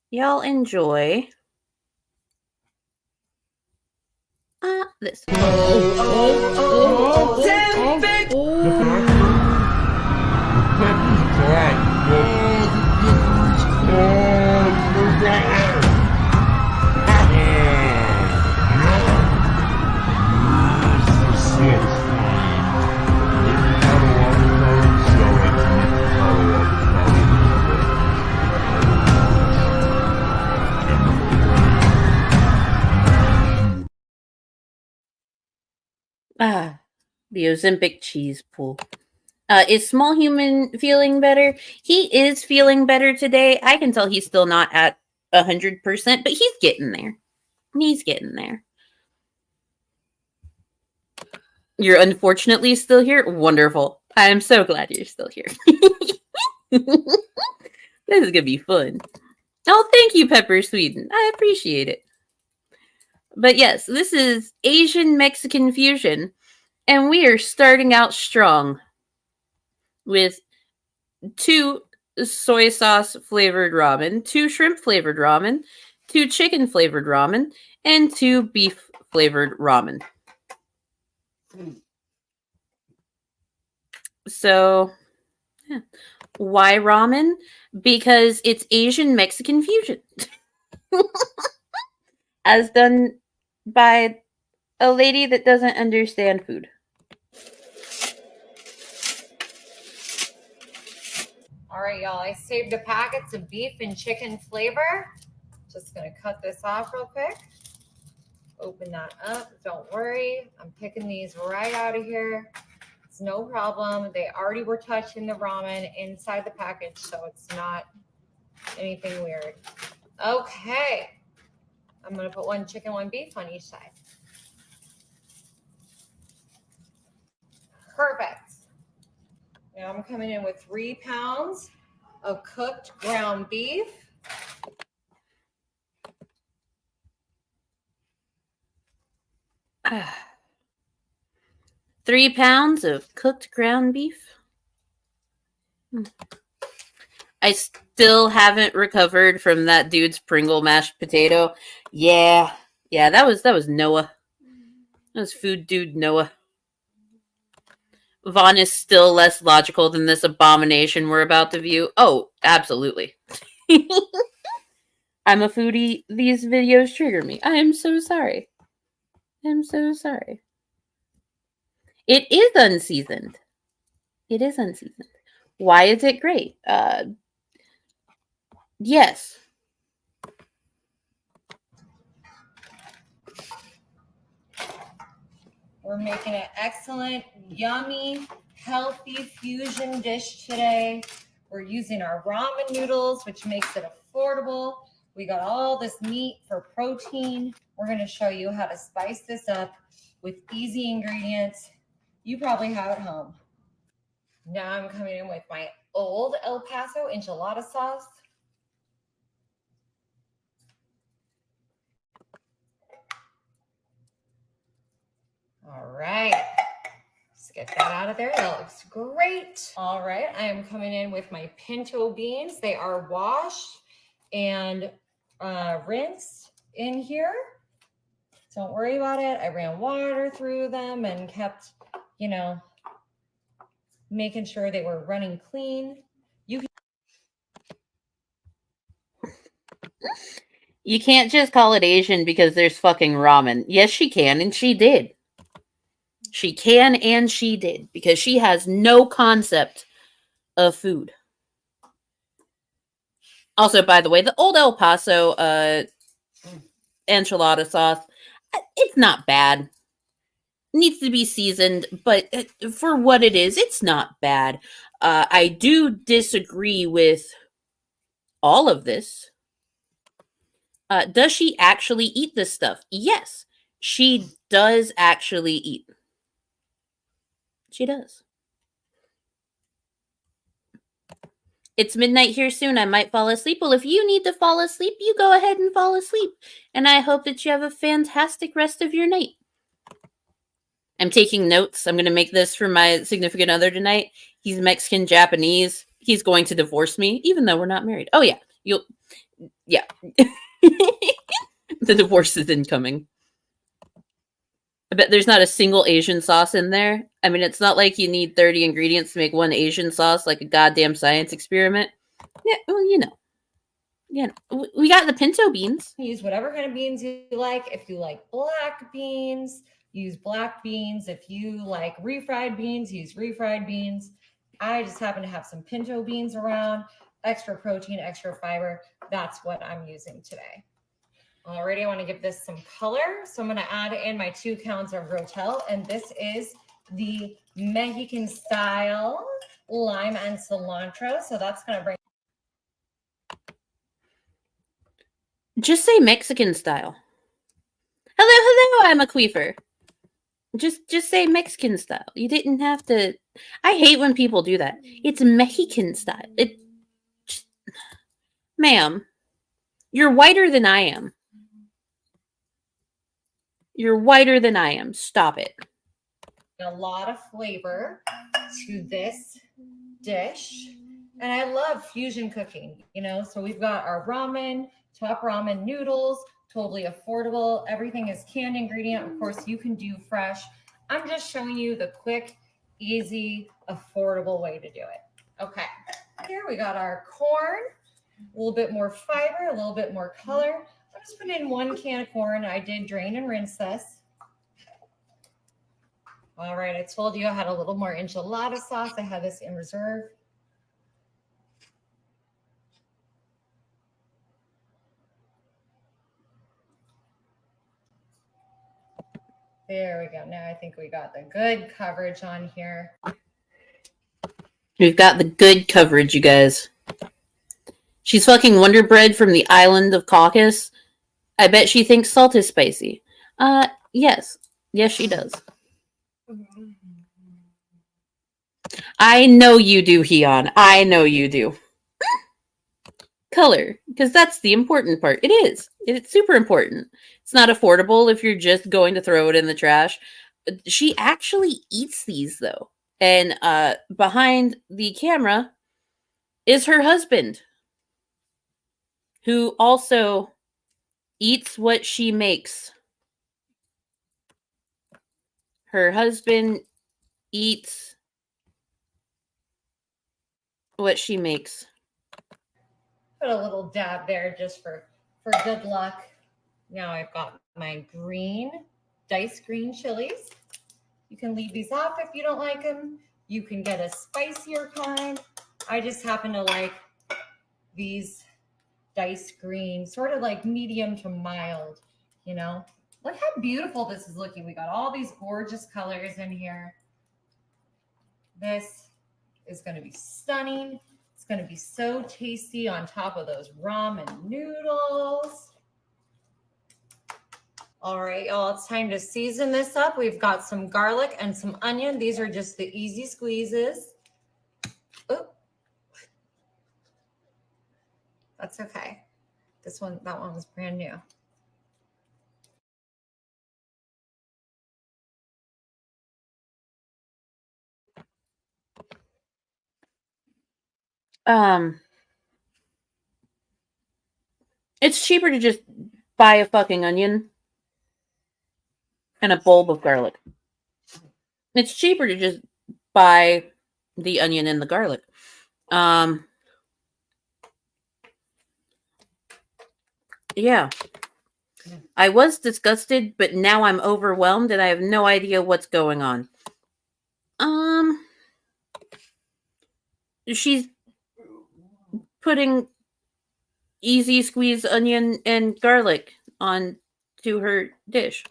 y'all enjoy this. The Ozempic cheese pool. Is Small Human feeling better? He is feeling better today. I can tell he's still not at 100%, but he's getting there. He's getting there. You're unfortunately still here? Wonderful. I am so glad you're still here. This is going to be fun. Oh, thank you, Pepper Sweden. I appreciate it. But yes, this is Asian Mexican fusion, and we are starting out strong with 2 soy sauce flavored ramen, 2 shrimp flavored ramen, 2 chicken flavored ramen, and 2 beef flavored ramen. So, yeah. Why ramen? Because it's Asian Mexican fusion. As done by a lady that doesn't understand food. All right, y'all, I saved the packets of beef and chicken flavor. Just gonna cut this off real quick. Open that up, don't worry. I'm picking these right out of here. It's no problem. They already were touching the ramen inside the package, so it's not anything weird. Okay, I'm gonna put 1 chicken, 1 beef on each side. Perfect. Now I'm coming in with 3 pounds of cooked ground beef. Uh, 3 pounds of cooked ground beef. I still haven't recovered from that dude's Pringle mashed potato. Yeah, that was Noah. That was food dude Noah. Vaughn is still less logical than this abomination we're about to view. Oh, absolutely. I'm a foodie. These videos trigger me. I am so sorry. I'm so sorry. It is unseasoned. It is unseasoned. Why is it great? Yes. We're making an excellent, yummy, healthy fusion dish today. We're using our ramen noodles, which makes it affordable. We got all this meat for protein. We're going to show you how to spice this up with easy ingredients you probably have at home. Now I'm coming in with my old El Paso enchilada sauce. All right, let's get that out of there. That looks great. All right, I am coming in with my pinto beans. They are washed and rinsed in here. Don't worry about it. I ran water through them and kept, making sure they were running clean. You can't just call it Asian because there's fucking ramen. Yes, she can, and she did. She can and she did, because she has no concept of food. Also, by the way, the old El Paso enchilada sauce, it's not bad. Needs to be seasoned, but for what it is, it's not bad. I do disagree with all of this. Does she actually eat this stuff? Yes. She does actually eat. She does. It's midnight here soon. I might fall asleep. Well, if you need to fall asleep, you go ahead and fall asleep. And I hope that you have a fantastic rest of your night. I'm taking notes. I'm going to make this for my significant other tonight. He's Mexican Japanese. He's going to divorce me, even though we're not married. Oh, yeah. Yeah. The divorce is incoming. I bet there's not a single Asian sauce in there. I mean, it's not like you need 30 ingredients to make one Asian sauce, like a goddamn science experiment. Yeah, well, you know. Yeah, we got the pinto beans. Use whatever kind of beans you like. If you like black beans, use black beans. If you like refried beans, use refried beans. I just happen to have some pinto beans around. Extra protein, extra fiber. That's what I'm using today. Alrighty, I want to give this some color. So I'm going to add in my 2 counts of Rotel. And this is the Mexican style lime and cilantro. So that's going to bring... Just say Mexican style. Hello, I'm a queefer. Just say Mexican style. You didn't have to... I hate when people do that. It's Mexican style. Ma'am, you're whiter than I am. You're whiter than I am. Stop it. A lot of flavor to this dish. And I love fusion cooking, you know, so we've got our ramen, top ramen noodles, totally affordable. Everything is canned ingredient. Of course, you can do fresh. I'm just showing you the quick, easy, affordable way to do it. Okay, here we got our corn, a little bit more fiber, a little bit more color. I'm just putting in 1 can of corn. I did drain and rinse this. All right, I told you I had a little more enchilada sauce. I had this in reserve. There we go. Now I think we got the good coverage on here. We've got the good coverage, you guys. She's fucking Wonder Bread from the island of Caucasus. I bet she thinks salt is spicy. Yes. Yes, she does. I know you do, Heon. I know you do. Color, because that's the important part. It is. It's super important. It's not affordable if you're just going to throw it in the trash. She actually eats these, though. And behind the camera is her husband, who also eats what she makes. Her husband eats what she makes. Put a little dab there just for good luck. Now I've got my diced green chilies. You can leave these off if you don't like them. You can get a spicier kind. I just happen to like these diced green, sort of like medium to mild, you know. Look how beautiful this is looking. We got all these gorgeous colors in here. This is going to be stunning. It's going to be so tasty on top of those ramen noodles. All right, y'all, it's time to season this up. We've got some garlic and some onion. These are just the easy squeezes. Oh, that's okay. That one was brand new. It's cheaper to just buy a fucking onion and a bulb of garlic. It's cheaper to just buy the onion and the garlic. Yeah. I was disgusted, but now I'm overwhelmed and I have no idea what's going on. She's putting easy squeeze onion and garlic on to her dish.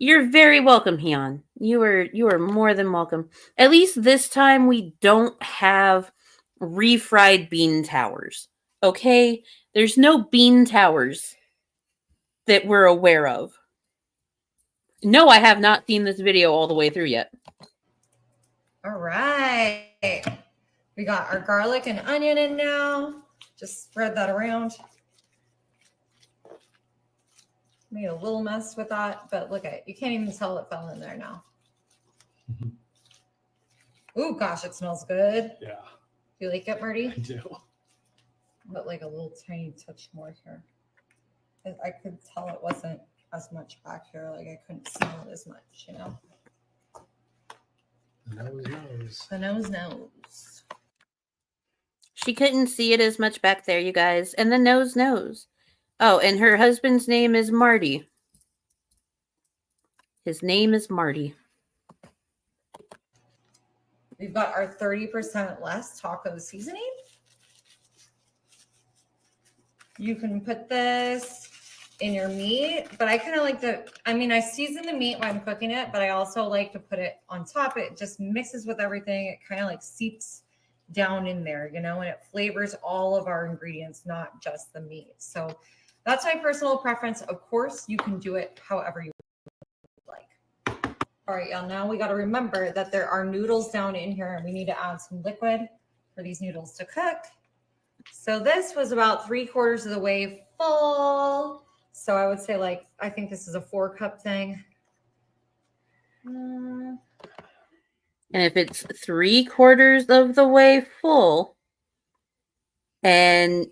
You're very welcome, Heon. You are more than welcome. At least this time we don't have refried bean towers. Okay? There's no bean towers that we're aware of. No, I have not seen this video all the way through yet. All right. We got our garlic and onion in now. Just spread that around. Made a little mess with that, but look at it. You can't even tell it fell in there now. Ooh, gosh, it smells good. Yeah. Do you like it, Marty? I do. But like a little tiny touch more here. I could tell it wasn't as much back here. Like I couldn't smell it as much, you know? The nose knows. The nose knows. She couldn't see it as much back there, you guys. And the nose knows. Oh, and her husband's name is Marty. His name is Marty. We've got our 30% less taco seasoning. You can put this in your meat, but I kind of like I season the meat when I'm cooking it, but I also like to put it on top. It just mixes with everything. It kind of like seeps down in there, you know, and it flavors all of our ingredients, not just the meat. So that's my personal preference. Of course, you can do it however you like. All right, y'all, now we got to remember that there are noodles down in here and we need to add some liquid for these noodles to cook. So this was about 3/4 of the way full. So I would say I think this is a 4-cup thing. And if it's 3/4 of the way full and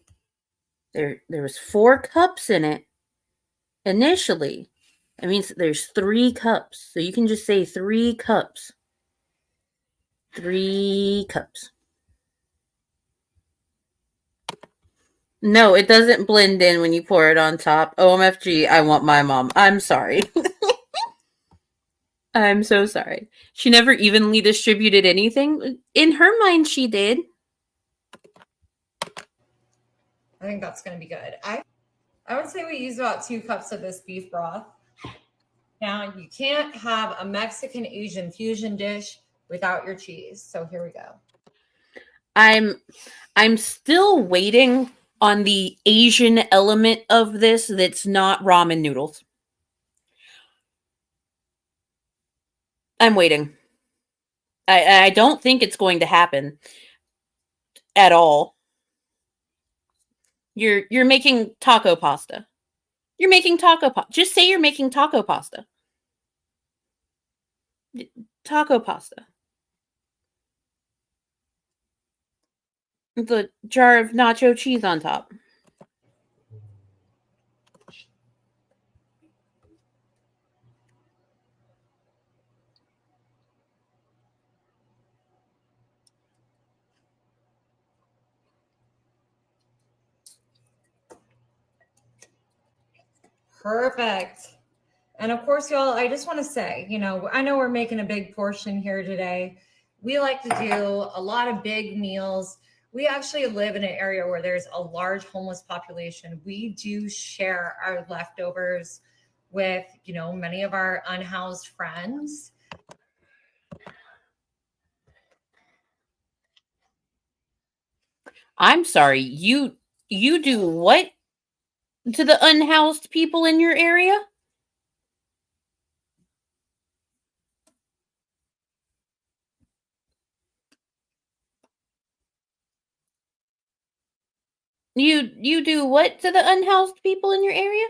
there was 4 cups in it initially, it means there's 3 cups. So you can just say 3 cups. 3 cups. No, it doesn't blend in when you pour it on top. OMFG, I want my mom. I'm sorry. I'm so sorry. She never evenly distributed anything. In her mind, she did. I think that's going to be good. I would say we use about 2 cups of this beef broth. Now, you can't have a Mexican Asian fusion dish without your cheese. So here we go. I'm still waiting on the Asian element of this that's not ramen noodles. I'm waiting. I don't think it's going to happen at all. You're making taco pasta. You're making taco pasta. Just say you're making taco pasta. Taco pasta. The jar of nacho cheese on top. Perfect. And of course, y'all, I just want to say, you know, I know we're making a big portion here today. We like to do a lot of big meals. We actually live in an area where there's a large homeless population. We do share our leftovers with, you know, many of our unhoused friends. I'm sorry. You do what to the unhoused people in your area? You do what to the unhoused people in your area?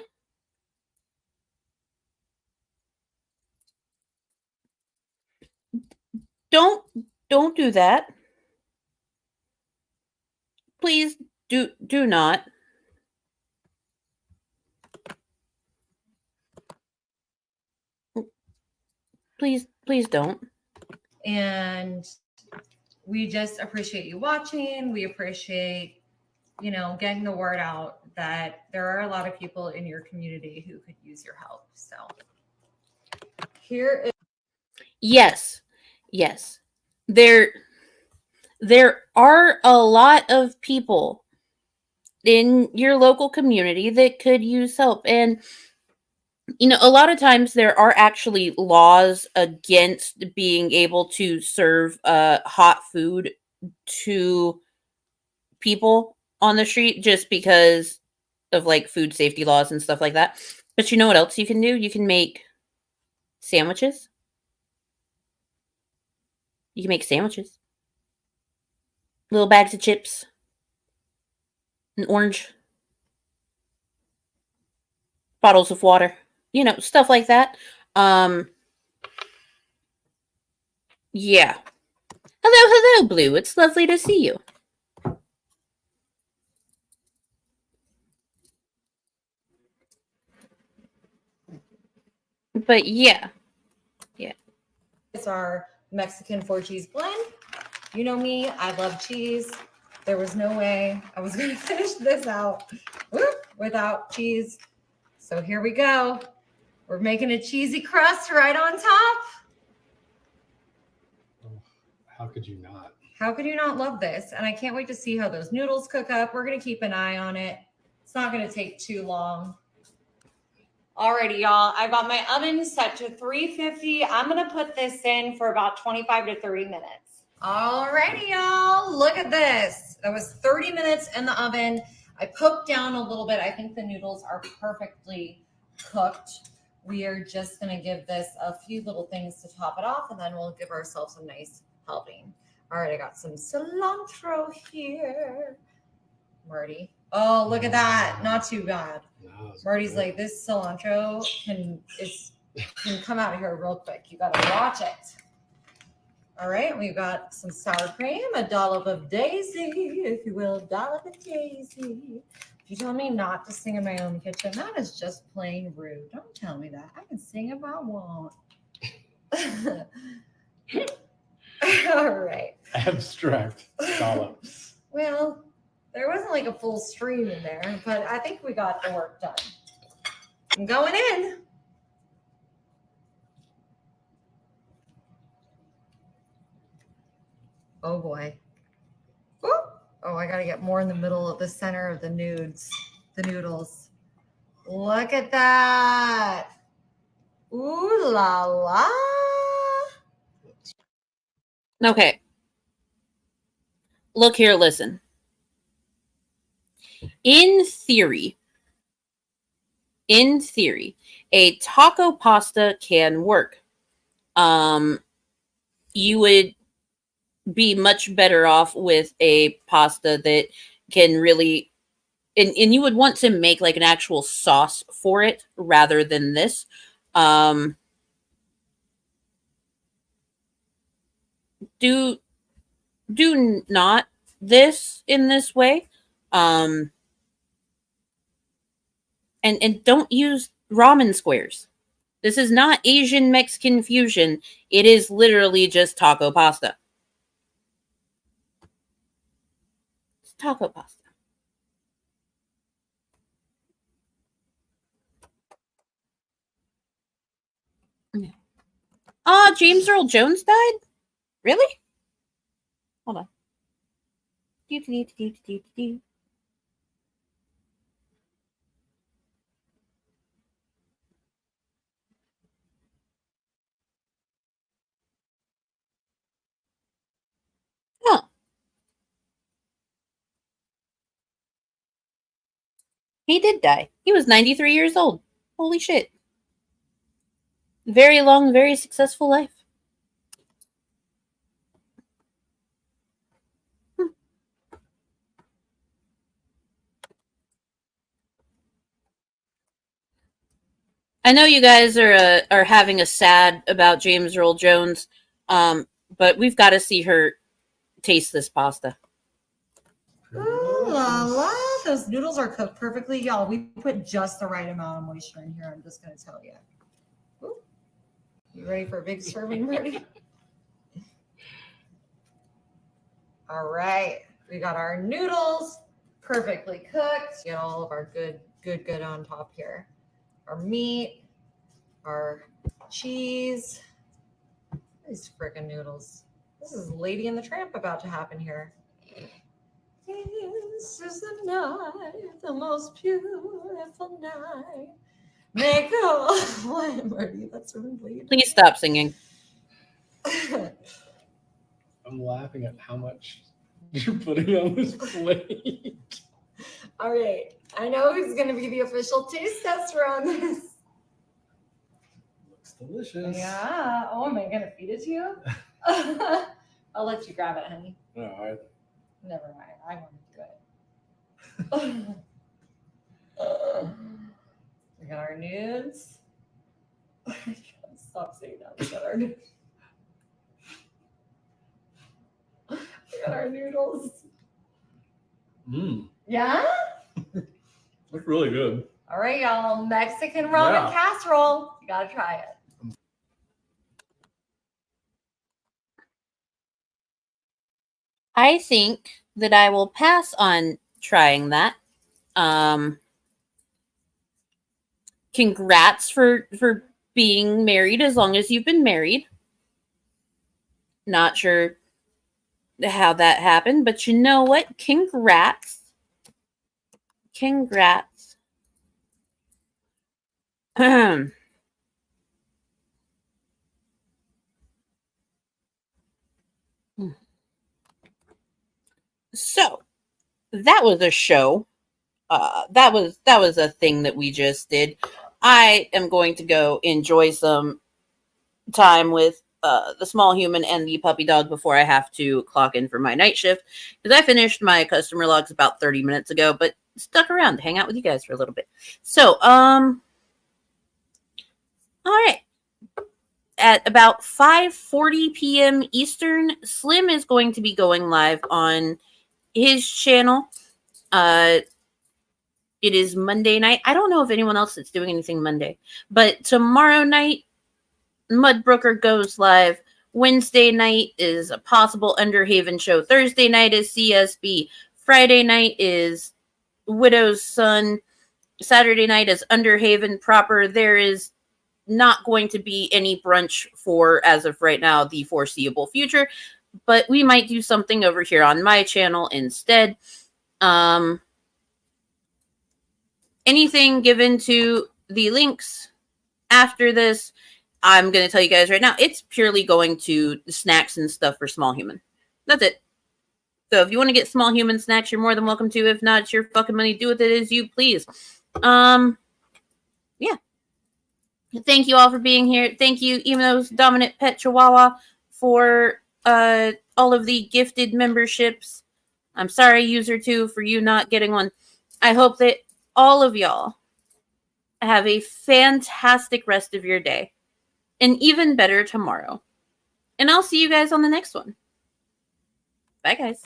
Don't do that. Please do not. Please don't. And we just appreciate you watching. We appreciate, you know, getting the word out that there are a lot of people in your community who could use your help. So here is. Yes. There are a lot of people in your local community that could use help. And, you know, a lot of times there are actually laws against being able to serve hot food to people on the street just because of like food safety laws and stuff like that. But you know what else you can do? You can make Sandwiches. You can make sandwiches. Little bags of chips. An orange. Bottles of water. You know, stuff like that. Yeah. Hello, Blue. It's lovely to see you. But yeah. Yeah. It's our Mexican 4-cheese blend. You know me, I love cheese. There was no way I was going to finish this out without cheese. So here we go. We're making a cheesy crust right on top. How could you not? How could you not love this? And I can't wait to see how those noodles cook up. We're going to keep an eye on it. It's not going to take too long. Alrighty, y'all. I got my oven set to 350. I'm going to put this in for about 25 to 30 minutes. Alrighty, y'all. Look at this. That was 30 minutes in the oven. I poked down a little bit. I think the noodles are perfectly cooked. We are just going to give this a few little things to top it off, and then we'll give ourselves a nice helping. All right, I got some cilantro here. Marty. Oh, look at that. Not too bad. Marty's like, this cilantro can come out of here real quick. You got to watch it. All right, we've got some sour cream, a dollop of daisy, if you will, dollop of daisy. If you tell me not to sing in my own kitchen, that is just plain rude. Don't tell me that. I can sing if I want. All right. Abstract dollops. Well, there wasn't like a full stream in there, but I think we got the work done. I'm going in. Oh boy. Ooh. Oh, I got to get more in the middle of the center of the noodles. Look at that. Ooh la la. Okay. Look here, listen. In theory, a taco pasta can work. You would be much better off with a pasta that can really, and you would want to make like an actual sauce for it rather than this. Do not this in this way. And don't use ramen squares. This is not Asian Mexican fusion. It is literally just taco pasta. It's taco pasta. Yeah. Oh, James Earl Jones died? Really? Hold on. Oh. He did die. He was 93 years old. Holy shit. Very long, very successful life. I know you guys are having a sad about James Earl Jones, but we've got to see her taste this pasta. Ooh la la. Those noodles are cooked perfectly. Y'all, we put just the right amount of moisture in here. I'm just going to tell you. Ooh. You ready for a big serving, Marty? All right. We got our noodles perfectly cooked. Get all of our good on top here. Our meat, our cheese. These freaking noodles. This is Lady and the Tramp about to happen here. This is the night, the most beautiful night. Make a what, Marty? That's what I'm bleeding. Please stop singing. I'm laughing at how much you're putting on this plate. All right. I know who's going to be the official taste tester on this. Looks delicious. Yeah. Oh, am I gonna feed it to you? I'll let you grab it, honey. No, Never mind. I want to do it. We got our nudes. I can't stop saying that. We got our nudes. We got our noodles. Mmm. Yeah? Look really good. All right, y'all. Mexican ramen casserole. You gotta try it. I think that I will pass on trying that. Congrats for being married as long as you've been married. Not sure how that happened, but you know what? Congrats. Congrats. So that was a show. That was a thing that we just did. I am going to go enjoy some time with the small human and the puppy dog before I have to clock in for my night shift, because I finished my customer logs about 30 minutes ago, but stuck around to hang out with you guys for a little bit. So, all right. At about 5:40 p.m. Eastern, Slim is going to be going live on his channel. It is Monday night. I don't know if anyone else is doing anything Monday, but tomorrow night, Mudbrooker goes live. Wednesday night is a possible Underhaven show. Thursday night is CSB. Friday night is Widow's Son. Saturday night is Underhaven proper. There is not going to be any brunch for, as of right now, the foreseeable future, but we might do something over here on my channel instead. Anything given to the links after this, I'm going to tell you guys right now, it's purely going to snacks and stuff for small human. That's it. So if you want to get small human snacks, you're more than welcome to. If not, it's your fucking money. Do with it as you please. Yeah. Thank you all for being here. Thank you, Emo's Dominant Pet Chihuahua, for all of the gifted memberships. I'm sorry, User 2, for you not getting one. I hope that all of y'all have a fantastic rest of your day. And even better tomorrow. And I'll see you guys on the next one. Bye, guys.